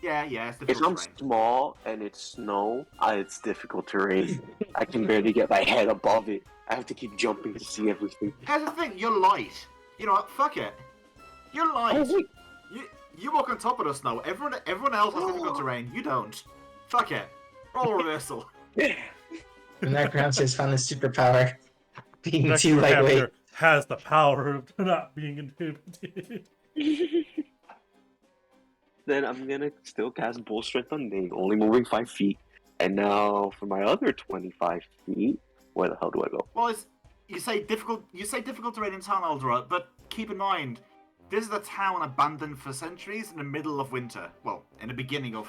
Yeah, it's If difficult I'm terrain. small and it's snow, it's difficult terrain. I can barely get my head above it. I have to keep jumping to see everything. Here's the thing, you're light. You know what? Fuck it. You're light. Oh, wait. You walk on top of the snow. Everyone else has difficult terrain. You don't. Fuck it. Roll a reversal. The 𝓓𝓪hamster's found his superpower. Being too lightweight. 𝓓𝓪hamster has the power of not being inhibited. Then I'm gonna still cast Bull Strength on Dane, only moving 5 feet. And now for my other 25 feet, where the hell do I go? Well, you say difficult terrain in town, Aldra, but keep in mind, this is a town abandoned for centuries in the middle of winter. Well, in the beginning of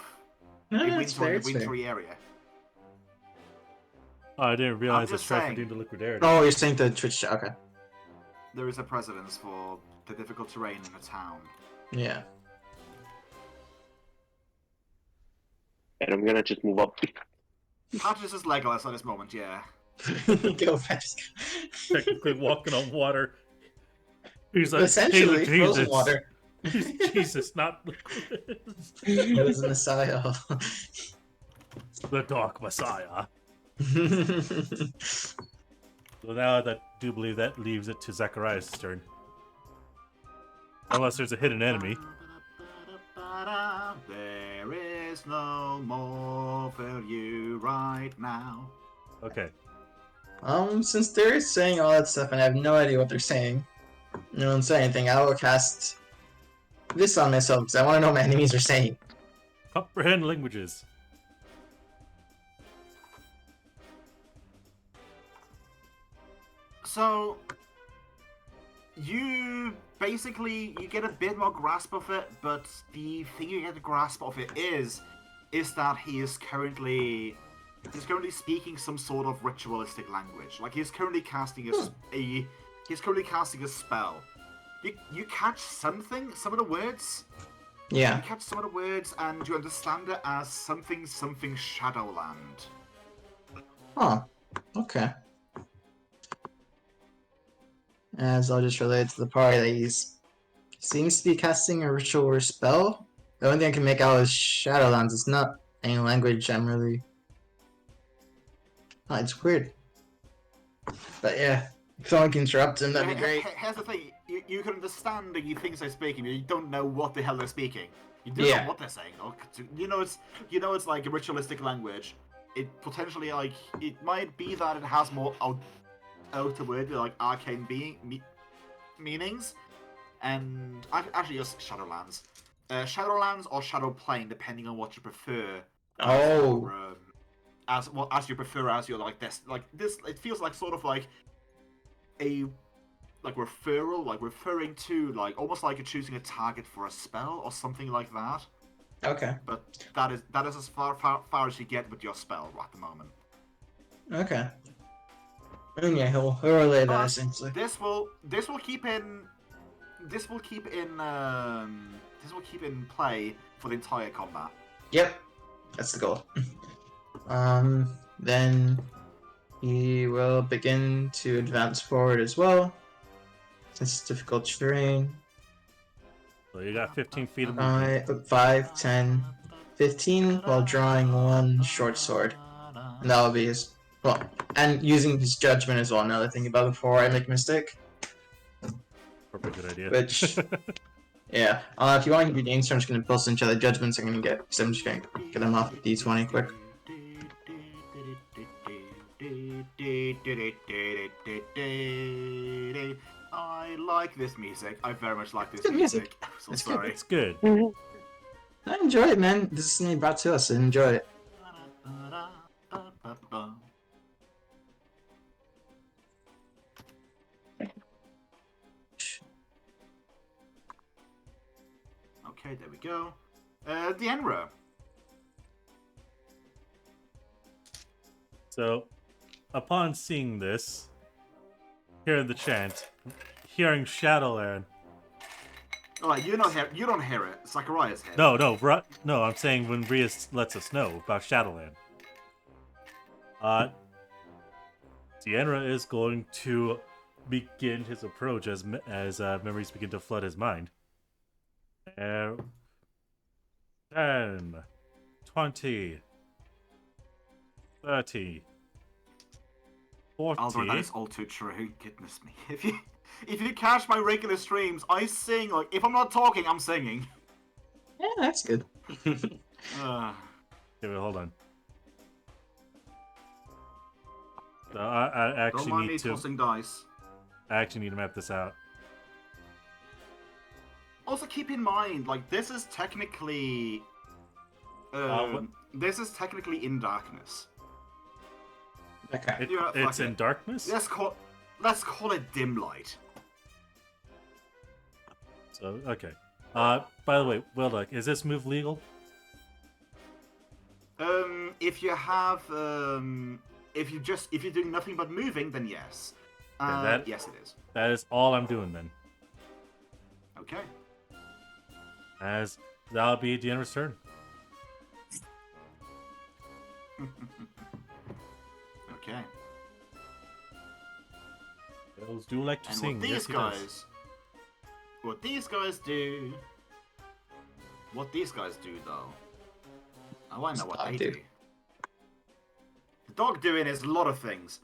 No, a that's fair, winter, that's fair. wintry area. Oh, I didn't realize that just Stratford saying. deemed a 𝓓𝓪𝓷. Oh, you're saying the Twitch. Okay. There is a precedence for the difficult terrain in a town. Yeah. And I'm gonna just move up. Patches is Legolas at this moment, yeah. Go fast. Technically walking on water. He's like, Essentially, "Hey, frozen Jesus." water. Jesus, not liquid. It was a Messiah. The Dark Messiah. So now I do believe that leaves it to Zacharias' turn. Unless there's a hidden enemy. There is no more for you right now. Okay. Since they're saying all that stuff and I have no idea what they're saying, no one say anything, I will cast this on myself because I want to know what my enemies are saying. Comprehend languages. So, you get a bit more grasp of it, but the thing you get a grasp of it is that he is currently speaking some sort of ritualistic language. Like he's currently casting a spell. You catch some of the words. Yeah. You catch some of the words, and you understand it as something Shadowland. Huh. Okay. As I'll just relate to the party that he seems to be casting a ritual or spell. The only thing I can make out is Shadowlands. It's not any language I'm really... Oh, it's weird. But yeah, if someone can interrupt him, that'd be great. Here's the thing. you can understand the things they're speaking, but you don't know what the hell they're speaking. You don't Yeah. know what they're saying. It's like a ritualistic language. It potentially it might be that it has more outward like arcane meanings, and actually just Shadowlands, Shadowlands or Shadow Plane, depending on what you prefer. Oh. As you prefer as your this. It feels like sort of like a referral, like referring to almost like you're choosing a target for a spell or something like that. Okay. But that is as far as you get with your spell at the moment. Okay. And yeah, he'll relay that But essentially. this will keep in play for the entire combat. Yep. That's the goal. Then he will begin to advance forward as well. Since it's difficult terrain. So you got 15 feet of movement. 5, 10, 15 while drawing one short sword. And that will be his. Well, and using his judgment as well. Another thing about before I make a mistake. Probably a good idea. Which, yeah. If you want to give your names, I'm just going to post each other judgments I'm going to get. Because I'm just going to get them off D20 quick. I like this music. I very much like this Good music. So It's good. sorry. It's good. I enjoy it, man. This is something you brought to us. I enjoy it. Okay, there we go. 𝓓𝓪𝓷. So, upon seeing this, hearing the chant, hearing Shadowland. Alright, you don't hear it. Zachariah's here. No, I'm saying when Rhea lets us know about Shadowland. 𝓓𝓪𝓷 is going to begin his approach as memories begin to flood his mind. 10, 20, 30, 40. Aldrin, that is all too true. Goodness me. If you catch my regular streams, I sing if I'm not talking, I'm singing. Yeah, that's good. Okay, wait, hold on. So I Don't actually mind me need to. tossing dice. I actually need to map this out. Also, keep in mind, this is technically, this is technically in darkness. Okay. It's in darkness. Let's call it dim light. So okay. By the way, Wilduck, is this move legal? If you have, if you're doing nothing but moving, then yes. Yes, it is. That is all I'm doing then. Okay. As that'll be 𝓓𝓪𝓷's turn. Okay. Elves do like to And sing. Yes, he does. What these guys do, though. Oh, I know what they do. The dog doing is a lot of things.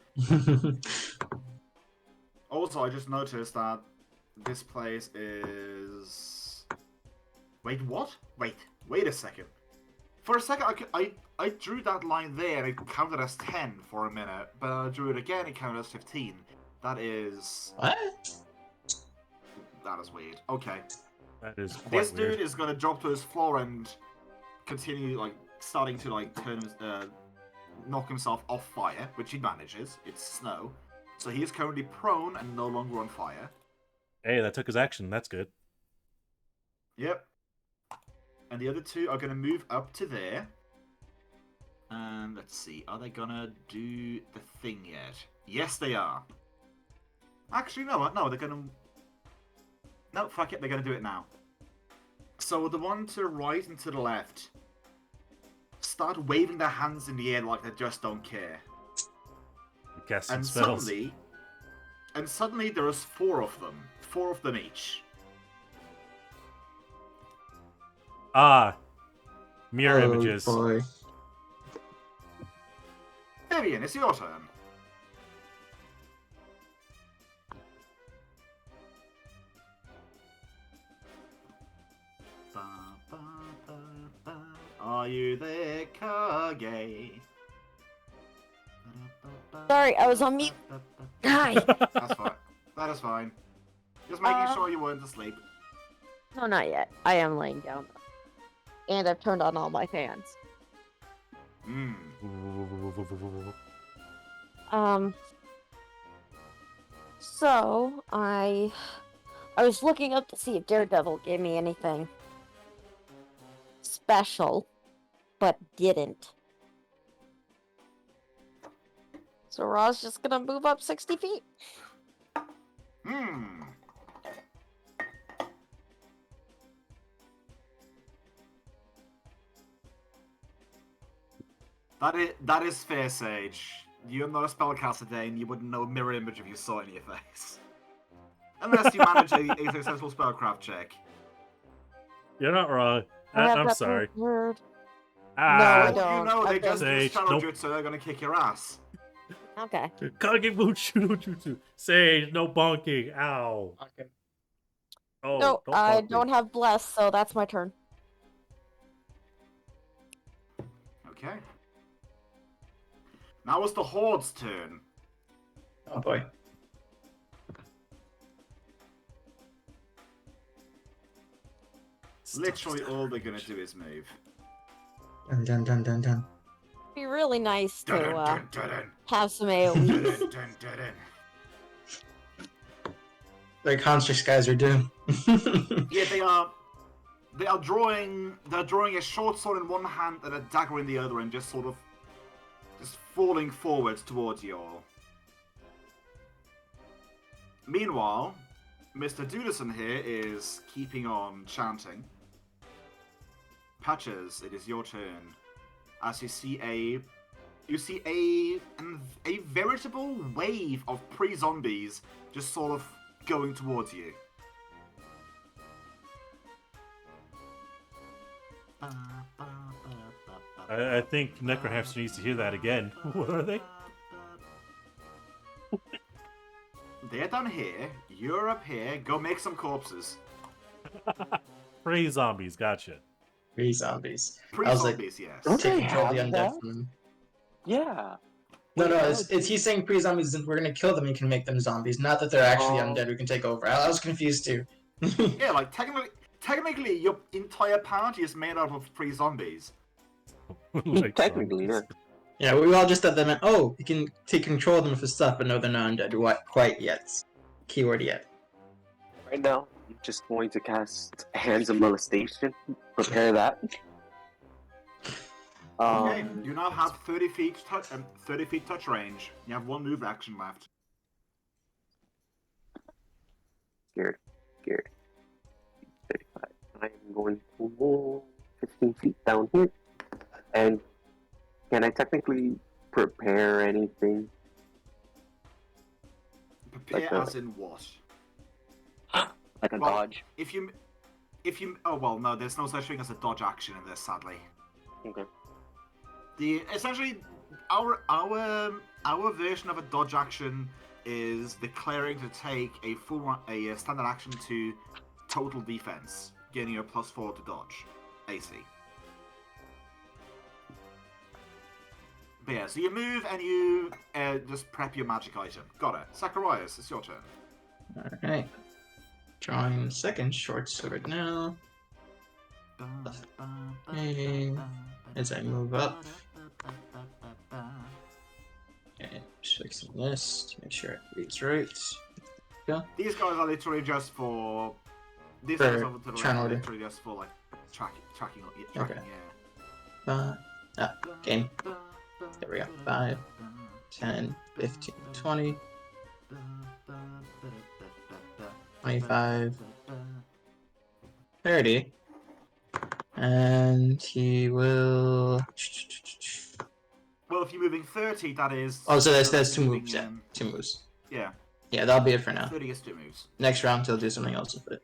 Also, I just noticed that this place is. Wait, what? Wait a second. For a second, I drew that line there and it counted as 10 for a minute, but I drew it again, it counted as 15. That is... What? That is weird. Okay. That is quite This weird. dude is gonna drop to his floor and continue, starting to, knock himself off fire, which he manages. It's snow. So he is currently prone and no longer on fire. Hey, that took his action. That's good. Yep. And the other two are going to move up to there. And let's see, are they going to do the thing yet? Yes, they are. Actually, no, they're going to... No, fuck it, they're going to do it now. So the one to the right and to the left start waving their hands in the air like they just don't care. Casting And spells. suddenly there is 4 of them. 4 of them each. Mirror images. Boy. Vivian, it's your turn. Are you there, Kage? Sorry, I was on mute. Hi. That's fine. That is fine. Just making sure you weren't asleep. No, not yet. I am laying down. And I've turned on all my fans. Hmm. So I was looking up to see if Daredevil gave me anything special, but didn't. So Ra's just gonna move up 60 feet. Hmm. That is fair, Sage. You're not a spellcaster, Dane. You wouldn't know a mirror image if you saw it in your face. Unless you manage a successful spellcraft check. You're not wrong. I have I'm that sorry. word. Ah, No, I Oh, don't. you know, they I've just done- use Sage, Shadow nope. Jutsu, they're gonna kick your ass. Okay. Kage no jutsu. Sage, no bonking. Ow. Okay. Oh, No, I bonk me. don't have bless, so that's my turn. Okay. Now it's the Horde's turn. Oh boy. Literally all they're gonna do is move. Dun dun dun dun dun. It'd be really nice Dun, to dun, dun, dun, have some dun, AoEs. dun, dun, dun. Their construct guys are doomed. Yeah, they are drawing. They're drawing a short sword in one hand and a dagger in the other, and just sort of falling forwards towards you all. Meanwhile, Mr. 𝓲𝓚 here is keeping on chanting. Patches, it is your turn. As you see a veritable wave of pre-zombies just sort of going towards you. I think Necrohamster needs to hear that again. What are they? They're down here. You're up here. Go make some corpses. Free zombies, gotcha. Three zombies. I was like, Pre-zombies, yes. Don't take they control of the have undead that? from them. Yeah. No, Wait, it's he's saying pre-zombies, and we're gonna kill them and can make them zombies. Not that they're actually Oh. undead we can take over. I was confused too. Yeah, like technically, your entire party is made up of pre-zombies. Like Technically, zombies. yeah. Yeah, we all just thought that meant, oh, you can take control of them for stuff, but no, they're not undead quite yet. Keyword yet. Right now, I'm just going to cast Hands of Molestation. Prepare that. Okay, you now have 30 feet touch range. You have one move action left. Scared. 35. I'm going to move 15 feet down here. And can I technically prepare anything? Prepare Like as in what? Like a Well, dodge? If you, oh well, no, there's no such thing as a dodge action in this, sadly. Okay. Essentially, our version of a dodge action is declaring to take a standard action to total defense, getting a +4 to dodge AC. But yeah, so you move and you just prep your magic item. Got it. Zacharias, it's your turn. Alright. Drawing second short sword now. Okay. As I move up. Okay, just fixing this to make sure it reads right. These guys are literally just for. These For guys are turn order. literally just for like tracking. Okay. Yeah. Game. There we go. 5, 10, 15, 20, 25, 30. And he will. Well, if you're moving 30, that is. Oh, so that's 2 moving, moves. Yeah, 2 moves. Yeah. Yeah, that'll be it for now. 30 is 2 moves. Next round, he'll do something else with it.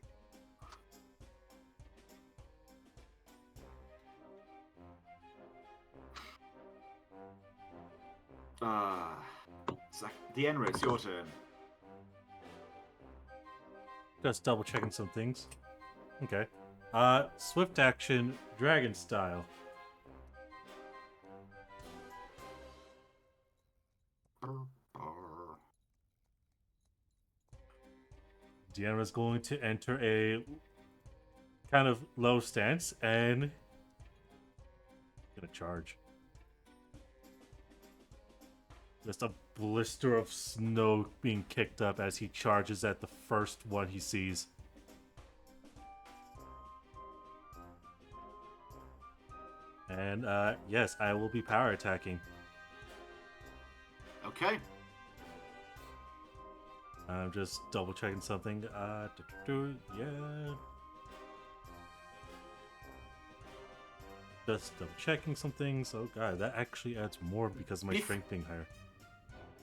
Dienra, it's your turn. Just double checking some things. Okay. Swift action, dragon style. Deanna's going to enter a kind of low stance and gonna charge. Just a blister of snow being kicked up as he charges at the first one he sees. And yes, I will be power attacking. Okay. I'm just double checking something. Yeah. Just double checking some things. Oh god, that actually adds more because of my strength being higher.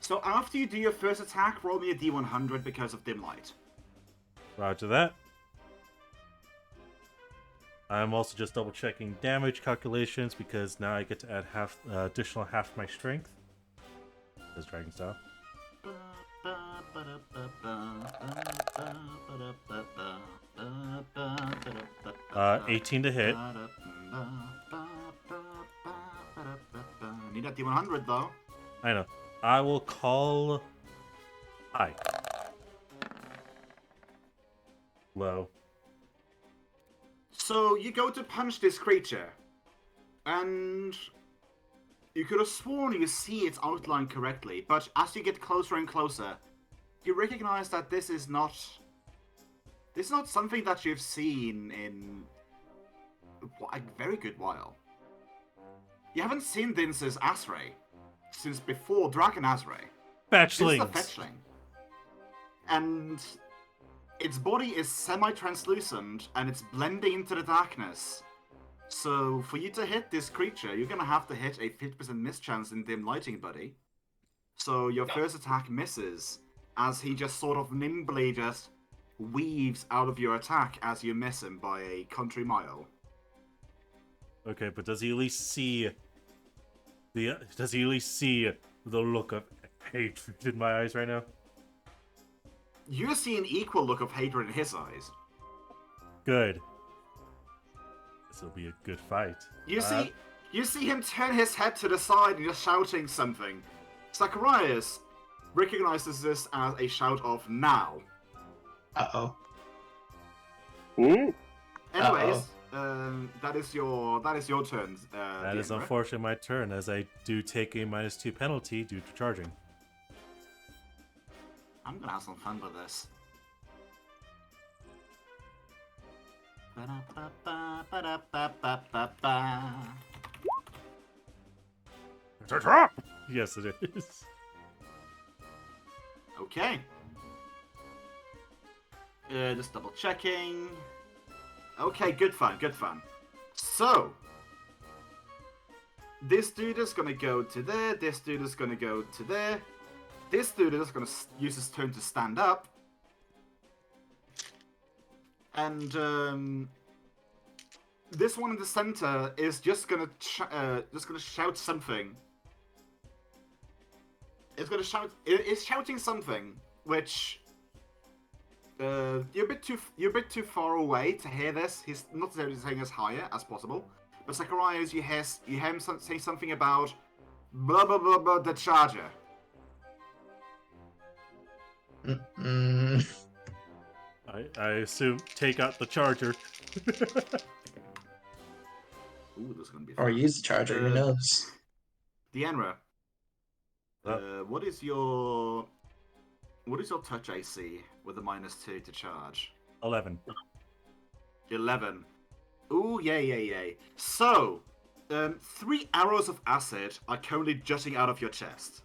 So after you do your first attack, roll me a D100 because of dim light. Roger that. I'm also just double checking damage calculations because now I get to add additional half my strength. As Dragon Style. 18 to hit. Need that D100 though. I know. I will call high. Low. So you go to punch this creature, and you could have sworn you see its outline correctly, but as you get closer and closer, you recognize that this is not something that you've seen in a very good while. You haven't seen this as 𝓓𝓪 since before 𝓓𝓪 𝓚. This is a Fetchling. fetchling. And its body is semi-translucent and it's blending into the darkness. So for you to hit this creature, you're gonna have to hit a 50% miss chance in dim lighting, buddy. So your first attack misses as he just sort of nimbly just weaves out of your attack as you miss him by a country mile. Okay, but does he at least see the look of hatred in my eyes right now? You see an equal look of hatred in his eyes. Good. This will be a good fight. You see him turn his head to the side and just shouting something. Zacharias recognizes this as a shout of now. Uh-oh. Hmm? Anyways, that is your turn. That is Deandra. unfortunately my turn, as I do take a -2 penalty due to charging. I'm gonna have some fun with this. Yes, it is. Okay. Just double checking. Okay, good fun, good fun. So, this dude is gonna go to there, this dude is gonna go to there. This dude is gonna use his turn to stand up. And, this one in the center is just gonna shout something. It's shouting something, which you're a bit too far away to hear this. He's not necessarily saying as higher as possible, but Zacharias, you hear him say something about blah blah blah blah the charger. I assume take out the charger. Ooh, this is gonna be Or fun. use the charger, who knows? Deanra, what is your touch AC with a -2 to charge? 11. 11. Ooh, yay. So, 3 arrows of acid are currently jutting out of your chest.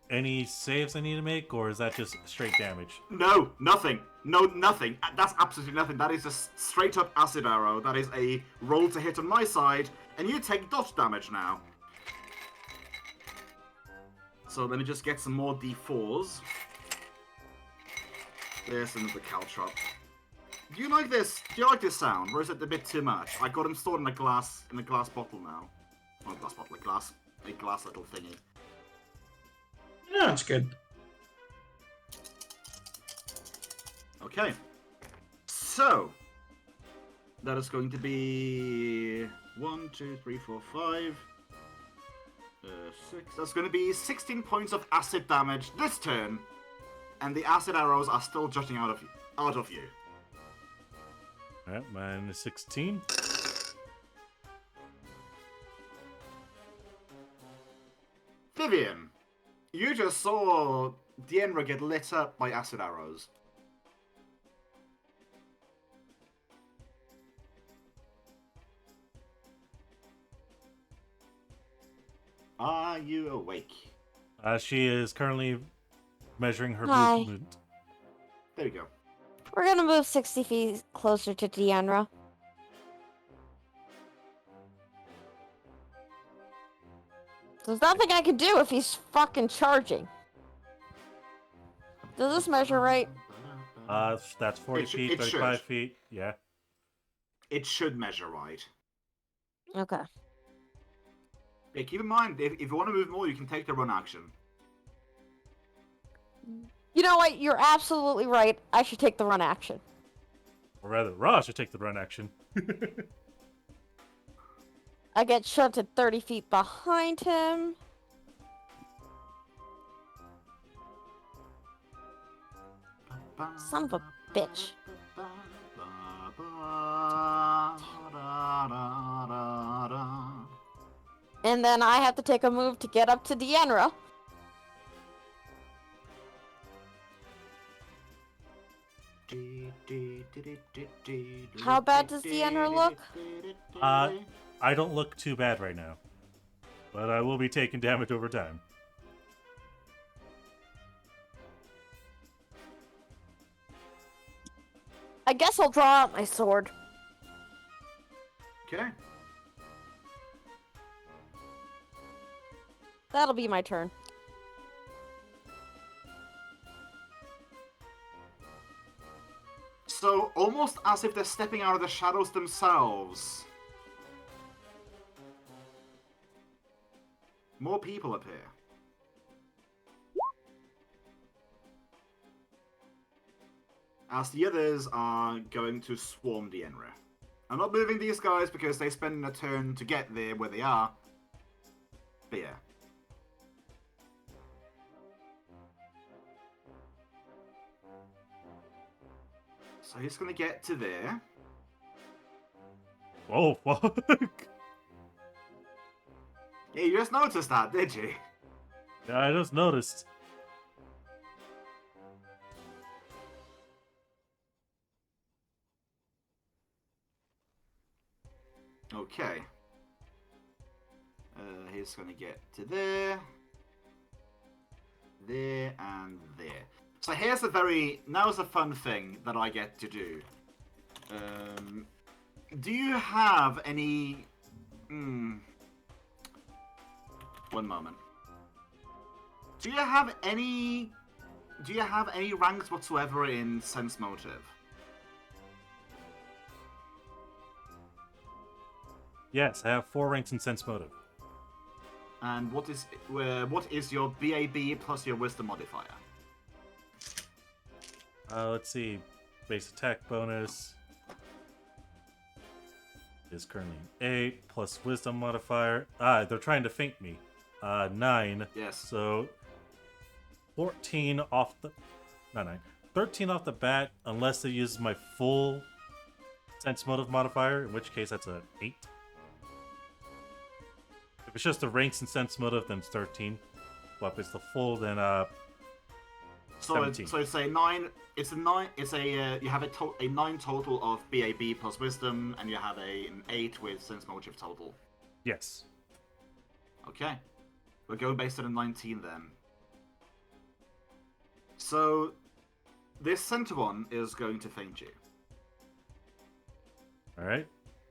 Any saves I need to make, or is that just straight damage? No, nothing. No, nothing. That's absolutely nothing. That is a straight up acid arrow. That is a roll to hit on my side, and you take dodge damage now. So let me just get some more D4s. There's another caltrop. Do you like this? Do you like this sound, or is it a bit too much? I got him stored in a glass bottle now. Not a glass bottle, a glass little thingy. No, it's good. Okay. So that is going to be 1, 2, 3, 4, 5. There's going to be 16 points of acid damage this turn, and the acid arrows are still jutting out of you. Alright, minus 16. Vivian, you just saw 𝓓𝓪𝓷𝓮'𝓼 get lit up by acid arrows. Are you awake? She is currently measuring her Hi. movement. There we go. We're gonna move 60 feet closer to 𝓓𝓪𝓷. There's nothing I can do if he's fucking charging. Does this measure right? That's 40 It feet, 35 should. feet. Yeah. It should measure right. Okay. Yeah, keep in mind, if you want to move more, you can take the run action. You know what? You're absolutely right. I should take the run action. Or rather, Ra should take the run action. I get shoved at 30 feet behind him. Son of a bitch. And then I have to take a move to get up to 𝓓𝓪𝓷. How bad does 𝓓𝓪𝓷 look? I don't look too bad right now. But I will be taking damage over time. I guess I'll draw out my sword. Okay. That'll be my turn. So, almost as if they're stepping out of the shadows themselves, more people appear. As the others are going to swarm 𝓓𝓪𝓷. I'm not moving these guys because they spend a turn to get there where they are. But yeah. So he's gonna get to there. Oh, fuck. Yeah, you just noticed that, did you? Yeah, I just noticed. Okay. He's gonna get to there. There and there. So here's now's a fun thing that I get to do. Do you have any... One moment. Do you have any ranks whatsoever in sense motive? Yes, I have 4 ranks in sense motive. And what is your BAB plus your wisdom modifier? Let's see. Base attack bonus is currently 8 plus wisdom modifier. They're trying to feint me. 9. Yes. So 14 off the... Not 9. 13 off the bat, unless they use my full sense motive modifier, in which case that's an 8. If it's just the ranks and sense motive, then it's 13. But if it's the full, then 17. So it's a 9. It's a 9. It's a you have a 9 total of BAB plus wisdom, and you have an 8 with sense motive total. Yes. Okay, we're going based on a 19 then. So this center one is going to feint you. Alright.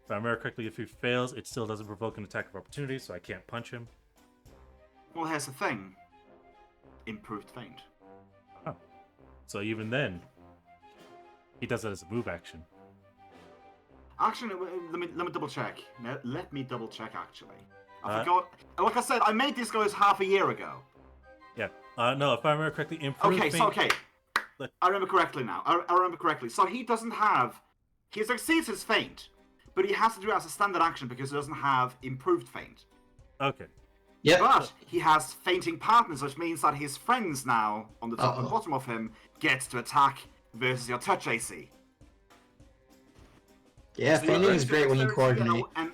If I remember correctly, if he fails, it still doesn't provoke an attack of opportunity, so I can't punch him. Well, here's the thing. Improved feint. Oh. So even then, he does it as a move action. Actually, let me double check. Let me double check. Actually, I Uh, forgot. Like I said, I made these guys half a year ago. Yeah. No, if I remember correctly, improved Okay, feint... so okay. Let- I remember correctly now. I remember correctly. So he doesn't have... He succeeds his feint, but he has to do it as a standard action because he doesn't have improved feint. Okay. Yep. But he has fainting partners, which means that his friends now, on the top and Uh-oh. bottom of him, get to attack versus your touch AC. Yeah, So you fainting lose is your great when you dexterity coordinate. and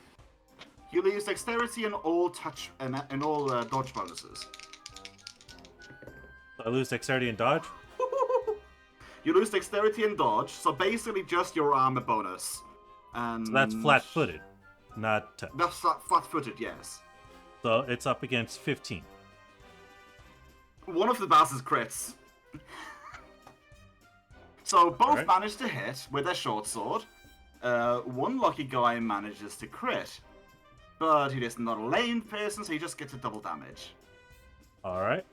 you lose dexterity and all touch and all dodge bonuses. I lose dexterity and dodge. You lose dexterity and dodge, so basically just your armor bonus. And So that's flat-footed, not touch. That's flat-footed, yes. So it's up against 15. One of the bosses crits. So both Alright. manage to hit with their short sword. One lucky guy manages to crit, but he is not a lane person, so he just gets a double damage. All right.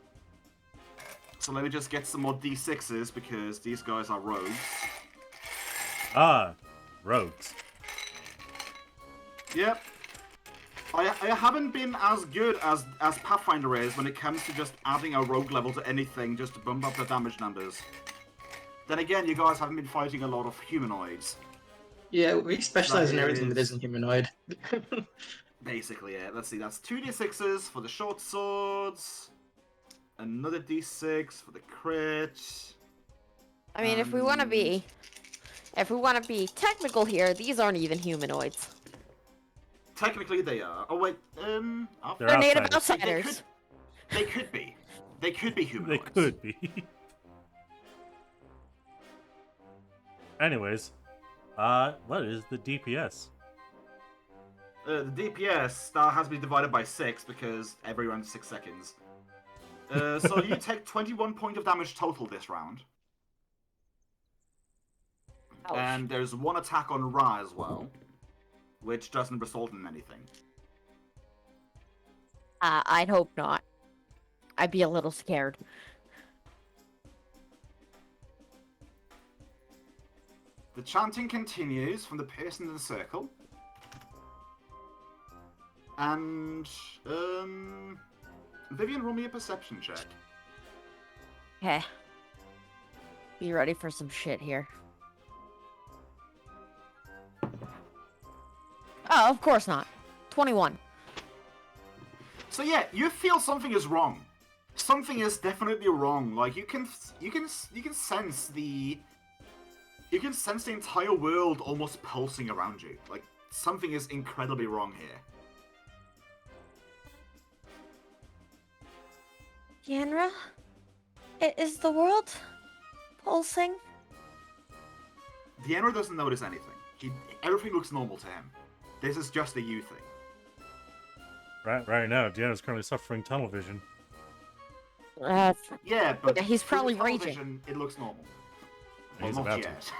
So let me just get some more d6s because these guys are rogues. Ah, rogues. Yep. I haven't been as good as Pathfinder is when it comes to just adding a rogue level to anything just to bump up the damage numbers. Then again, you guys haven't been fighting a lot of humanoids. Yeah, we specialize in That everything that is- isn't humanoid. Basically, yeah. Let's see, that's 2d6s for the short swords. Another d6 for the crit. I mean, if we want to be technical here, these aren't even humanoids. Technically, they are. Oh wait, They're native outsiders. outsiders. They could be. They could be They humanoids. could be. Anyways, what is the DPS? The DPS that has been divided by 6 because every round 6 seconds. So you take 21 points of damage total this round. Ouch. And there's one attack on Ra as well, which doesn't result in anything. I'd hope not. I'd be a little scared. The chanting continues from the person in the circle. And, Vivian, roll me a perception check. Okay. Be ready for some shit here. Oh, of course not. 21. So yeah, you feel something is wrong. Something is definitely wrong. Like you can sense the entire world almost pulsing around you. Like something is incredibly wrong here. Yanra? Is the world pulsing? Deanna doesn't notice anything. Everything looks normal to him. This is just a you thing. Right now, Deanna's currently suffering tunnel vision. Yeah, but Yeah, he's through probably the tunnel raging. vision, it looks normal. Well, He's not about yet.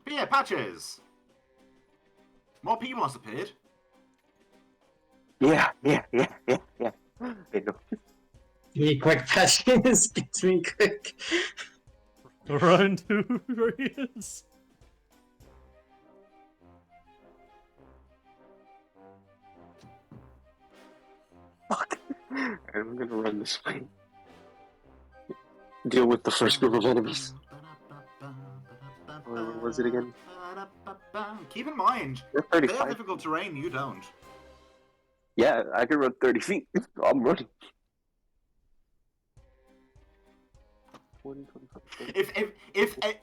But yeah, Patches. More people has appeared. Yeah. I know. Give me quick patches. Get me quick. Run to where he is. Fuck. I'm gonna run this way. Deal with the first group of enemies. What was it again? Keep in mind, You're they have 35. difficult terrain, you don't. Yeah, I can run 30 feet. I'm running. 20, 25, 30.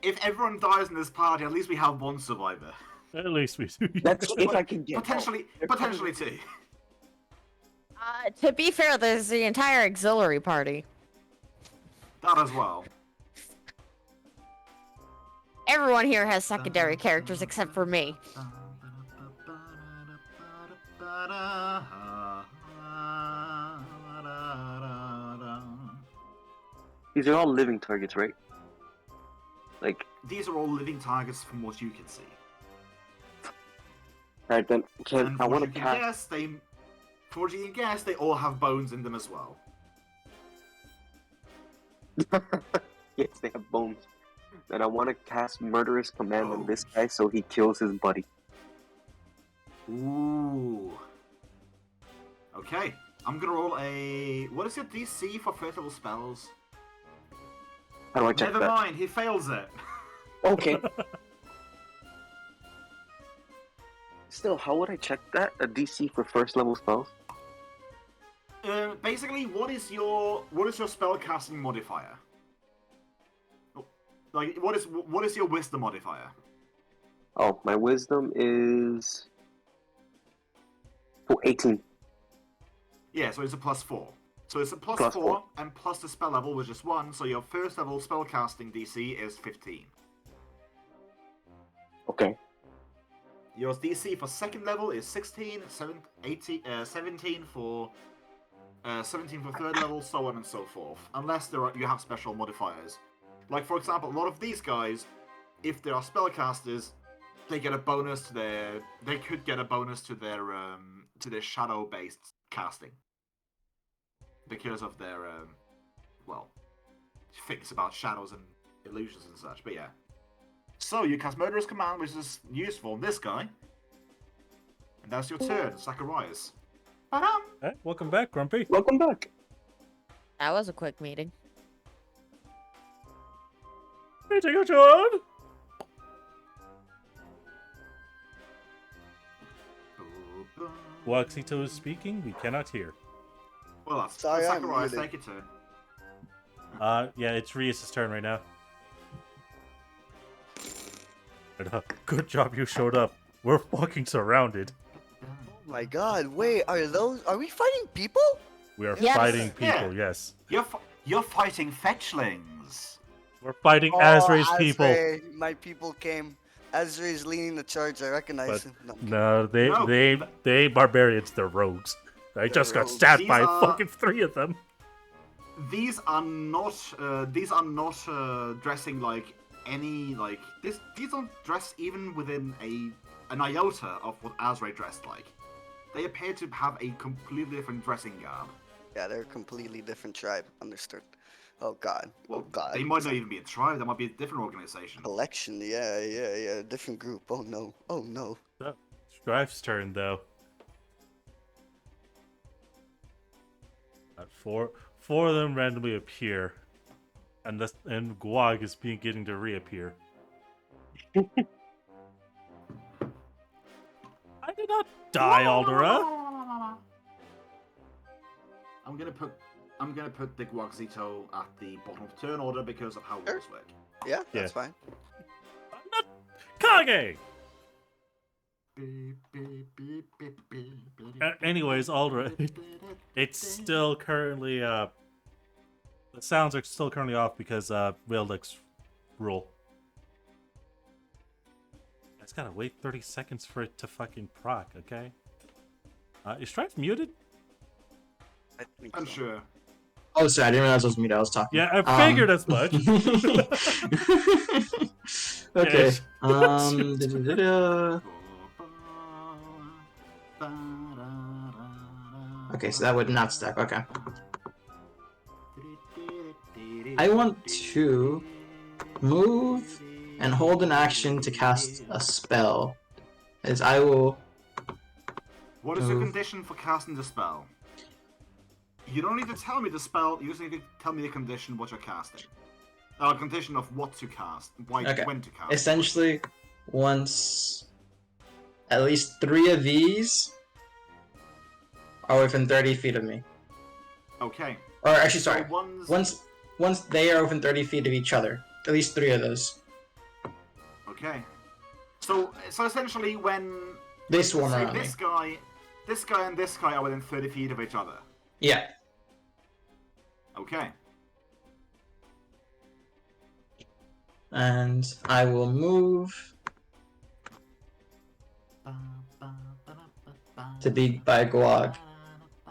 If everyone dies in this party, at least we have one survivor. At least we do. That's if I can get Potentially two. To be fair, there's the entire auxiliary party. That as well. Everyone here has secondary characters except for me. These are all living targets, right? Like, These are all living targets from what you can see. alright then, And I from want what to you can cast. guess, from what you can guess, they all have bones in them as well. Yes, they have bones. Then I want to cast Murderous Command on this guy so he kills his buddy. Ooh. Okay, I'm gonna roll a. What is your DC for fertile spells? How do I check Never that? mind, he fails it. Okay. Still, how would I check that? A DC for first level spells? Basically, what is your spell casting modifier? Like, what is your wisdom modifier? Oh, my wisdom is 18. Yeah, so it's a +4. So it's a plus Plus 4, four. and plus the spell level, which is 1, so your first level spell casting DC is 15. Okay. Your DC for second level is 16, 17 for 17 for third level, so on and so forth. Unless you have special modifiers. Like, for example, a lot of these guys, if they are spellcasters, they get a bonus to their. They could get a bonus to their shadow-based casting because of their things about shadows and illusions and such. But yeah. So you cast Murderous Command, which is useful in this guy, and that's your turn, Zacharias. Ba-dum! Hey, welcome back, Grumpy. Welcome back. That was a quick meeting. Hey, take your turn. While 𝓓𝓪𝓷𝓚 is speaking, we cannot hear. Well, that's Sorry, I'm Zacharias. muted. Take your turn. Yeah, it's Rias' turn right now. Good job you showed up. We're fucking surrounded. Oh my god, wait, are we fighting people? We are Yes. fighting Yeah. people, yes. You're fighting fetchlings. We're fighting Azray's people. Azray, my people came. Azray is leading the charge, I recognize But him. No, no, No. they ain't barbarians, they're rogues. I just got rogues. stabbed These by are- fucking 3 of them. These are not dressing like any like this. These don't dress even within an iota of what Azray dressed like. They appear to have a completely different dressing garb. yeah, they're a completely different tribe. Understood. Oh god. Well, Oh god. they might not even be a tribe. They might be a different organization. Collection, yeah, different group. Oh no. Oh no. Strife's turn, though. Four of them randomly appear, and Guag is beginning to reappear. I did not die, Aldera. I'm gonna put the 𝓮𝓼 at the bottom of turn order because of how Sure. rules work. Yeah, that's Yeah. fine. I'm not Kage. Anyways, Aldera, it's still currently the sounds are still currently off because Wildix rule. It's gotta wait 30 seconds for it to fucking proc, okay? Is Strife muted? I think I'm so. sure. Oh, sorry, I didn't realize it was me that was talking. Yeah, I figured as much. Okay. Yes. Da-da-da-da. Okay, so that would not stack. Okay. I want to move and hold an action to cast a spell. As I will. What is your Move. condition for casting the spell? You don't need to tell me the spell. You just need to tell me the condition what you're casting. Condition of what to cast, Okay. when to cast. Essentially, once at least 3 of these are within 30 feet of me. Okay. Or actually, So sorry. Once they are within 30 feet of each other. At least 3 of those. Okay. So essentially, when They swarm say around me. this guy, and this guy are within 30 feet of each other. Yeah. Okay. And I will move to be by Guag.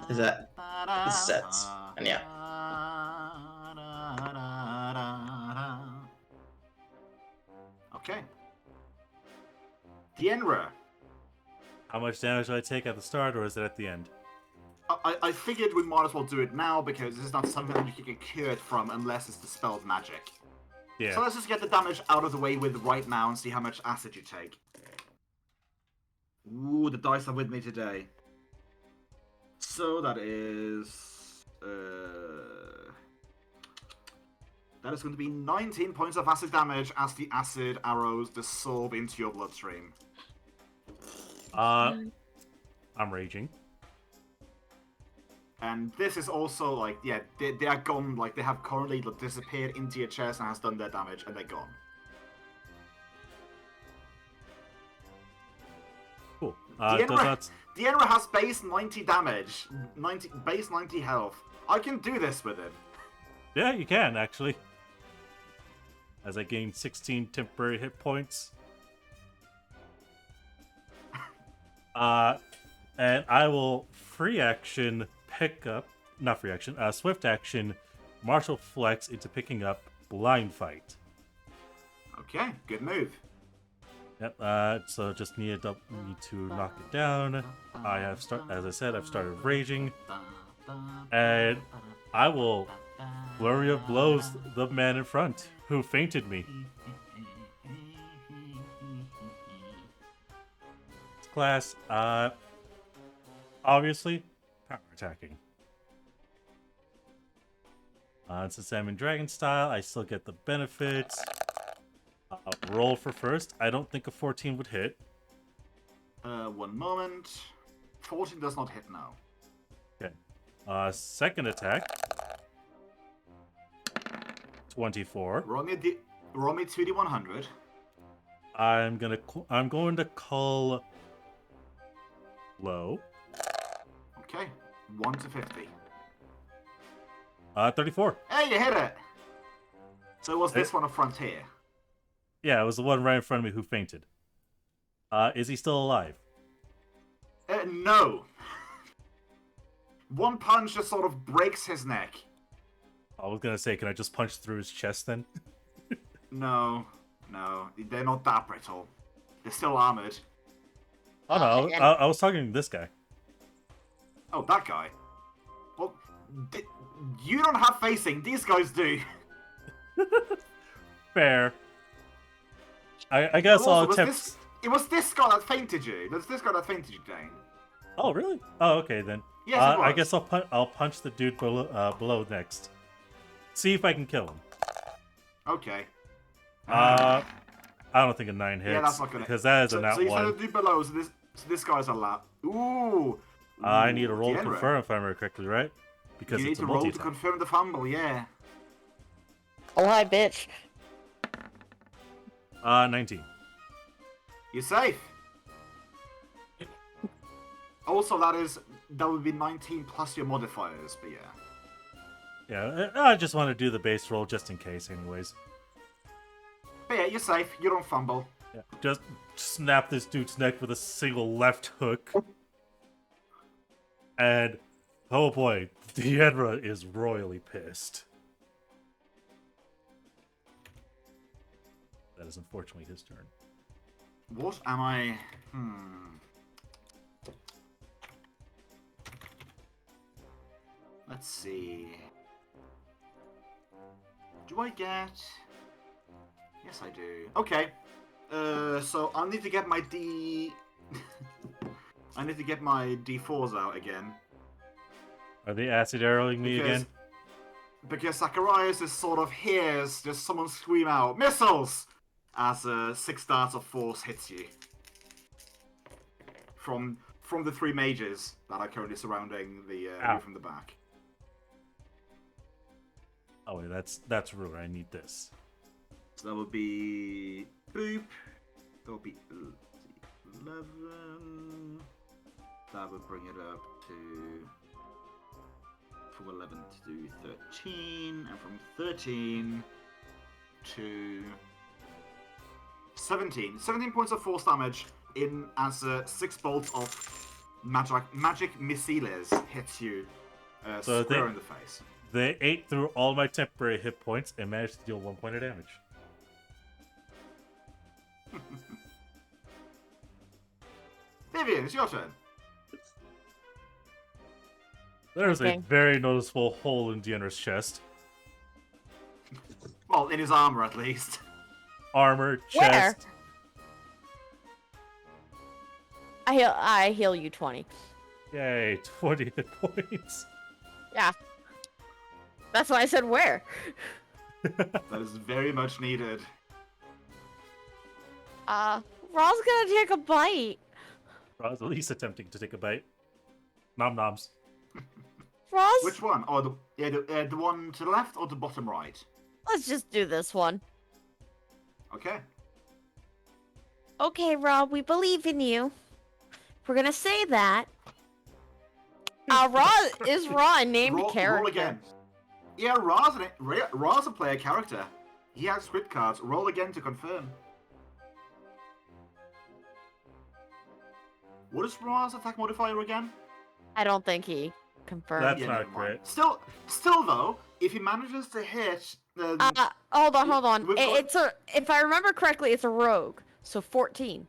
Is that sets? And yeah. Okay. 𝓓𝓪𝓷. How much damage do I take at the start, or is it at the end? I figured we might as well do it now because this is not something that you can get cured from unless it's dispelled magic. Yeah. So let's just get the damage out of the way with right now and see how much acid you take. Ooh, the dice are with me today. So that is... that is going to be 19 points of acid damage as the acid arrows dissolve into your bloodstream. I'm raging. And this is also like, yeah, they are gone. Like they have currently disappeared into your chest and has done their damage, and they're gone. Cool. 𝓓𝓪 has base 90 damage, base 90 health. I can do this with him. Yeah, you can actually. As I gain 16 temporary hit points. And I will free action pick up, not free action, swift action, martial flex into picking up blind fight. Okay, good move. Yep. So just need to knock it down. As I said, I've started raging, and I will flurry of blows the man in front who fainted me. Class, obviously, power attacking. Since I'm in dragon style, I still get the benefits. Roll for first. I don't think a 14 would hit. 1 moment. 14 does not hit now. Okay. Second attack. 24. Roll me 2d100. I'm going to call low. Okay. 1 to 50. 34. Hey, you hit it! So was this one a frontier? Yeah, it was the one right in front of me who fainted. Is he still alive? No. One punch just sort of breaks his neck. I was gonna say, can I just punch through his chest then? No, they're not that brittle. They're still armored. Oh no, I was talking to this guy. Oh, that guy. Well, you don't have facing. These guys do. Fair. I guess Also, I'll attempt. It was this guy that fainted you. That's this guy that fainted you, Dane. Oh really? Oh okay then. Yes, it was. I guess I'll punch the dude below next. See if I can kill him. Okay. I don't think a 9 hits. Yeah, that's not gonna. Because that is a nat so you one. said the dude below. So this guy's a lap. Ooh. I need a roll to 𝓓𝓪. confirm if I remember correctly, right? Because You need it's a to roll to multi-attack. confirm the fumble. Yeah. Oh, hi, bitch. 19. You're safe. Also, that would be 19 plus your modifiers, but yeah. Yeah, I just want to do the base roll just in case, anyways. But yeah, you're safe. You don't fumble. Yeah, just snap this dude's neck with a single left hook. And, oh boy, 𝓓𝓪 is royally pissed. That is unfortunately his turn. What am I? Let's see. Do I get? Yes, I do. Okay. So I need to get my I need to get my D4s out again. Are they acid arrowing me again? Because Zacharias is sort of hears just someone scream out missiles as 6 darts of force hits you from the 3 mages that are currently surrounding the you from the back. Oh wait, that's rude. I need this. So that would be boop. That would be 11. That would bring it up to from 11 to 13, and from 13 to 17. 17 points of force damage in as 6 bolts of magic missiles hits you square in the face. They ate through all my temporary hit points and managed to deal 1 point of damage. Vivian, it's your turn. There's Okay. a very noticeable hole in 𝓓𝓪's chest. Well, in his armor at least. Armor, Where? chest. I heal you 20. Yay, 20 hit points. Yeah. That's why I said where. That is very much needed. Raw's gonna take a bite. Ra's at least attempting to take a bite. Nom noms. Roz, Which one? Oh, the one to the left or the bottom right? let's just do this one. Okay. Okay, Rob, we believe in you. We're gonna say that. Is Ra a named character? Roll again. Yeah, Ra's a player character. He has script cards. Roll again to confirm. What is Ra's attack modifier again? I don't think he confirmed. That's Yeah, not never mind. great. Still though, if he manages to hit, Hold on. We've got- It's a. If I remember correctly, it's a rogue. So 14.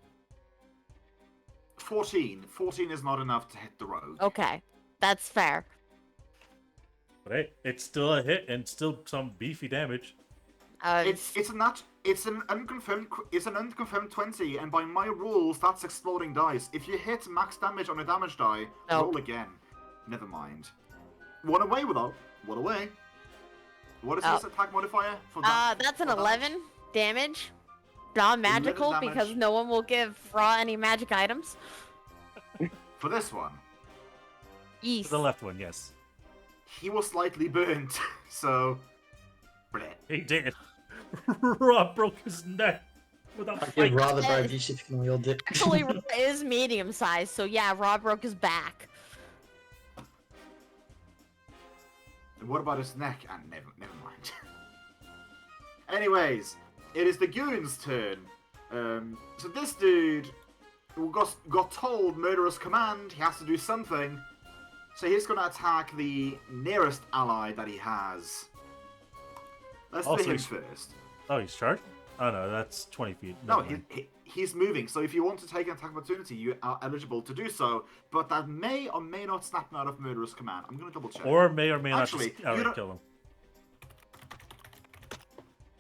14. 14 is not enough to hit the rogue. Okay, that's fair. But hey, it's still a hit and still some beefy damage. It's an unconfirmed 20, and by my rules, that's exploding dice. If you hit max damage on a damage die, Nope. roll again. Never mind. One away without. One away. What is Oh. his attack modifier for that? That's an for that? 11 damage. Non-magical 11 because damage. no one will give Ra any magic items. For this one, Yeast. The left one, yes. he was slightly burnt, so. Bleh. He did. Rob broke his neck without I'll give fighting. Ra the Bar-B if you can wield it. Actually, Ra is medium sized, so yeah, Ra broke his back. And what about his neck? And never mind. Anyways, it is the goon's turn. So this dude got told murderous command. He has to do something. So he's going to attack the nearest ally that he has. Let's Also, do him he's- first. Oh, he's charged? Oh no, that's 20 feet. No, Never mind. he's moving. So if you want to take an attack opportunity, you are eligible to do so. But that may or may not snap him out of murderous command. I'm going to double check. Or may not Actually, just you outright don't- kill him.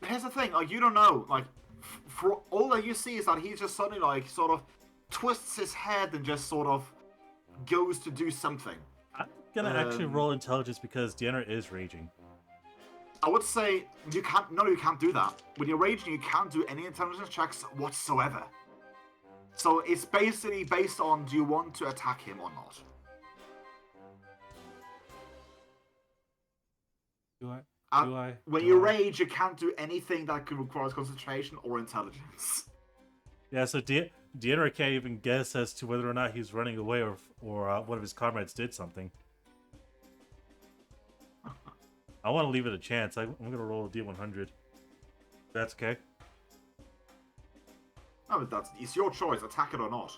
Here's the thing, like, you don't know, like, for all that you see is that he just suddenly, like, sort of twists his head and just sort of goes to do something. I'm gonna actually roll intelligence because Deanna is raging. I would say you can't do that. When you're raging, you can't do any intelligence checks whatsoever. So it's basically based on do you want to attack him or not. Do I? When you rage, you can't do anything that could require concentration or intelligence. Yeah, so Deanna can't even guess as to whether or not he's running away or one of his comrades did something. I want to leave it a chance. I'm gonna roll a D100. That's okay. No, but it's your choice, attack it or not.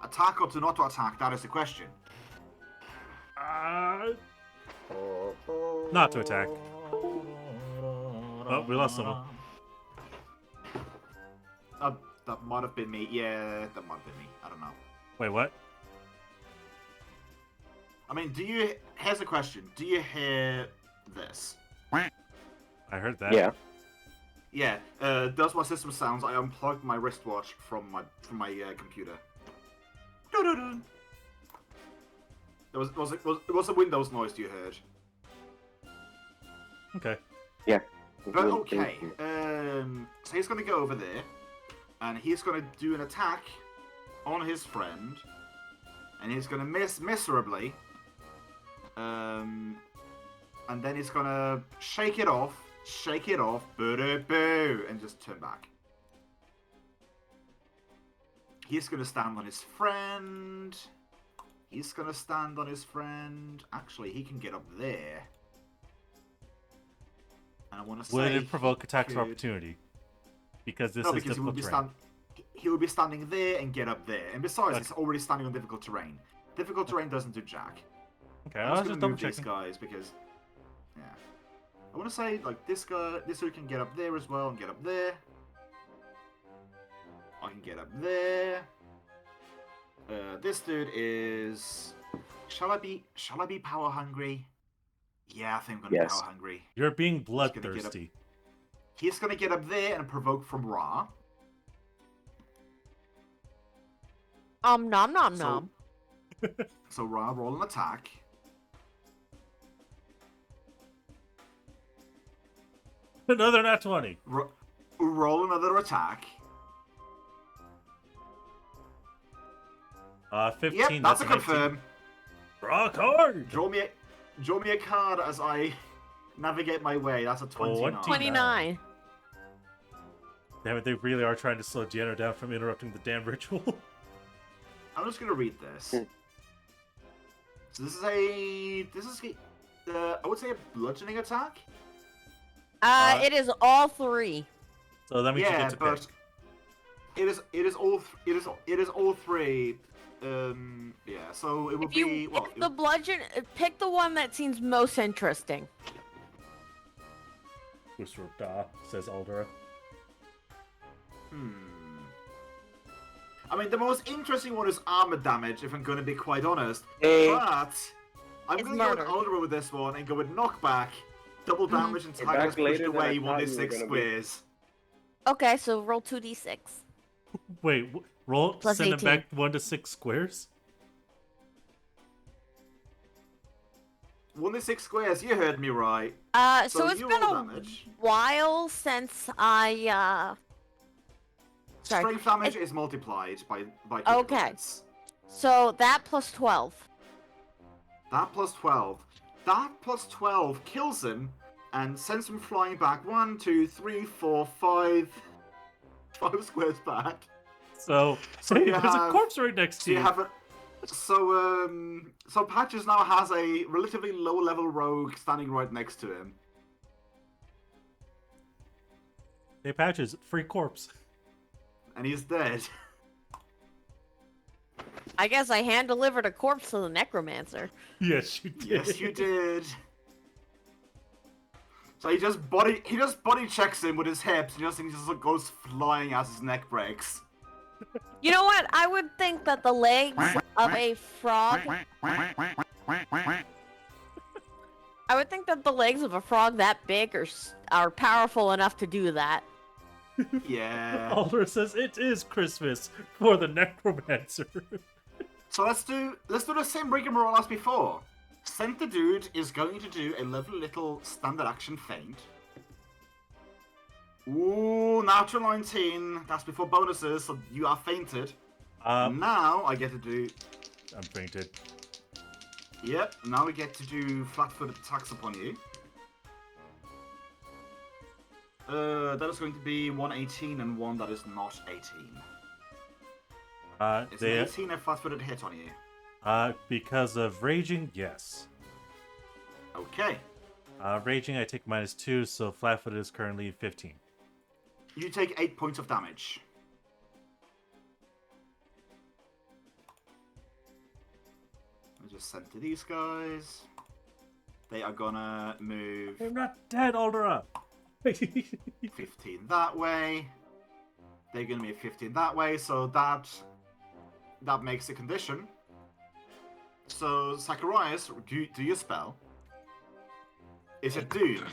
Attack or to not to attack, that is the question. Not to attack. Oh, we lost someone. That might have been me. Yeah, that might have been me. I don't know. Wait, what? I mean, here's a question. Do you hear this? I heard that. Yeah. Yeah, does my system sounds. I unplugged my wristwatch from my computer. It was a Windows noise you heard. Okay. But okay, so he's gonna go over there, and he's gonna do an attack on his friend, and he's gonna miss miserably. And then he's gonna shake it off, boo, and just turn back. He's gonna stand on his friend. Actually, he can get up there. And I want to say... Would it provoke attacks of could- opportunity? Because this No, is because he would difficult be terrain. he would be standing there and get up there. And besides, Okay. he's already standing on difficult terrain. Difficult terrain doesn't do jack. Okay, I'm I was just just gonna double move these checking. guys because... Yeah. I want to say, like, this dude can get up there as well and get up there. I can get up there. This dude is... Shall I be power hungry? Yeah, I think I'm gonna Yes. be power hungry. You're being gonna get up- bloodthirsty. He's gonna get up there and provoke from Ra. Nom nom So- nom. So Ra, roll an attack. Another nat 20. Roll another attack. 15. Yep, that's a 19. confirm. Draw a card. Draw me a card as I navigate my way. That's a 29. 29. Damn it, they really are trying to slow Deanna down from interrupting the damn ritual. I'm just gonna read this. So this is I would say a bludgeoning attack. It is all 3. So that means you Yeah, get to but pick. it is all 3. Yeah. So it would be well. If the bludgeon, pick the one that seems most interesting. 𝓓𝓪𝓷𝓚, says Aldera. I mean, the most interesting one is armor damage, if I'm going to be quite honest. Hey. But I'm It's going to go with murder. Aldera with this one and go with knockback, double damage, and You're target back is pushed later than I away thought you were 1d6 gonna be. squares. Okay, so roll 2d6. Wait, roll, Plus send 18. it back 1 to 6 squares? 1d6 squares, you heard me right. So it's you been roll a damage. while since I, Sorry. Strength damage is multiplied by critical Okay. hits. So that plus 12. That plus 12. That plus 12 kills him and sends him flying back 1, 2, 3, 4, 5 squares back. So, So hey, you there's a have- corpse right next So to you you. have a so Patches now has a relatively low level rogue standing right next to him. Hey, Patches, free corpse. And he's dead. I guess I hand-delivered a corpse to the necromancer. Yes, you did. Yes, you did. So he just body checks him with his hips and he just goes flying as his neck breaks. You know what? I would think that the legs of a frog... I would think that the legs of a frog that big are powerful enough to do that. Yeah. Aldera says it is Christmas for the necromancer. So let's do the same rigmarole as before. Center Dude is going to do a lovely little standard action feint. Ooh, natural 19. That's before bonuses, so you are fainted. Now I get to do. I'm fainted. Yep. Now we get to do flat-footed attacks upon you. That is going to be 118 and one that is not 18. Is an 18 a flat-footed hit on you? Because of raging, yes. Okay. Raging, I take -2, so flat-footed is currently 15. You take 8 points of damage. I'll just send to these guys. They are gonna move I'm not dead, Aldera. 15 that way. They're gonna move 15 that way, so that makes a condition. So, Zacharias, do your spell. Is it Doom?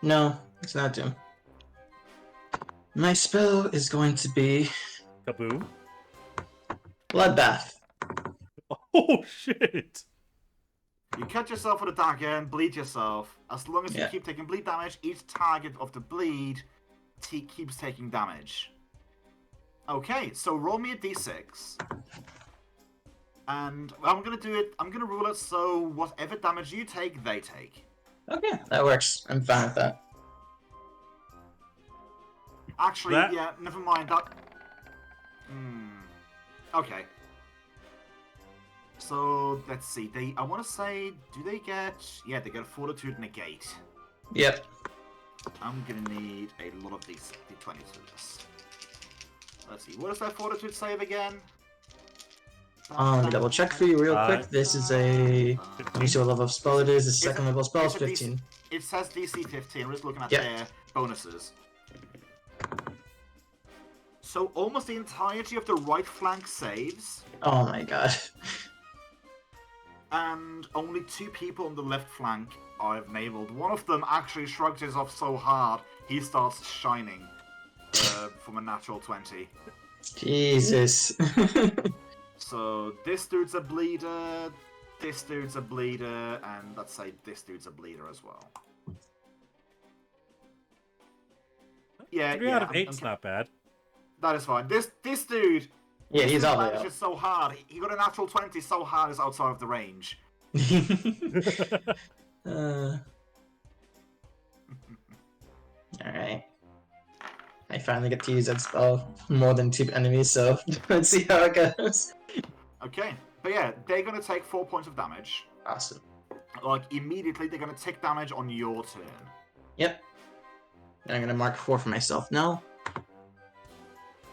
No, it's not Doom. My spell is going to be Kaboom. Bloodbath. Oh, shit. You cut yourself with a dagger and bleed yourself. As long as you Yeah. keep taking bleed damage, each target of the bleed keeps taking damage. Okay, so roll me a d6. And I'm gonna do it. I'm gonna rule it so whatever damage you take, they take. Okay, that works. I'm fine with that. Actually, That- yeah, never mind that. Okay. So let's see. I want to say, do they get? Yeah, they get a fortitude negate. Yep. I'm gonna need a lot of these d20s for this. Let's see. What is that fortitude save again? Let me double check for you real quick. This is a. Let me see what level of spell it is. The second level spell is it's a 15. It says DC 15. We're just looking at Yeah. their bonuses. So almost the entirety of the right flank saves, Oh my god. and only 2 people on the left flank I've enabled. One of them actually shrugs his off so hard he starts shining from a natural 20. Jesus. So this dude's a bleeder, this dude's a bleeder, and let's say this dude's a bleeder as well. Yeah, 3 out of I'm- 8's I'm- not bad. That is fine. This dude Yeah, This he's dude all the way managed it so hard. He got a natural 20 so hard it's outside of the range. uh, Alright. I finally get to use that spell more than 2 enemies, so let's see how it goes. Okay, but yeah, they're gonna take 4 points of damage. Awesome. Like, immediately they're gonna take damage on your turn. Yep. And I'm gonna mark 4 for myself now.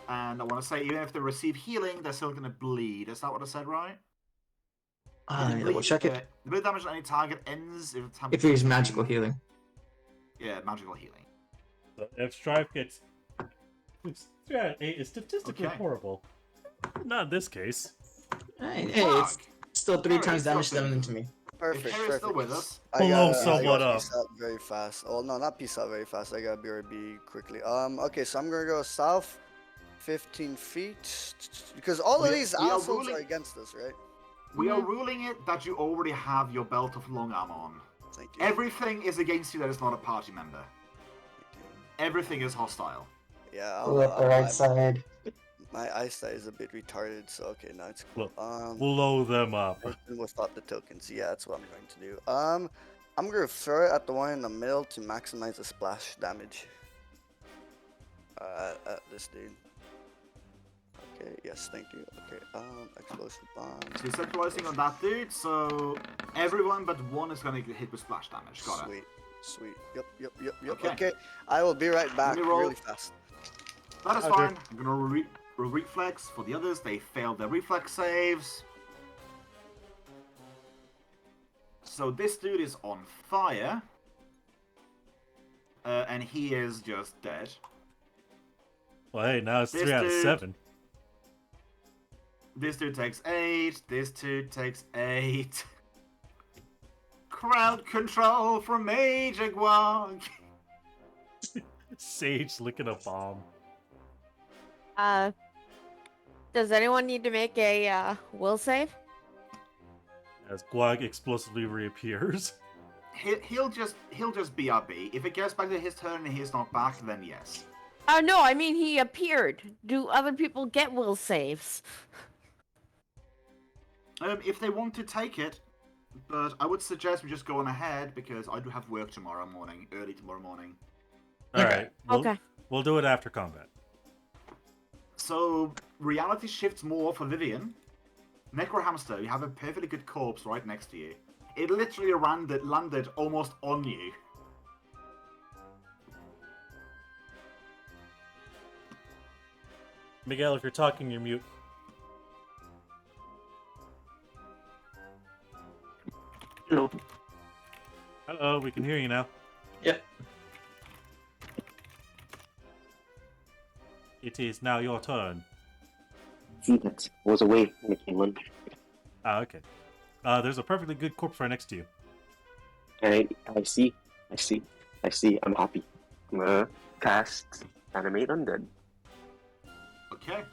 And I want to say, even if they receive healing, they're still gonna bleed. Is that what I said, right? Let me double check it. The bleed damage on any target ends if it's If we use magical healing. Yeah, magical healing. So if Strive gets 8 is statistically Okay. horrible. Not in this case. Hey, it's Fuck! still 3 Alright, times it's damage still done to me. Perfect. If Harry's still with us, Blow someone up. Peace out very fast. Oh no, not peace out very fast. I gotta BRB quickly. Okay, so I'm gonna go south 15 feet because all of these we are assholes ruling- are against us, right? we are ruling it that you already have your belt of long arm on. Thank you. Everything is against you that is not a party member. Everything is hostile. Yeah, Pull up the right I'm- side. my eyesight is a bit retarded, so okay, no, it's cool. Blow them up. Without the tokens, yeah, that's what I'm going to do. I'm gonna throw it at the one in the middle to maximize the splash damage. At this dude. Okay, yes, thank you. Okay, explosive bomb. So you're centralizing on that dude, so everyone but one is gonna get hit with splash damage. Got it. Sweet, sweet. Yep. Okay. Okay, I will be right back me roll. really fast. That is Okay. fine. I'm gonna reflex for the others. They failed their reflex saves. So this dude is on fire. And he is just dead. Well, hey, now it's This 3 out of dude- 7. This dude takes 8. This dude takes 8. Crowd control from 𝓮𝓵. Sage licking a bomb. Does anyone need to make a will save? As Guag explosively reappears. He'll just BRB. If it gets back to his turn and he's not back, then yes. No, I mean he appeared. Do other people get will saves? If they want to take it, but I would suggest we just go on ahead because I do have work tomorrow morning, early tomorrow morning. Alright. Okay. We'll do it after combat. So reality shifts more for Vivian. 𝓓𝓪𝓷𝓵, you have a perfectly good corpse right next to you. It literally landed almost on you. Miguel, if you're talking, you're mute. Hello. Hello, we can hear you now. Yep. It is now your turn. See, that was away making lunch. Ah, okay. There's a perfectly good corpse right next to you. I see. I'm happy. I'm gonna cast Animate Undead. Okay.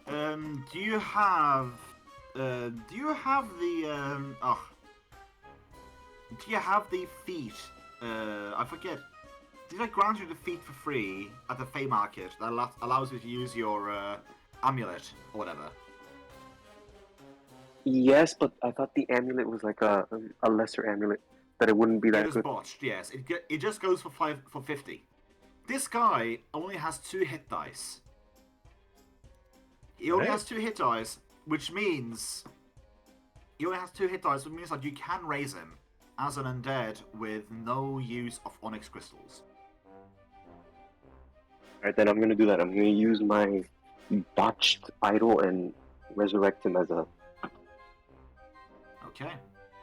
Do you have the Do you have the feat? I forget. Did I grant you the feat for free at the Fey Market that allows you to use your amulet or whatever? Yes, but I thought the amulet was like a lesser amulet, that it wouldn't be It that is good. botched. Yes, it just goes for 50. This guy only has 2 hit dice. He only Okay. has 2 hit dice, which means that you can raise him as an undead with no use of onyx crystals. Alright, then I'm gonna do that. I'm gonna use my botched idol and resurrect him as a. Okay.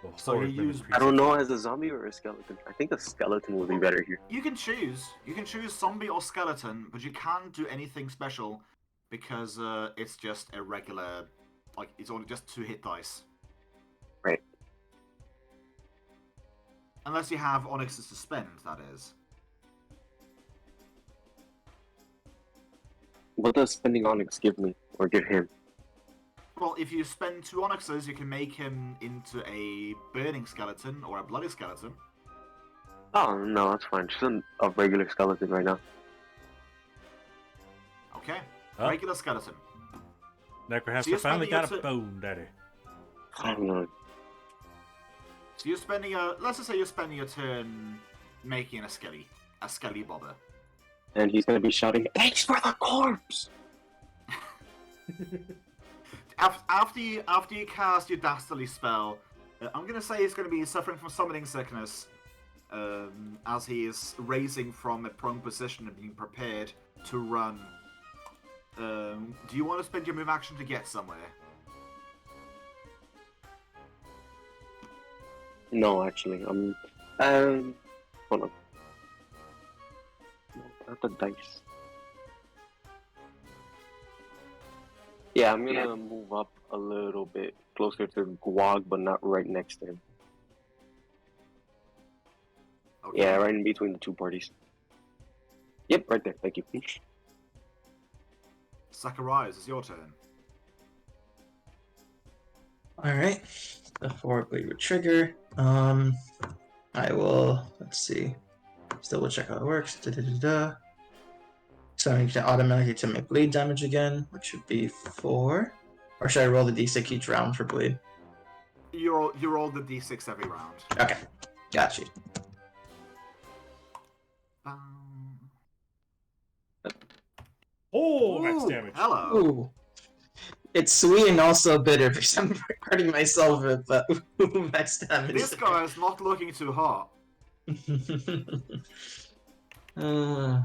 The So you horrid use- mimicry. I don't know, as a zombie or a skeleton. I think a skeleton would be better here. You can choose. You can choose zombie or skeleton, but you can't do anything special because it's just a regular, like it's only just 2 hit dice. Right. Unless you have onyxes to spend, that is. What does spending onyx give me or give him? Well, if you spend 2 onyxes, you can make him into a burning skeleton or a bloody skeleton. Oh no, that's fine. Just a regular skeleton right now. Okay. Huh? Regular skeleton. Necrohester you're finally spending got a your bone, daddy. I don't know. So you're spending let's just say you're spending your turn making a skelly bobber. And he's gonna be shouting, "Thanks for the corpse!" After you cast your dastardly spell, I'm gonna say he's gonna be suffering from summoning sickness, as he is raising from a prone position and being prepared to run. Do you want to spend your move action to get somewhere? No, actually, hold on. No, not the dice. Yeah, I'm gonna move up a little bit closer to Guag, but not right next to him. Okay. Yeah, right in between the two parties. Yep, right there. Thank you. Zacharias, it's your turn. Alright. The forward blade would trigger. I will, let's see. Still will check how it works. So I need to automatically to make bleed damage again, which would be 4. Or should I roll the d6 each round for bleed? You roll the d6 every round. Okay, got you. Oh, max Ooh, damage. Hello. Ooh. It's sweet and also bitter because I'm hurting myself with max damage. This guy is not looking too hot. uh,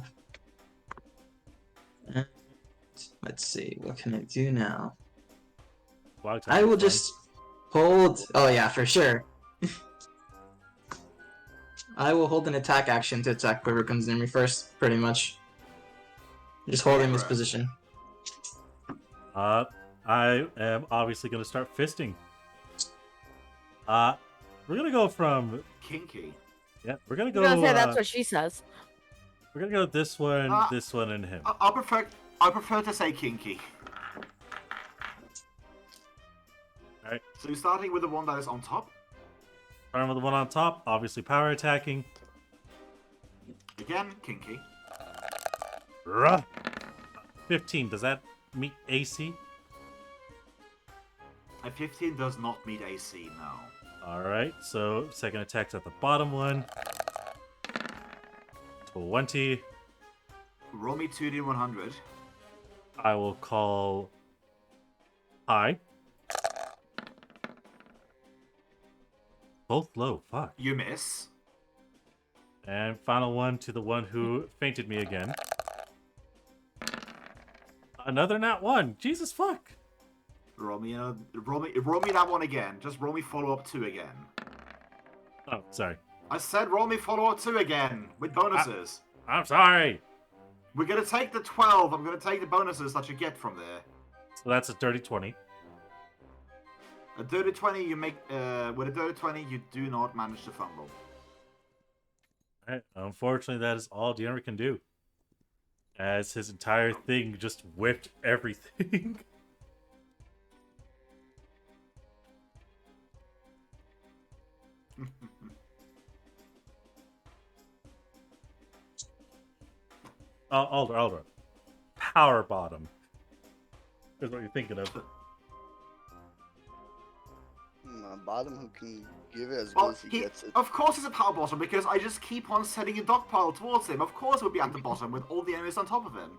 let's see, what can I do now? Wow, I will just hold. Oh, yeah, for sure. I will hold an attack action to attack whoever comes near me first, pretty much. Just holding this position. I am obviously going to start fisting. We're going to go from... Kinky. Yeah, we're going to I go... was gonna say that's what she says. We're going to go this one, and him. I prefer to say kinky. Alright. So you're starting with the one that is on top. Starting with the one on top, obviously power attacking. Again, kinky. Ruh. 15, does that meet AC? A 15 does not meet AC, no. Alright, so second attack's at the bottom one. 20. Roll me 2d100. I will call high. Both low, fuck. You miss. And final one to the one who fainted me again. Another nat 1. Jesus fuck. Roll me that one again. Just roll me follow-up 2 again. Oh, sorry. I said roll me follow-up 2 again, with bonuses. I'm sorry. We're gonna take the 12, I'm gonna take the bonuses that you get from there. So that's a dirty 20. A dirty 20, you make, with a dirty 20, you do not manage to fumble. Alright, unfortunately that is all Deanna can do. As his entire thing just whipped everything. Alder. Power bottom. Is what you're thinking of. Bottom who can give it as Well, good as he gets it. of course it's a power bottom, because I just keep on setting a dog pile towards him. Of course it would be at the bottom with all the enemies on top of him.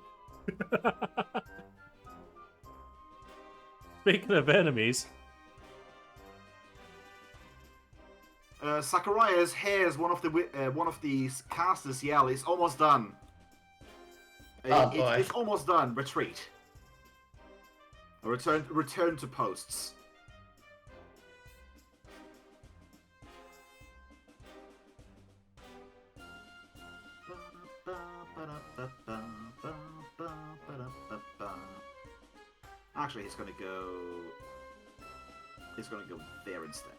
Speaking of enemies, Zacharias hears one of the casters yell, "It's almost done." Oh, boy. It's almost done. Retreat. Return to posts. Actually, he's gonna go there instead.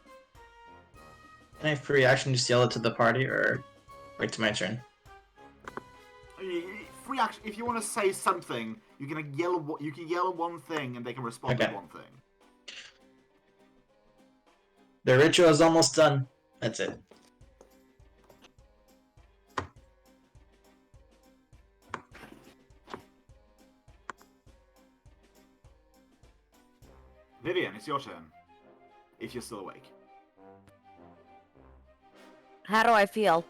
Can I free action just yell it to the party, or wait till my turn? Free action. If you want to say something, you can yell one thing, and they can respond with one thing. The ritual is almost done. That's it. Vivian, it's your turn. If you're still awake. How do I feel?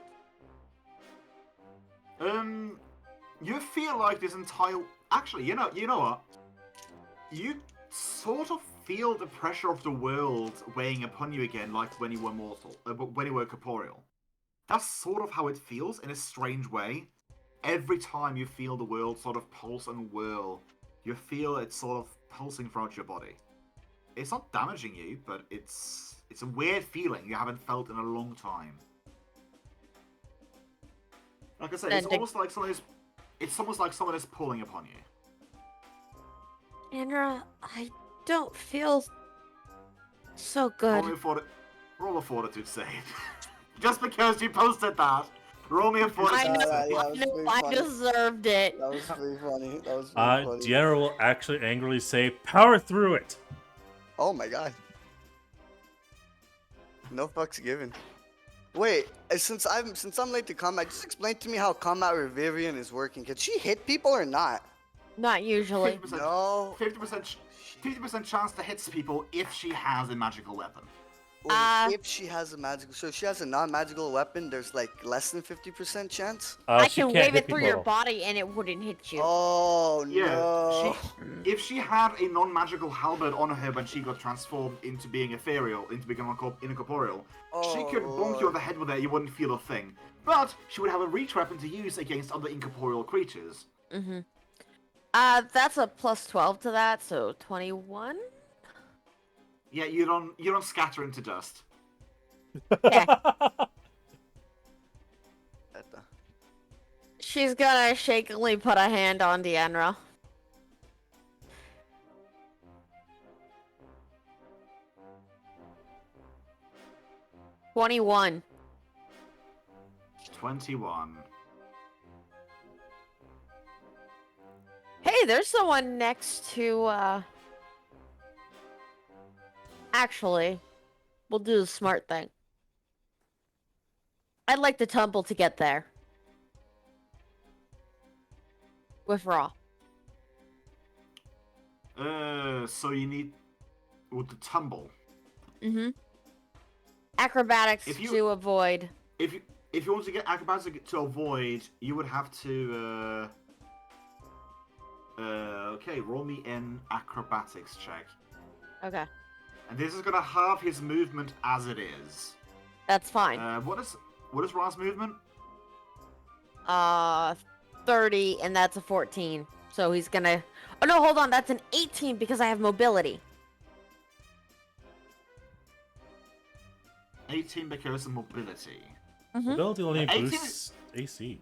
You feel like this entire... Actually, you know what? You sort of feel the pressure of the world weighing upon you again, like when you were mortal, when you were corporeal. That's sort of how it feels in a strange way. Every time you feel the world sort of pulse and whirl, you feel it sort of pulsing throughout your body. It's not damaging you, but it's a weird feeling you haven't felt in a long time. Like I said, it's almost like someone is pulling upon you. Andra, I don't feel so good. Roll a fortitude save. Just because you posted that. Roll me a fortitude save. I deserved it. That was pretty funny. That was pretty funny. Deanna will actually angrily say, "Power through it." Oh my god. No fucks given. Wait, since I'm late to combat, just explain to me how combat with Vivian is working. Can she hit people or not? Not usually. 50%, No. 50% chance to hit people if she has a magical weapon. Wait, if she has a magical, so if she has a non-magical weapon, there's like less than 50% chance. I She can can't wave hit it through people. your body and it wouldn't hit you. Oh Yeah, no. if she had a non-magical halberd on her when she got transformed into being ethereal, into being incorporeal, she could bonk you on the head with it, you wouldn't feel a thing. But she would have a reach weapon to use against other incorporeal creatures. Mm-hmm. That's a plus 12 to that, so 21? Yeah, you don't scatter into dust. Yeah. She's gonna shakily put a hand on Deanra. $21. 21. Hey, there's someone next to, Actually, we'll do the smart thing. I'd like to tumble to get there. With Raw. So you need... with the tumble. Mm-hmm. Acrobatics to avoid. If you want to get acrobatics to avoid, you would have to, okay, roll me an acrobatics check. Okay. And this is gonna halve his movement as it is. That's fine. What is Ra's movement? 30, and that's a 14. So he's gonna... Oh no, hold on, that's an 18 because I have mobility. 18 because of mobility. Mm-hmm. Mobility only 18 boosts AC.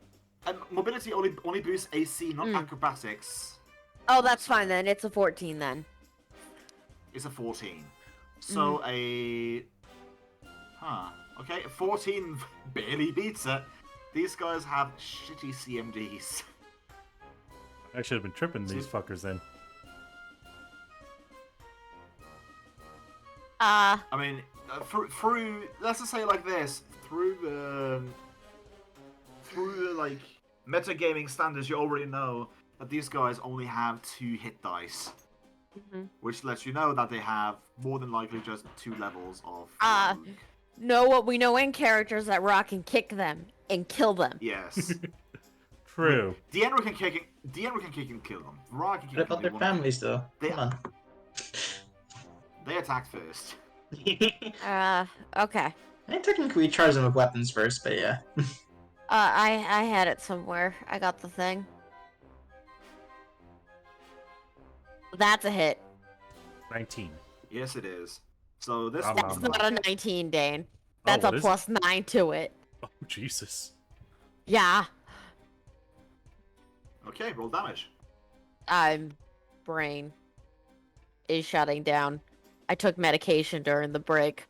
Mobility only boosts AC, not acrobatics. Oh, that's fine then. It's a 14 then. It's a 14. So okay, 14 barely beats it. These guys have shitty CMDs. I should have been tripping these fuckers then. I mean, through let's just say it like this, through like metagaming standards, you already know that these guys only have 2 hit dice, which lets you know that they have more than likely just 2 levels of. Know what we know in characters that Rock can kick them and kill them. Yes. True. Deanna can kick and kill them. Rock can kick What about their families, though? Come on. They attack first. Okay. I technically charge them with weapons first, but yeah. I had it somewhere. I got the thing. That's a hit. 19. Yes, it is. So this That's not a 19, Dane. That's what a is plus 9 to it. Oh, Jesus. Yeah. Okay, roll damage. Brain is shutting down. I took medication during the break.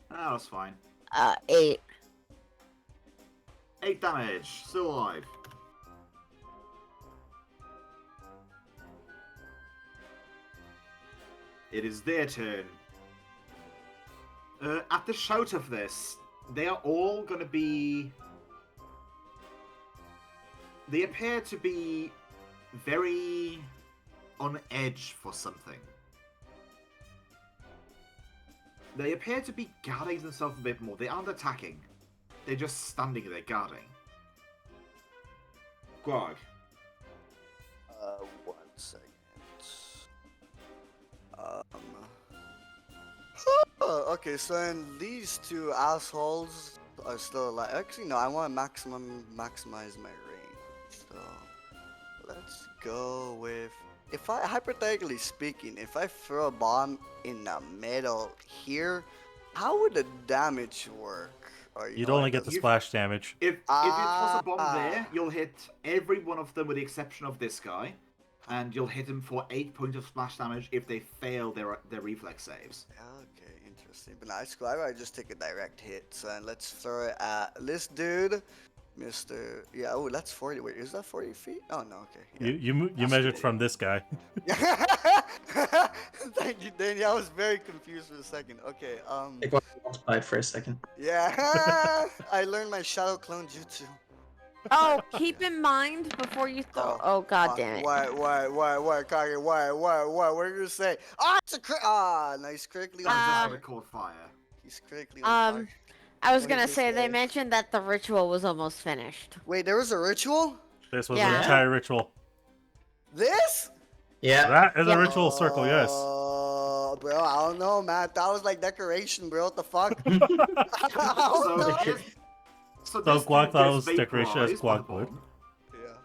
Ah, that's fine. 8. 8 damage. Still alive. It is their turn. At the shout of this, they are all gonna be... They appear to be very on edge for something. They appear to be guarding themselves a bit more. They aren't attacking. They're just standing there guarding. Gwog. 1 second. Okay, so then these two assholes are still alive. Actually, no, I want to maximize my range. So let's go with, if I, hypothetically speaking, if I throw a bomb in the middle here, how would the damage work? Or, You'd only get the splash damage. If you toss a bomb there, you'll hit every one of them with the exception of this guy. And you'll hit him for 8 points of splash damage if they fail their reflex saves. Okay, interesting. But nice. I'd rather just take a direct hit. So let's throw it at this dude, Mr. Yeah. Oh, that's 40. Wait, is that 40 feet? Oh no. Okay. Yeah. You measured from this guy. Thank you, Danny. I was very confused for a second. Okay. Like one multiplied for a second. Yeah. I learned my shadow clone jutsu. Oh, keep in mind before you throw. Oh, god damn it. Why, Kairi? Why? What are you gonna say? Ah, it's a nice critically on fire. Called fire. He's critically on fire. I was What gonna did you say, they say? mentioned that the ritual was almost finished. Wait, there was a ritual? This was Yeah. an entire ritual. This? Yeah. That is a ritual circle, yes. Bro, I don't know, man. That was like decoration, bro. What the fuck? I So, don't know. so So this Guac dude thought it gets was decoration as vaporized by the Guac would. bomb. Yeah.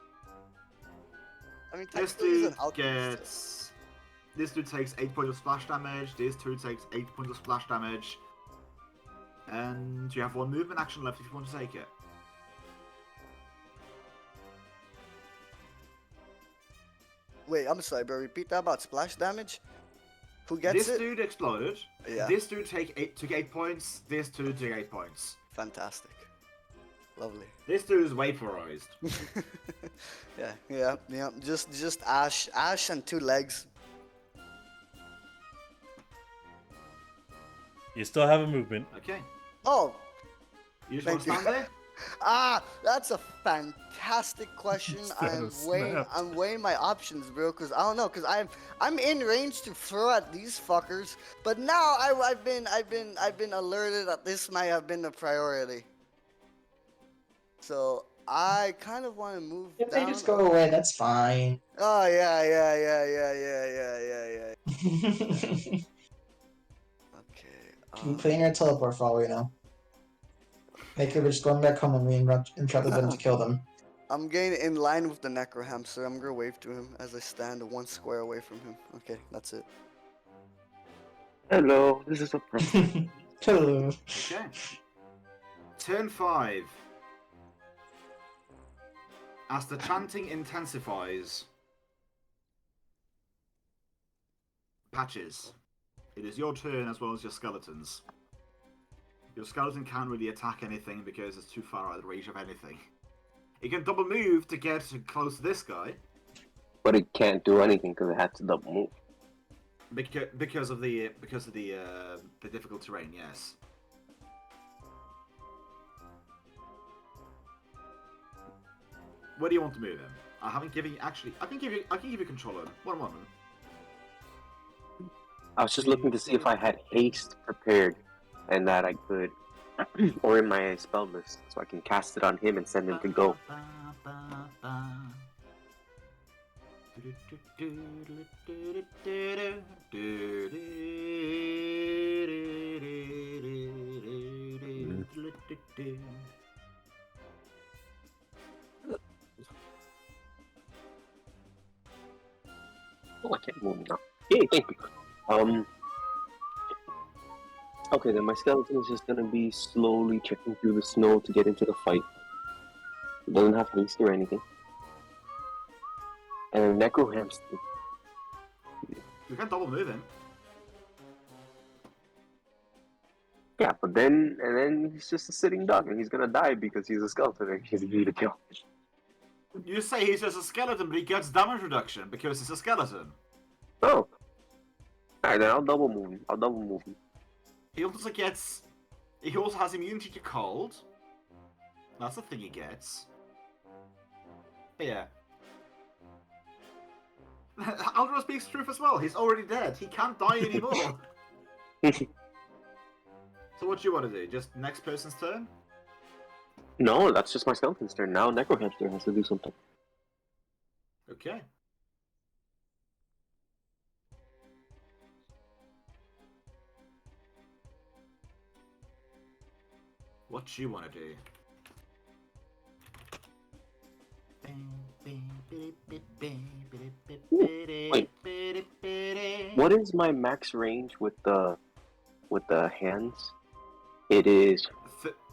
I mean, This technically he's dude an alchemist. gets. This dude takes 8 points of splash damage. This dude takes 8 points of splash damage. And you have 1 movement action left if you want to take it. Wait, I'm sorry, bro. Repeat that about splash damage? Who gets This it? dude exploded. Yeah. This dude took 8 points. This dude took 8 points. Fantastic. Lovely. This dude is vaporized. yeah. Just ash and 2 legs. You still have a movement. Okay. Oh, You just Thank want to you. stand there? That's a fantastic question. Instead of I'm weighing my options, bro, because I don't know, because I'm in range to throw at these fuckers, but now I've been alerted that this might have been the priority. So I kind of want to move If down. they just go away, that's fine. Oh yeah. Okay. Putting our teleport for all we know. They could be just going back home and we interrupted them to kill them. I'm getting in line with the necrohamster. I'm gonna wave to him as I stand 1 square away from him. Okay, that's it. Hello, this is a person. Hello. Okay. Turn 5. As the chanting intensifies. Patches. It is your turn as well as your skeletons. Your skeleton can't really attack anything because it's too far out of range of anything. It can double move to get close to this guy. But it can't do anything because it had to double move. Because of the difficult terrain, yes. Where do you want to move him? I haven't given you I can give you control of him. 1 moment. I was just looking to see if I had haste prepared and that I could, or in my spell list, so I can cast it on him and send him to go. Oh, I can't move now. Yay, thank you. Okay, then my skeleton is just gonna be slowly trekking through the snow to get into the fight. It doesn't have haste or anything. And necrohamster. You can double move him. Yeah, but then he's just a sitting dog and he's gonna die because he's a skeleton and he's easy to kill. You say he's just a skeleton, but he gets damage reduction because he's a skeleton. Oh. Alright, then I'll double move him. He also has immunity to cold. That's the thing he gets. But yeah. Aldra speaks truth as well. He's already dead. He can't die anymore. So what do you want to do? Just next person's turn? No, that's just my skeleton's turn. Now Necrohamster has to do something. Okay. What do you want to do? Wait. What is my max range with the hands? It is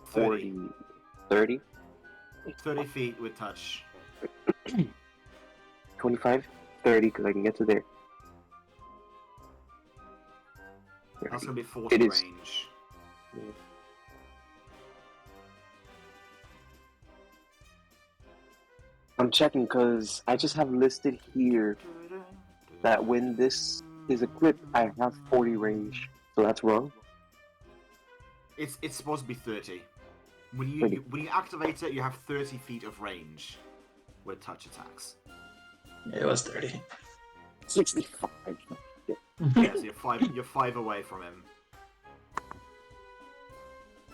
30. 30, 30 feet with touch. 25, 30, because I can get to there. That's going to be 40 It is. range. Yeah. I'm checking because I just have listed here that when this is equipped, I have 40 range. So that's wrong. It's supposed to be 30. When 30. you activate it, you have 30 feet of range with touch attacks. It was 30. 65. Yes, you're five away from him.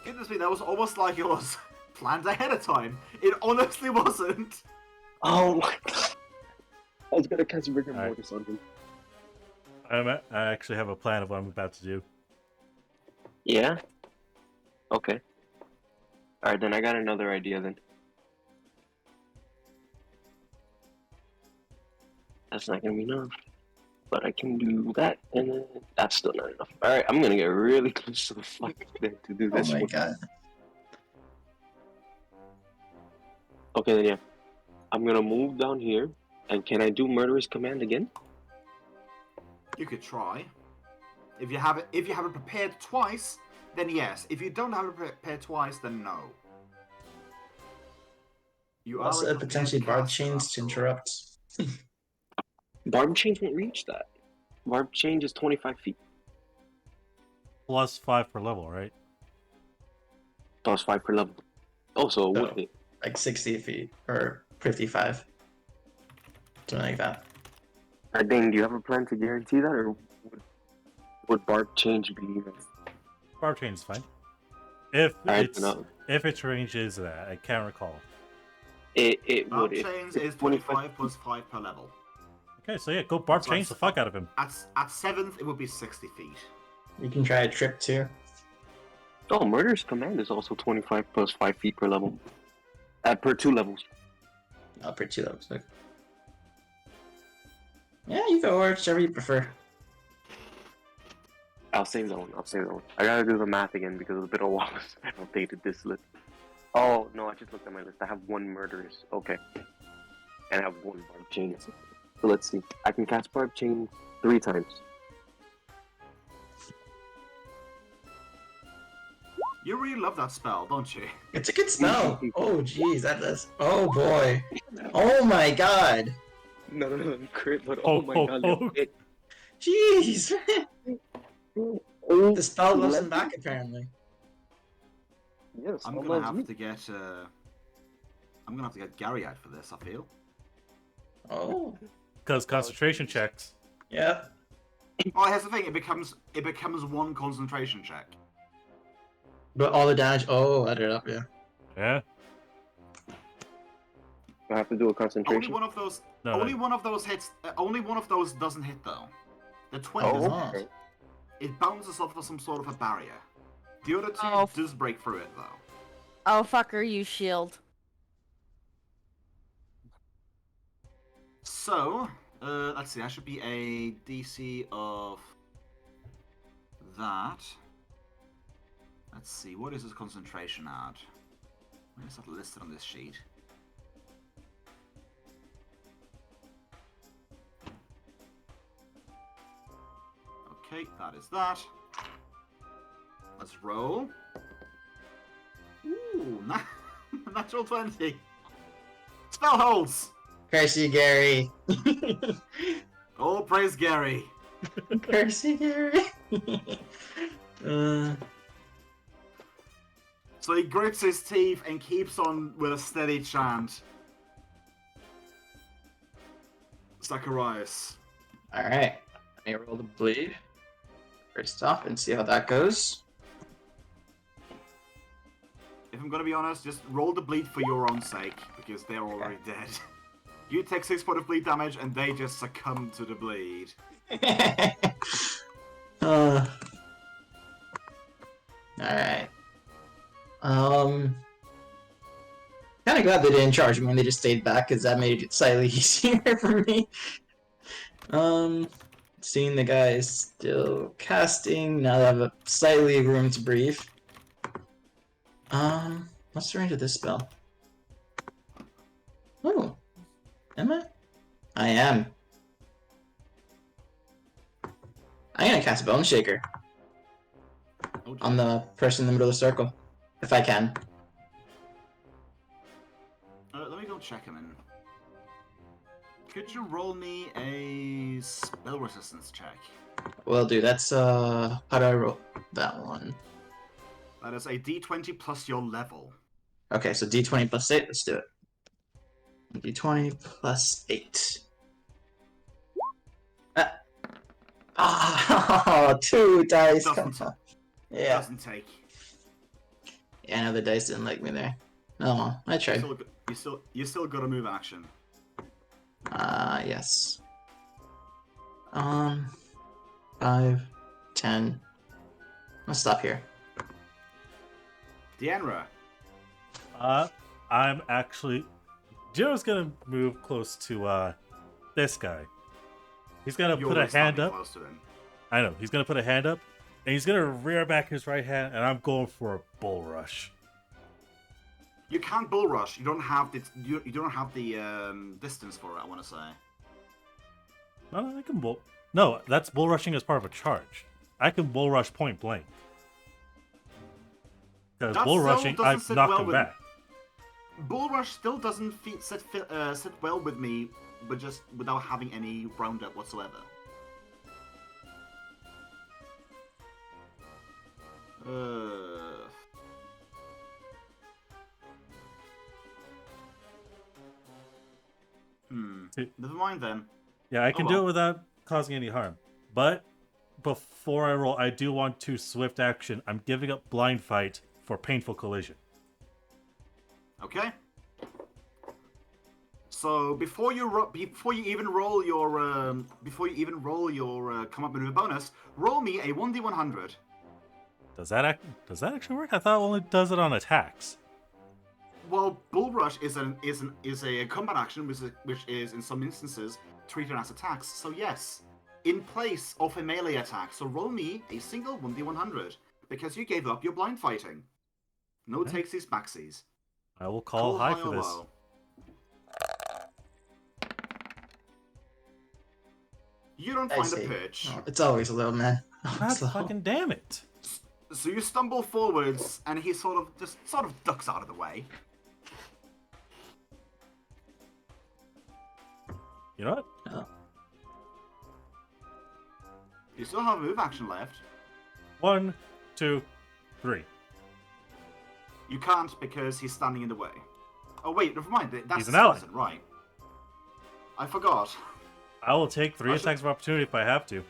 Goodness me, that was almost like it was planned ahead of time. It honestly wasn't. Oh my god. I was gonna cast rigor Alright. mortis on him. I actually have a plan of what I'm about to do. Yeah? Okay. Alright, then I got another idea then. That's not gonna be enough. But I can do that, and then that's still not enough. Alright, I'm gonna get really close to the fucking thing to do Oh this my one. god. Okay, then yeah. I'm gonna move down here, and can I do Murderous Command again? You could try. If you have it prepared twice, then yes. If you don't have it prepared twice, then no. You Also, are a potentially prepared barb caster, chains to after all. interrupt. Barb Change won't reach that. Barb Change is 25 feet. Plus 5 per level, right? Plus 5 per level. Oh, so it would Oh. hit. Like 60 feet or 55. Something like that. Dang, do you have a plan to guarantee that, or would Barb Change be enough? Barb chain is fine. If I it's don't know. if its range is that, I can't recall. It Barb would. chains It's is 25 plus 5 per level. Okay, so yeah, go barb So chains the fuck out of him. At 7th, it would be 60 feet. You can try a trip too. Oh, Murderous Command is also 25 plus 5 feet per level. Per 2 levels. Oh, per 2 levels. Okay. Yeah, you go whichever you prefer. I'll save that one. I gotta do the math again because it's been a while since I updated this list. Oh, no, I just looked at my list. I have 1 Murderous. Okay. And I have 1 Barb Chain. So let's see. I can cast Barb Chain 3 times. You really love that spell, don't you? It's a good spell. Oh, jeez, that does. Oh boy. Oh my god. No, crit, but Oh, oh my oh, god, oh. it, Jeez. oh, The spell wasn't back apparently. Yes, I'm gonna have to get Gary out for this, I feel. Oh. Because concentration checks. Yeah. Oh, here's the thing, it becomes 1 concentration check. But all the damage. Oh, added up. Yeah. Yeah. I have to do a Only concentration. one of those No, only no. one of those hits only one of those doesn't hit though. The 20 Oh, doesn't okay. hit. It bounces off of some sort of a barrier. The other 2 Oh. does break through it though. Oh, fucker, you shield. So, let's see, that should be a DC of that. Let's see, what is his concentration at? Where is that listed on this sheet? Okay, that is that. Let's roll. Ooh, natural 20. Spell holds! Curse you, Gary. Oh, praise Gary. Curse you, Gary. So he grits his teeth and keeps on with a steady chant. Zacharias. Alright. Let me roll the bleed. First off and see how that goes. if I'm gonna be honest, just roll the bleed for your own sake, because they're already dead. You take 6 points of bleed damage, and they just succumb to the bleed. Alright. Kind of glad they didn't charge me and they just stayed back, because that made it slightly easier for me. Seeing the guy is still casting, now that I have a slightly room to breathe. What's the range of this spell? Oh, am I? I am. I'm gonna cast Bone Shaker on the person in the middle of the circle, if I can. Let me go check him in. Could you roll me a spell resistance check? Will do. That's how do I roll that one? That is a d20 plus your level. Okay, so d20 plus 8. Let's do it. d20 plus 8. Oh, 2 dice. Come on. Yeah. Doesn't take. Yeah, I know the dice didn't like me there. Oh well, I tried. You still got a move action. Yes. 5, 10. I'll stop here. 𝓓𝓪. I'm actually... Jiro's gonna move close to, this guy. He's gonna put a hand up. Close to him. I know, he's gonna put a hand up, and he's gonna rear back his right hand, and I'm going for a bull rush. You can't bull rush. You don't have the distance for it. I want to say. No, I can bull. No, that's bull rushing as part of a charge. I can bull rush point blank. Because bull rushing, I've knocked him back. Bull rush still doesn't sit well with me, but just without having any roundup whatsoever. Never mind then. Yeah, I can do it without causing any harm. But before I roll, I do want to swift action. I'm giving up blind fight for painful collision. Okay. So before you even roll your come up maneuver bonus, roll me a 1d100. Does that actually work? I thought it only does it on attacks. Well, bull rush is a combat action, which is in some instances treated as attacks. So yes, in place of a melee attack. So roll me a single 1d100 because you gave up your blind fighting. No takesies backsies. I will call high for this. Low. You don't find a perch. Oh, it's always a little, man. God fucking damn it. So you stumble forwards, and he sort of ducks out of the way. You know what? Oh. You still have a move action left. 1, 2, 3. You can't because he's standing in the way. Oh wait, never mind. That's He's an ally. Right. I forgot. I will take 3 attacks of opportunity if I have to.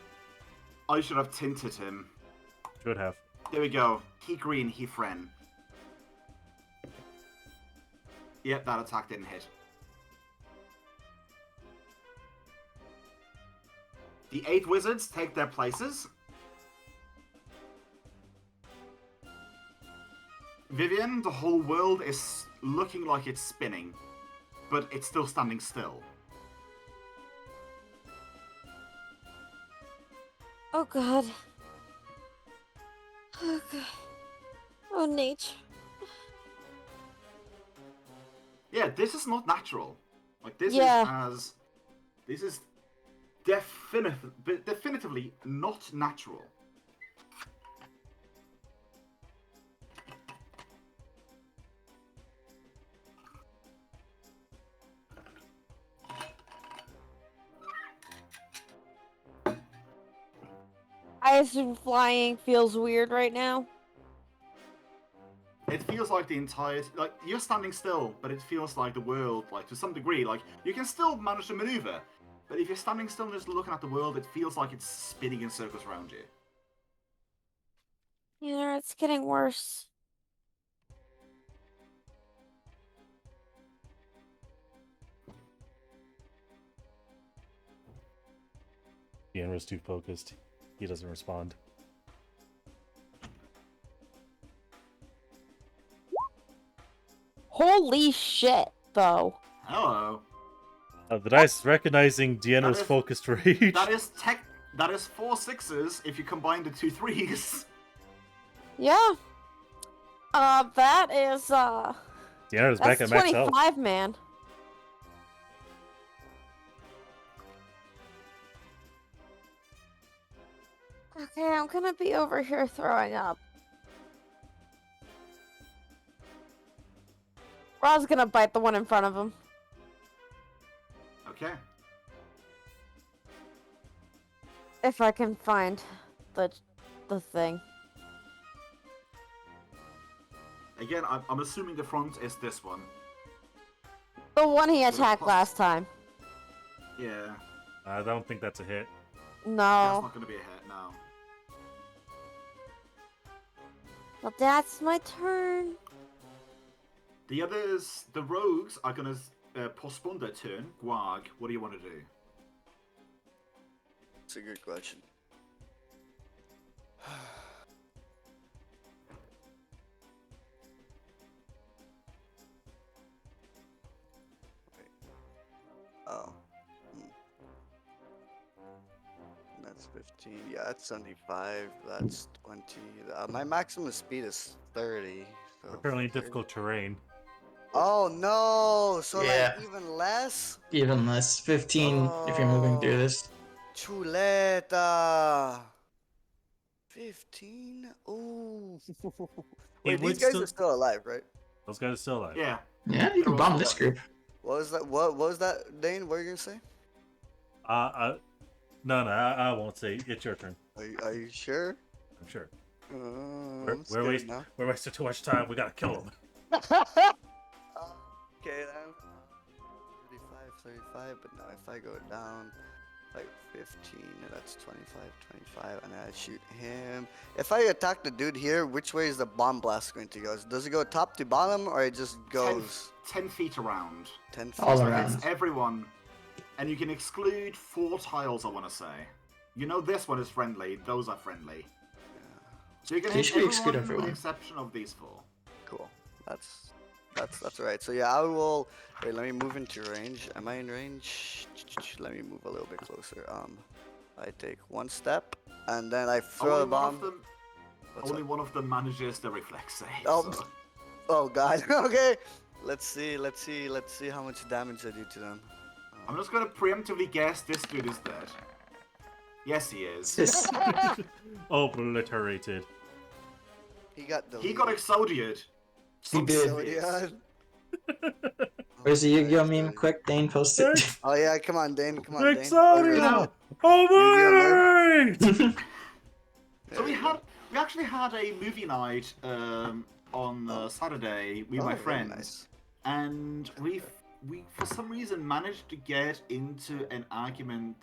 I should have tinted him. Should have. There we go. He green, he friend. Yep, that attack didn't hit. The 8 wizards take their places. Vivian, the whole world is looking like it's spinning, but it's still standing still. Oh god. Oh god. Oh, nature. Yeah, this is not natural. Like this is definitively not natural. I assume flying feels weird right now. It feels like the entire, like, you're standing still, but it feels like the world, like, to some degree, like, you can still manage to maneuver, but if you're standing still and just looking at the world, it feels like it's spinning in circles around you. Yeah, it's getting worse. Deanna's too focused. He doesn't respond. Holy shit, though. Hello. The dice recognizing Deanna's That is- focused rage. That is 4 6s if you combine the 2 3s. Yeah. That is, Deanna's back that's at max health. 25, man. Okay, I'm gonna be over here throwing up. Ra's gonna bite the one in front of him. Okay. If I can find the thing. Again, I'm assuming the front is this one. The one he With a attacked plus. last time. Yeah. I don't think that's a hit. That's No. not gonna be a hit, no. Well, that's my turn. The others, the rogues, are gonna postpone their turn. Guag, what do you want to do? It's a good question. Wait. Oh. That's 15. Yeah, that's 75. That's 20. My maximum speed is 30. So We're currently in 30. difficult terrain. Oh no! So Yeah. like even less? Even less. 15 if you're moving through this. Chuleta! 15? Ooh. Wait, would these guys still- are still alive, right? Those guys are still alive. Yeah. Yeah, you can bomb this group. What was that? What was that, Dane? What are you gonna say? No, I won't say. It's your turn. Are you sure? I'm sure. I'm We're, scared now. we're wasting too much time. We gotta kill him. Okay then. 35, but now if I go down like 15, that's 25, and I shoot him. If I attack the dude here, which way is the bomb blast going to go? Does it go top to bottom, or it just goes 10 feet around. 10 feet? All So around. it's everyone. And you can exclude 4 tiles, I want to say. You know this one is friendly, those are friendly. So you can You hit should exclude everyone with everyone. the exception of these 4. Cool. That's right. So yeah, I will. Wait, let me move into range. Am I in range? Let me move a little bit closer. I take 1 step, and then I throw a bomb. What's Only up? one of them manages the reflex save. Oh. so- Oh god. Okay. Let's see how much damage I do to them. I'm just gonna preemptively guess this dude is dead. Yes, he is. This. Obliterated. He got deleted. He got exodiated. He did. So, yeah. Where's the Yu-Gi-Oh meme? Nice. Quick, Dane, post it. Oh yeah, come on, Dane. Come on, Dane. Exodia! Obliterate! So we actually had a movie night on Saturday with my very friends, nice. and we for some reason managed to get into an argument.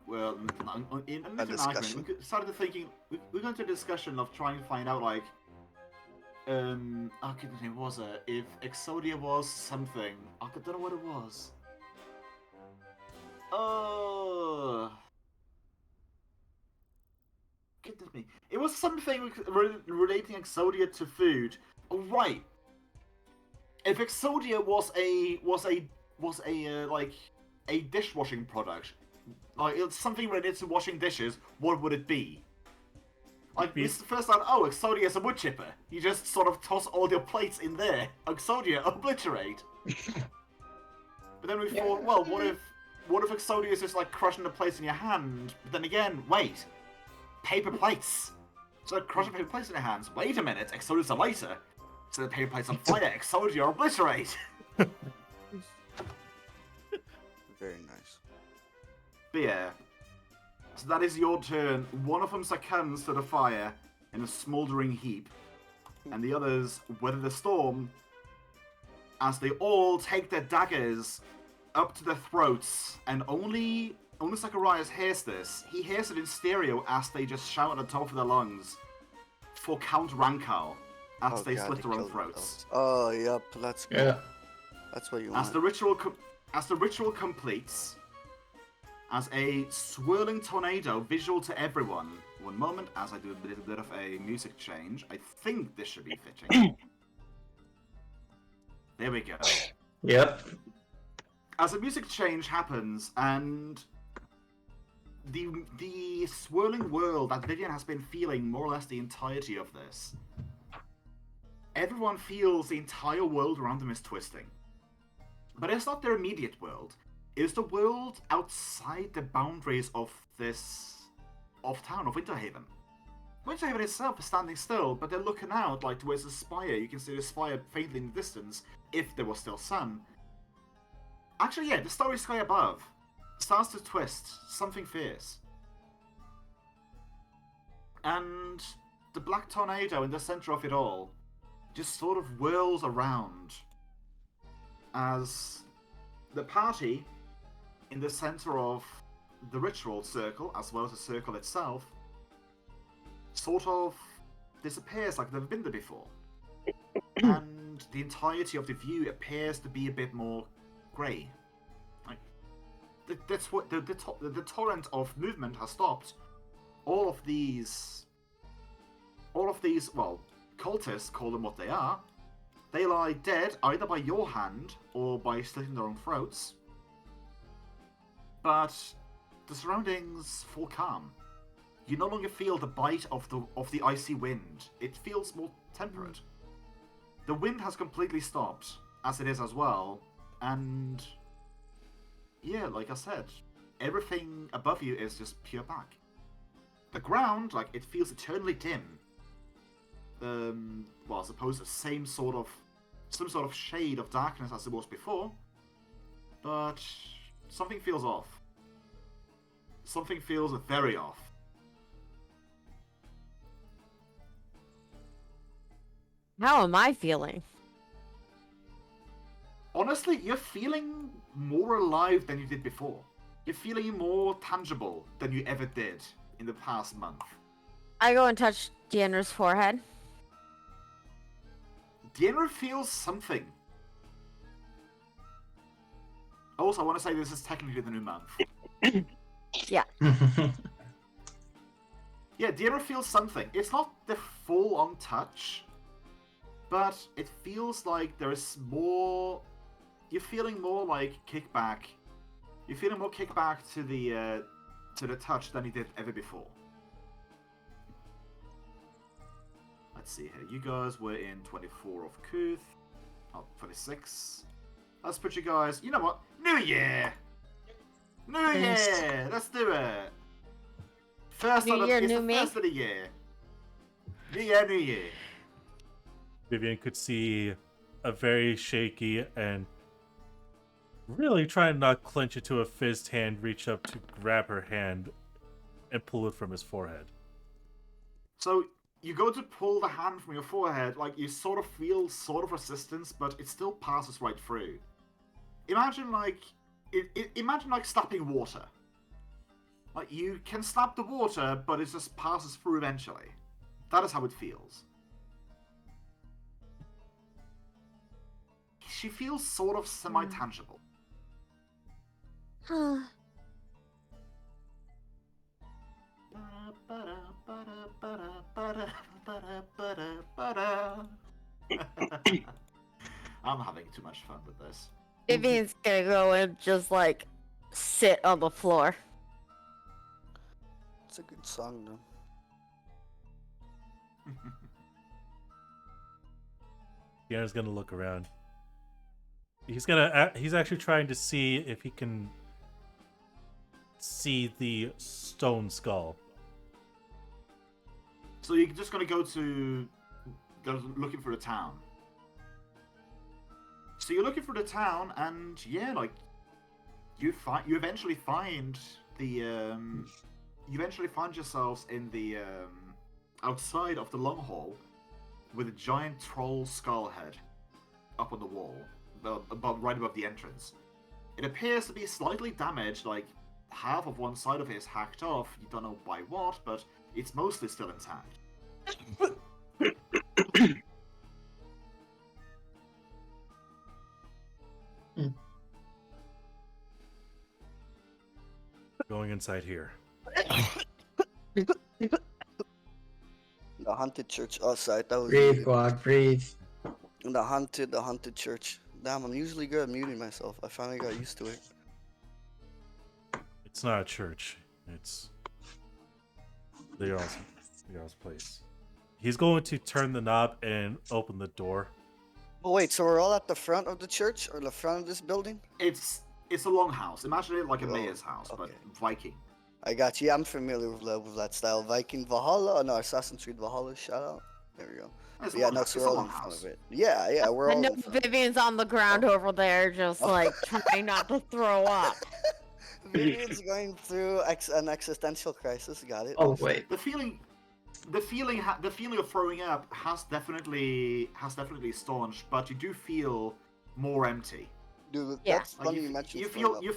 Well, not an discussion. argument. We started thinking we got into a discussion of trying to find out like, what was it? If Exodia was something, I don't know what it was. Goodness me. It was something relating Exodia to food. Oh, right. If Exodia was like a dishwashing product, like it's something related to washing dishes, what would it be? Like this is the first time. Oh, Exodia is a wood chipper. You just sort of toss all your plates in there. Exodia, obliterate. But then we thought, well, what if Exodia is just like crushing the plates in your hand? But then again, wait. Paper plates. So crushing paper plates in your hands. Wait a minute, Exodia's a lighter. So the paper plates on fire, Exodia obliterate. Very nice. But yeah. So that is your turn. One of them succumbs to the fire in a smouldering heap. And the others weather the storm as they all take their daggers up to their throats. And only Zacharias hears this. He hears it in stereo as they just shout at the top of their lungs for Count Rankal as they God, slit their own killed throats. themselves. Oh, yep, that's good. Yeah. That's what you As want. the ritual completes, as a swirling tornado, visual to everyone. One moment, as I do a little bit of a music change. I think this should be fitting. There we go. Yep. As a music change happens, and the swirling world that Vivian has been feeling more or less the entirety of this, everyone feels the entire world around them is twisting. But it's not their immediate world. It's the world outside the boundaries of town, of Winterhaven. Winterhaven itself is standing still, but they're looking out like towards the spire. You can see the spire faintly in the distance, if there was still sun. Actually, yeah, the starry sky above starts to twist, something fierce. And the black tornado in the center of it all just sort of whirls around as the party in the center of the ritual circle, as well as the circle itself, sort of disappears like they've been there before. And the entirety of the view appears to be a bit more grey. Like, that's what the torrent of movement has stopped. All of these, well, cultists, call them what they are. They lie dead either by your hand or by slitting their own throats. But the surroundings fall calm. You no longer feel the bite of the icy wind. It feels more temperate. The wind has completely stopped, as it is as well, and yeah, like I said, everything above you is just pure black. The ground, like, it feels eternally dim. Well, I suppose the some sort of shade of darkness as it was before, but something feels off. Something feels very off. How am I feeling? Honestly, you're feeling more alive than you did before. You're feeling more tangible than you ever did in the past month. I go and touch Deanna's forehead. Deanna feels something. Also, I want to say this is technically the new month. Yeah. Yeah, Deanna feels something. It's not the full-on touch, but it feels like there is more. You're feeling more like kickback. You're feeling more kickback to the touch than you did ever before. Let's see here. You guys were in 24 of Kuth. Oh, 26. Let's put you guys. You know what? New Year. New Year. Let's do it. First New of year, it's new the me. first of the year. New year, new year. Vivian could see a very shaky and really trying to not clench it to a fizzed hand reach up to grab her hand and pull it from his forehead. So you go to pull the hand from your forehead, like you sort of feel sort of resistance, but it still passes right through. Imagine like imagine like slapping water. Like you can slap the water, but it just passes through eventually. That is how it feels. She feels sort of semi-tangible. I'm having too much fun with this. Vivian's gonna go and just like sit on the floor. It's a good song, though. Deanna's gonna look around. He's actually trying to see if he can see the stone skull. So you're just gonna go to looking for the town. So you're looking for the town, and yeah, like you eventually find the you eventually find yourselves in the outside of the long hall with a giant troll skull head up on the wall, right above the entrance. It appears to be slightly damaged, like half of one side of it is hacked off. You don't know by what, but it's mostly still intact. Going inside here. The haunted church. Oh, sorry, that was Breathe, muted. Quad, breathe. The haunted church. Damn, I'm usually good at muting myself. I finally got used to it. It's not a church. It's the Jarl's place. He's going to turn the knob and open the door. Oh wait, so we're all at the front of the church or the front of this building? It's a long house. Imagine it like a Oh, mayor's house, but okay. Viking. I got you. I'm familiar with that style. Viking Valhalla. Oh, no, Assassin's Creed Valhalla. Shout out. There we go. It's a Yeah, long no, house. so It's we're a all long in front house. of it. Yeah, we're I all know in front. Vivian's on the ground over there, just like trying not to throw up. Vivian's going through an existential crisis. Got it. Oh wait. The feeling of throwing up has definitely staunched, but you do feel more empty. Dude, Yeah. that's Like funny you mentioned. you throwing feel up. you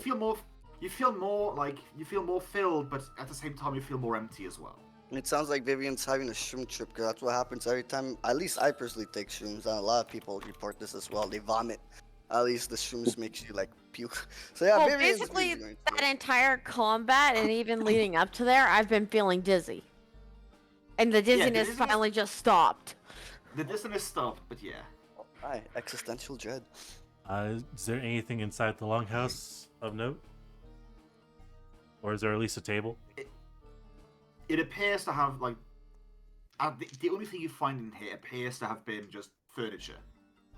feel more filled, but at the same time you feel more empty as well. It sounds like Vivian's having a shroom trip, because that's what happens every time. At least I personally take shrooms, and a lot of people report this as well. They vomit. At least the shrooms makes you like puke. So yeah, Well, Vivian's basically, really going through that it. entire combat and even leading up to there, I've been feeling dizzy. And the dizziness dizziness- finally just stopped. The distance stopped, but yeah. Aye, existential dread. Is there anything inside the longhouse of note? Or is there at least a table? It appears to have like the only thing you find in here appears to have been just furniture.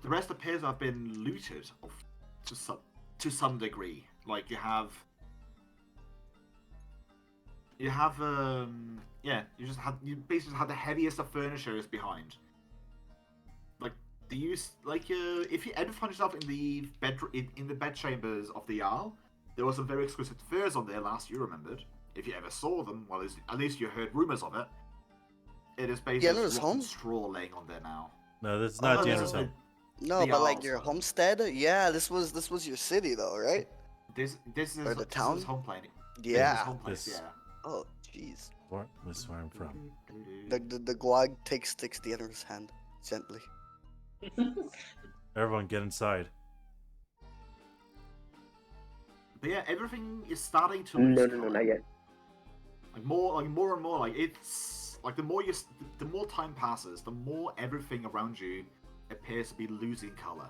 The rest appears to have been looted to some degree. Like you basically had the heaviest of furniture is behind. Like if you ever find yourself in the bed chambers of the Jarl, there were some very exquisite furs on there last you remembered. If you ever saw them, well, at least you heard rumors of it. It is basically Yenna's just home? rotten straw laying on there now. No, this is not Oh, Deanna's no, home. No, The but like Jarl's your home. homestead. Yeah, this was your city though, right? This is Or the this town? is home planet. Yeah. Home place, This- yeah. Oh, jeez. This is where I'm from. The guag takes the other's hand gently. Everyone get inside. But yeah, everything is starting to No, lose no, color. not yet. Like more and more. Like it's like the more time passes, the more everything around you appears to be losing color.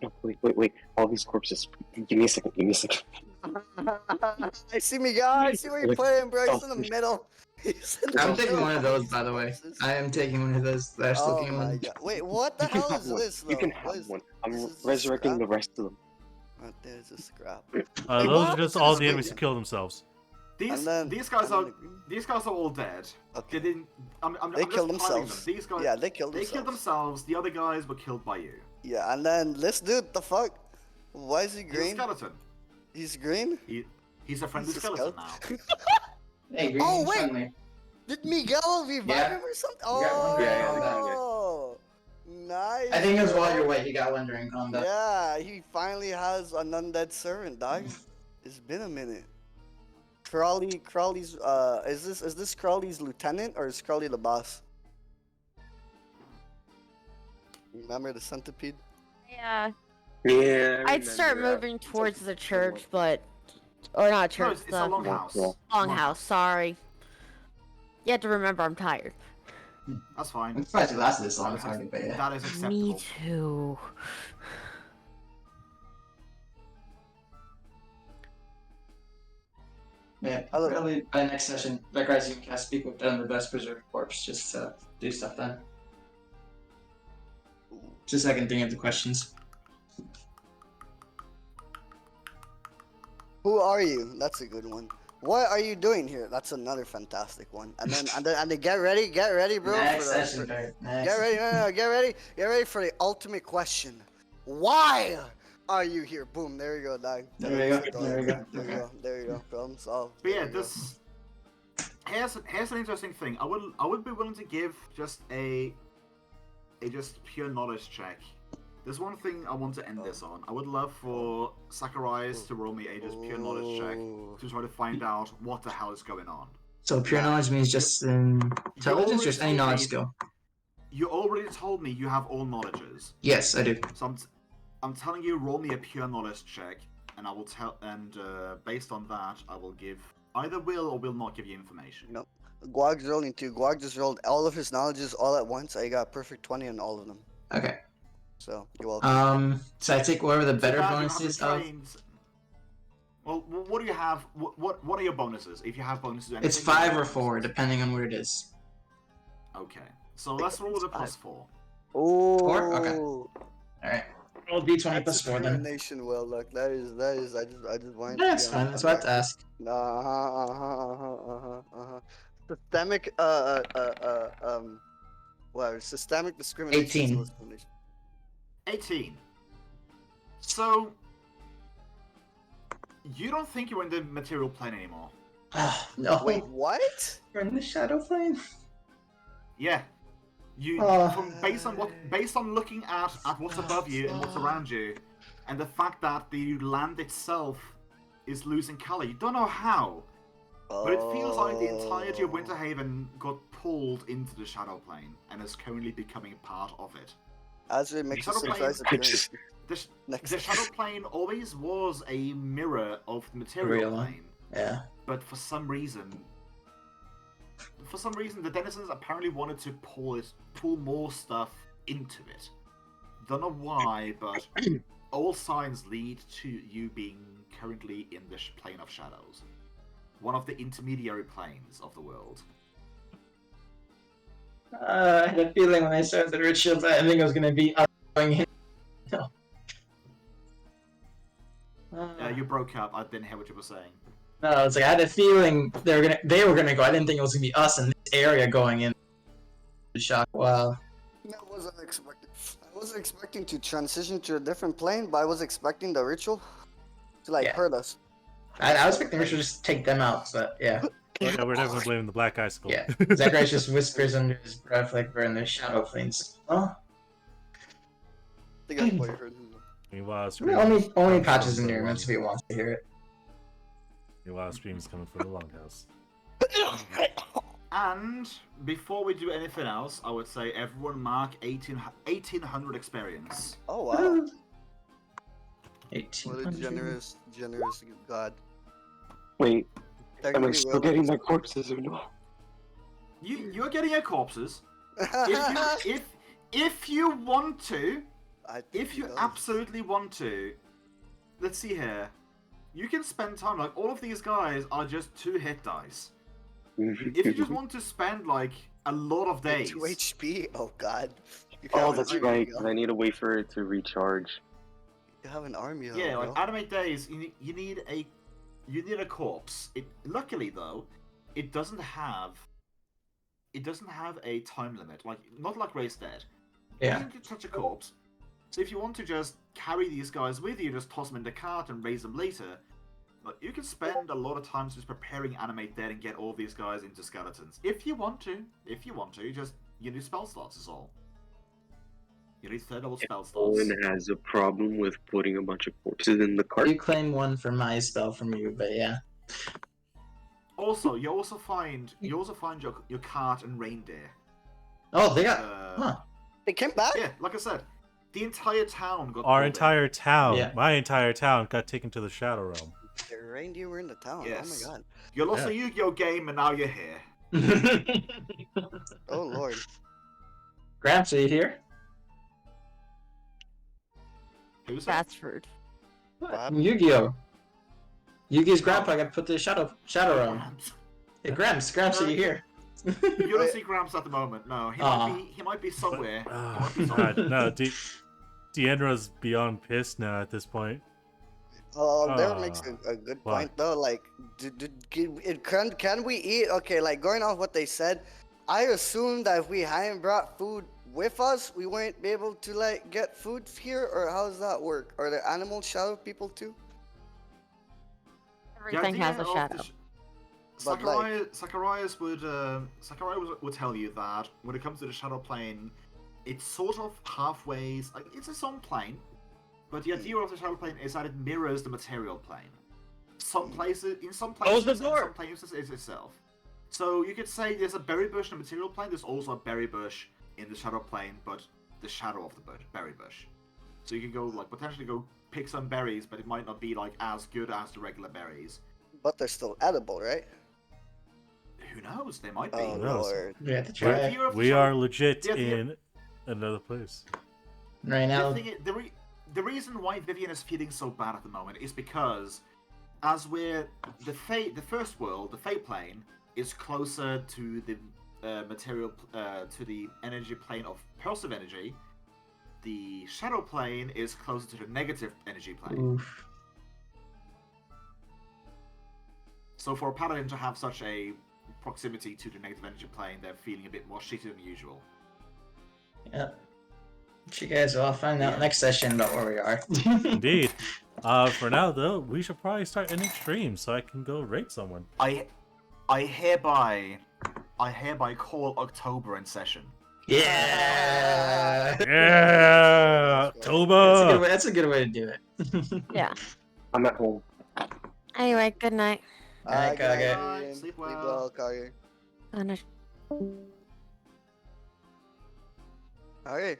No, wait. All these corpses. Give me a second. I see Miguel. I see where you're playing, bro. He's in the middle. He's in the I'm taking middle one of of those, these by the way. corpses. I am taking one of those last Oh looking my one. god. Wait, what the You can hell have is one. this though? You can What have is- one. this I'm is just resurrecting scrap? the rest of them. Right there's a scrap. Those what are happened just to all this the enemies who video? killed themselves. These And these guys then are all dead. Okay. They didn't. I'm They just killed piling themselves. Them. These guys. Yeah, they killed They themselves. killed themselves. The other guys were killed by you. Yeah, and then this dude, the fuck? Why is he He's a green? skeleton. He's green? He's a friendly He's a skeleton skeleton. now. Hey, green Oh, and wait! friendly. Did Miguel revive Yeah. him or something? You got one Oh, right nice. I think it was while you're away, you got one during combat. Yeah, he finally has an undead servant, dog. It's been a minute. Crowley's is this Crowley's lieutenant or is Crowley the boss? Remember the centipede? Yeah. Yeah. I'd start moving towards the church, but... Or not No, church, it's a the longhouse. Yeah. longhouse, sorry. You have to remember I'm tired. That's fine. I'm surprised it lasted this long, That is, sorry, but yeah. that is acceptable. Me too. Yeah, Hello. probably by next session, likewise you can cast Speak with them, the best preserved corpse, just to do stuff then. Just so I can think of the questions. Who are you? That's a good one. What are you doing here? That's another fantastic one. And then get ready, bro. Next for the- session, Barry. Next Get ready, session. no, get ready for the ultimate question. Why are you here? Boom, there you go, dog. There we go, There you go. Problem solved. But yeah, There you go. this here's an interesting thing. I would be willing to give just a just pure knowledge check. There's one thing I want to end this on. I would love for Sakurais to roll me a just pure knowledge check to try to find out what the hell is going on. So pure knowledge means just intelligence, or just any knowledge skill? You already told me you have all knowledges. Yes, I do. So I'm telling you, roll me a pure knowledge check and I will tell. And based on that, I will give either will or will not give you information. No. Guag's rolling too. Guag just rolled all of his knowledges all at once. I got perfect 20 on all of them. Okay. So you're welcome. So I take whatever the Too better bad you bonuses haven't of. trained. Well, what do you have? What are your bonuses? If you have bonuses, It's anything, 5 you or have 4, bonuses. depending on where it is. Okay, so let's roll with a +4. Oh. 4? Okay. All right. Roll d20 That's plus 4 then. discrimination. Well, look, that is. I just wanted. Yeah, to it's be fine. on That's what I have to ask. Systemic. Well, systemic discrimination. 18. Discrimination. 18. So you don't think you're in the material plane anymore? No. Wait, what? We're in the shadow plane. Yeah. You Oh. based on looking at what's above you and what's around you, and the fact that the land itself is losing color. You don't know how, but it feels like the entirety of Winterhaven got pulled into the shadow plane and is currently becoming part of it. Azure makes a Shadow plane- surprise appearance. The shadow plane always was a mirror of the material Real. plane, Yeah. but for some reason, the denizens apparently wanted to pull more stuff into it. Don't know why, but all signs lead to you being currently in the plane of shadows, one of the intermediary planes of the world. I had a feeling when I started the ritual that I think it was gonna be us going in. No. You broke up. I didn't hear what you were saying. No, it's like I had a feeling they were gonna go. I didn't think it was gonna be us in this area going in. Shock. Wow. I wasn't expecting. I wasn't expecting to transition to a different plane, but I was expecting the ritual to Yeah. hurt us. I was expecting we should just take them out, but yeah. Oh, no, we're definitely blaming the Black Icicle. Yeah. Zacharias just whispers under his breath like we're in the shadow planes. Oh. I think I probably heard him. Meanwhile, Only Patches in here meant to be wants to hear it. Meanwhile, stream's coming from the longhouse. And before we do anything else, I would say everyone mark 1800 experience. Oh wow! 18. What a generous god. Wait, am I Technically, still getting my corpses or no? You're getting your corpses. If you want to, if you absolutely want to, let's see here. You can spend time, like, all of these guys are just 2 hit dice. If you just want to spend, like, a lot of days. 2 HP? Oh god. You Oh, have an that's army, right. bro. I need to wait for it to recharge. You have an army. Yeah, bro. like, animate days, you need a corpse. Luckily, though, it doesn't have a time limit, like, not like Race Dead. Yeah. You can touch a corpse. So if you want to just carry these guys with you, just toss them in the cart and raise them later, but you can spend a lot of time just preparing Animate Dead and get all these guys into skeletons. If you want to, you need spell slots is all. You need 3rd level spell slots. Owen has a problem with putting a bunch of corpses in the cart. You claim one for my spell from you, but yeah. Also, you also find your cart and reindeer. Oh, they got. Huh. They came back? Yeah, like I said, the entire town got Our pulled in. entire town, Yeah. my entire town, got taken to the Shadow Realm. The reindeer were in the town. Yes. Oh my god. You lost Yeah. a Yu-Gi-Oh game and now you're here. Oh lord. Gramps, are you here? Who's that? Batsford. happened? Yu-Gi-Oh! Yu-Gi's grandpa got put to the shadow realm. Gramps. Hey, Gramps, are you here? You don't see Gramps at the moment. No, he might be somewhere. Oh, God, no, Deandra's beyond pissed now at this point. That makes a good What? point though. Like, can we eat? Okay, like going off what they said, I assume that if we hadn't brought food with us, we wouldn't be able to like get food here, or how does that work? Are there animal shadow people too? Everything has a shadow. But, like- Zacharias would tell you that when it comes to the shadow plane, it's sort of halfway. Like, it's its own plane, but the idea of the shadow plane is that it mirrors the material plane. In some places, and some places it's itself. So you could say there's a berry bush in the material plane. There's also a berry bush in the shadow plane, but the shadow of the berry bush. So you can go potentially go pick some berries, but it might not be like as good as the regular berries. But they're still edible, right? Who knows? They might be. Oh Who knows? lord. We have to The try. viewer of the We show- are legit Yeah, the- in another place. Right now, The reason why Vivian is feeling so bad at the moment is because as we're the first world, the Fate plane, is closer to the material to the energy plane of pulsive energy. The shadow plane is closer to the negative energy plane. oof. So for a paladin to have such a proximity to the negative energy plane, they're feeling a bit more shitty than usual. Yeah. You guys will all find out Yeah. next session about where we are. Indeed. For now, though, we should probably start ending stream so I can go raid someone. I hereby call October in session. Yeah. Yeah, Toba. That's a good way to do it. Yeah. I'm at home. Anyway, good night. Alright, Good Kage. night, Ian. Sleep Sleep well. well, Kage. Gonna Alright.